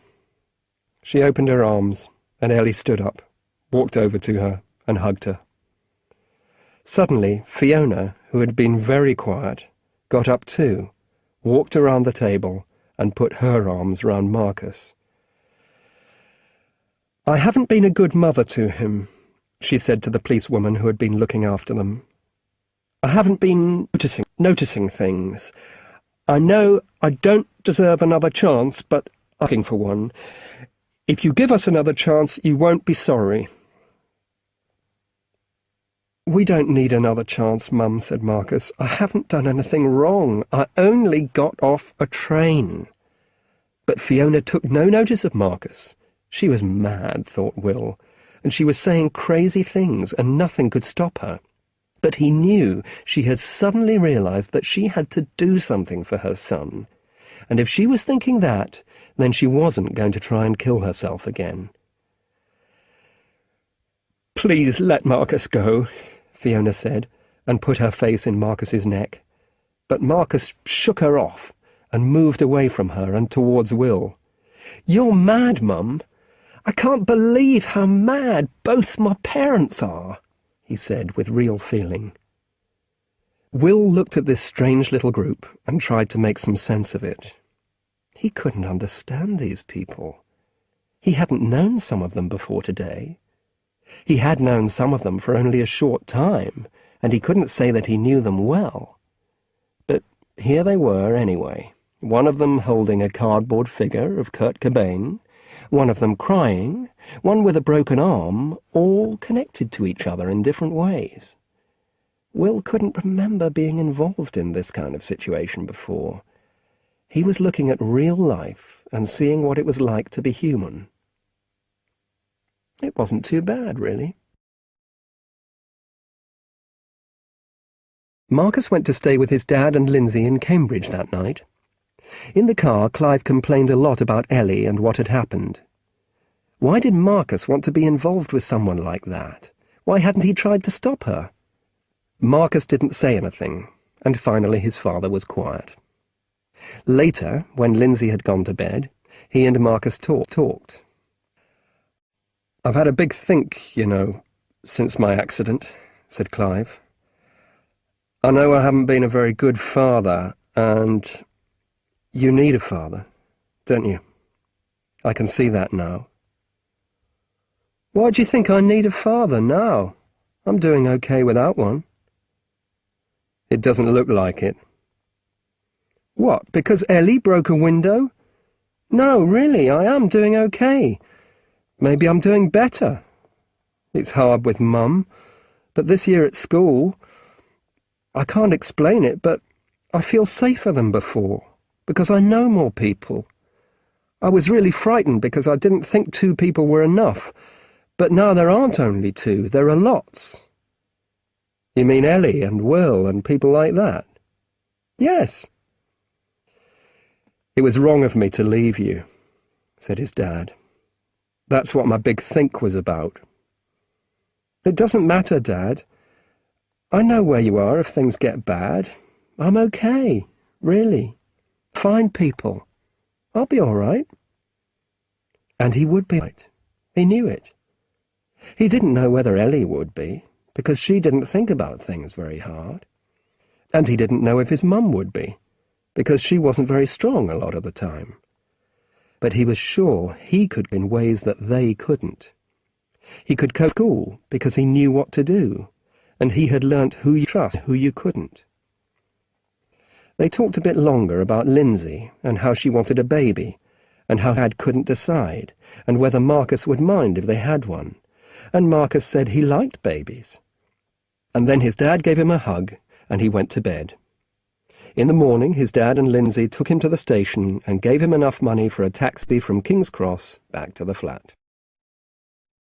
She opened her arms, and Ellie stood up, walked over to her, and hugged her. Suddenly, Fiona, who had been very quiet, got up too, walked around the table, and put her arms round Marcus. "I haven't been a good mother to him," she said to the policewoman who had been looking after them. "I haven't been noticing things. I know I don't deserve another chance, but I'm asking for one. If you give us another chance, you won't be sorry." "We don't need another chance, Mum," said Marcus. "I haven't done anything wrong. I only got off a train." But Fiona took no notice of Marcus. She was mad, thought Will, and she was saying crazy things, and nothing could stop her. But he knew she had suddenly realised that she had to do something for her son, and if she was thinking that, then she wasn't going to try and kill herself again. "Please let Marcus go," Fiona said, and put her face in Marcus's neck. But Marcus shook her off and moved away from her and towards Will. "You're mad, Mum. I can't believe how mad both my parents are," he said with real feeling. Will looked at this strange little group and tried to make some sense of it. He couldn't understand these people. He hadn't known some of them before today. He had known some of them for only a short time, and he couldn't say that he knew them well. But here they were anyway, one of them holding a cardboard figure of Kurt Cobain, one of them crying, one with a broken arm, all connected to each other in different ways. Will couldn't remember being involved in this kind of situation before. He was looking at real life and seeing what it was like to be human. It wasn't too bad, really. Marcus went to stay with his dad and Lindsay in Cambridge that night. In the car, Clive complained a lot about Ellie and what had happened. Why did Marcus want to be involved with someone like that? Why hadn't he tried to stop her? Marcus didn't say anything, and finally his father was quiet. Later, when Lindsay had gone to bed, he and Marcus talked. "I've had a big think, since my accident," said Clive. "I know I haven't been a very good father, and you need a father, don't you? I can see that now." "Why do you think I need a father now? I'm doing okay without one." "It doesn't look like it." "What, because Ellie broke a window?" "No, really, I am doing okay. Maybe I'm doing better." It's hard with Mum, but this year at school, I can't explain it, but I feel safer than before, because I know more people. I was really frightened because I didn't think 2 people were enough, but now there aren't only 2, there are lots. You mean Ellie and Will and people like that? Yes. It was wrong of me to leave you, said his dad. That's what my big think was about. It doesn't matter, Dad. I know where you are if things get bad. I'm okay, really. Fine people. I'll be all right. And he would be right. He knew it. He didn't know whether Ellie would be, because she didn't think about things very hard. And he didn't know if his mum would be, because she wasn't very strong a lot of the time. But he was sure he could in ways that they couldn't. He could go to school because he knew what to do, and he had learnt who you trust, who you couldn't. They talked a bit longer about Lindsay and how she wanted a baby, and how Dad couldn't decide, and whether Marcus would mind if they had one, and Marcus said he liked babies. And then his dad gave him a hug, and he went to bed. In the morning, his dad and Lindsay took him to the station and gave him enough money for a taxi from King's Cross back to the flat.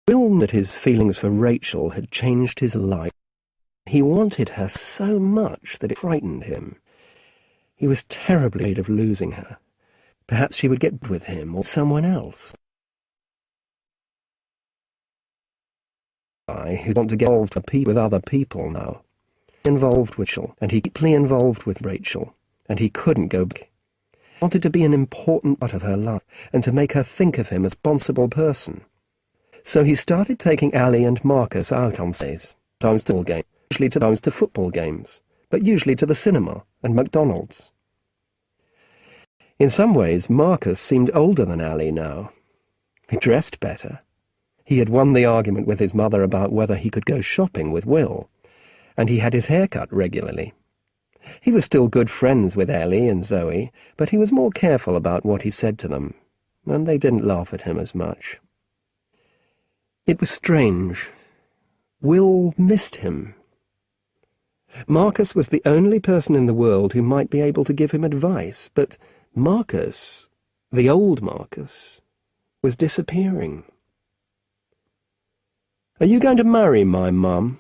Will knew that his feelings for Rachel had changed his life. He wanted her so much that it frightened him. He was terribly afraid of losing her. Perhaps she would get with him or someone else. Who'd want to get involved with other people now. Involved with Rachel, and he deeply involved with Rachel, and he couldn't go back. He wanted to be an important part of her life, and to make her think of him as a responsible person. So he started taking Allie and Marcus out on Saturdays, sometimes to games, usually to football games, but usually to the cinema and McDonald's. In some ways, Marcus seemed older than Allie now. He dressed better. He had won the argument with his mother about whether he could go shopping with Will, and he had his hair cut regularly. He was still good friends with Ellie and Zoe, but he was more careful about what he said to them, and they didn't laugh at him as much. It was strange. Will missed him. Marcus was the only person in the world who might be able to give him advice, but Marcus, the old Marcus, was disappearing. "Are you going to marry my mum?"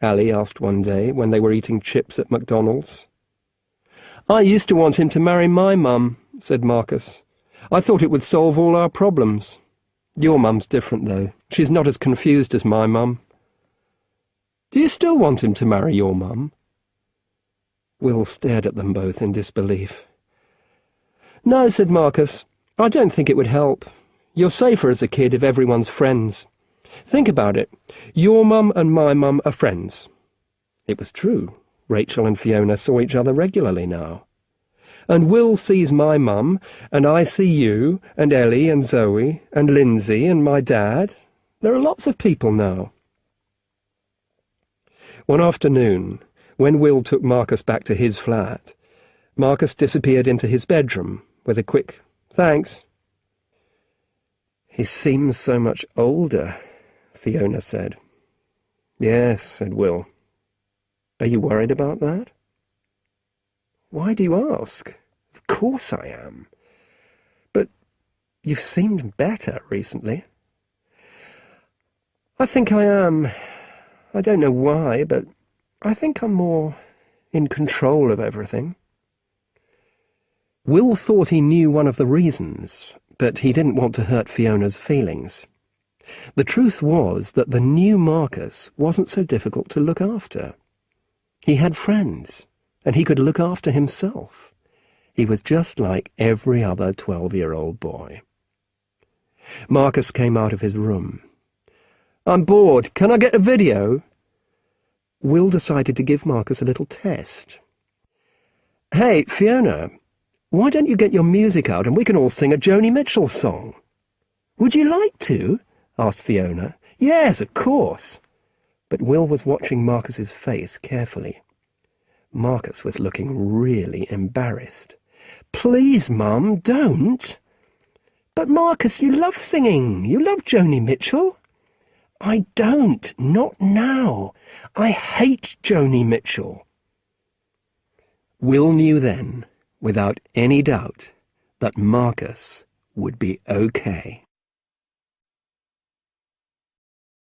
Allie asked one day when they were eating chips at McDonald's. "I used to want him to marry my mum," said Marcus. "I thought it would solve all our problems. Your mum's different, though. She's not as confused as my mum." "Do you still want him to marry your mum?" Will stared at them both in disbelief. "No," said Marcus. "I don't think it would help. You're safer as a kid if everyone's friends. Think about it. Your mum and my mum are friends." It was true. Rachel and Fiona saw each other regularly now. "And Will sees my mum, and I see you, and Ellie and Zoe, and Lindsay, and my dad. There are lots of people now." One afternoon, when Will took Marcus back to his flat, Marcus disappeared into his bedroom with a quick "thanks." "He seems so much older," Fiona said. "Yes," said Will. "Are you worried about that?" "Why do you ask? Of course I am. But you've seemed better recently." "I think I am. I don't know why, but I think I'm more in control of everything." Will thought he knew one of the reasons, but he didn't want to hurt Fiona's feelings. The truth was that the new Marcus wasn't so difficult to look after. He had friends, and he could look after himself. He was just like every other 12-year-old boy. Marcus came out of his room. "I'm bored. Can I get a video?" Will decided to give Marcus a little test. "Hey, Fiona, why don't you get your music out and we can all sing a Joni Mitchell song?" "Would you like to?" asked Fiona. "Yes, of course." But Will was watching Marcus's face carefully. Marcus was looking really embarrassed. "Please, Mum, don't." "But Marcus, you love singing. You love Joni Mitchell." I don't. Not now. I hate Joni Mitchell. Will knew then, without any doubt, that Marcus would be okay.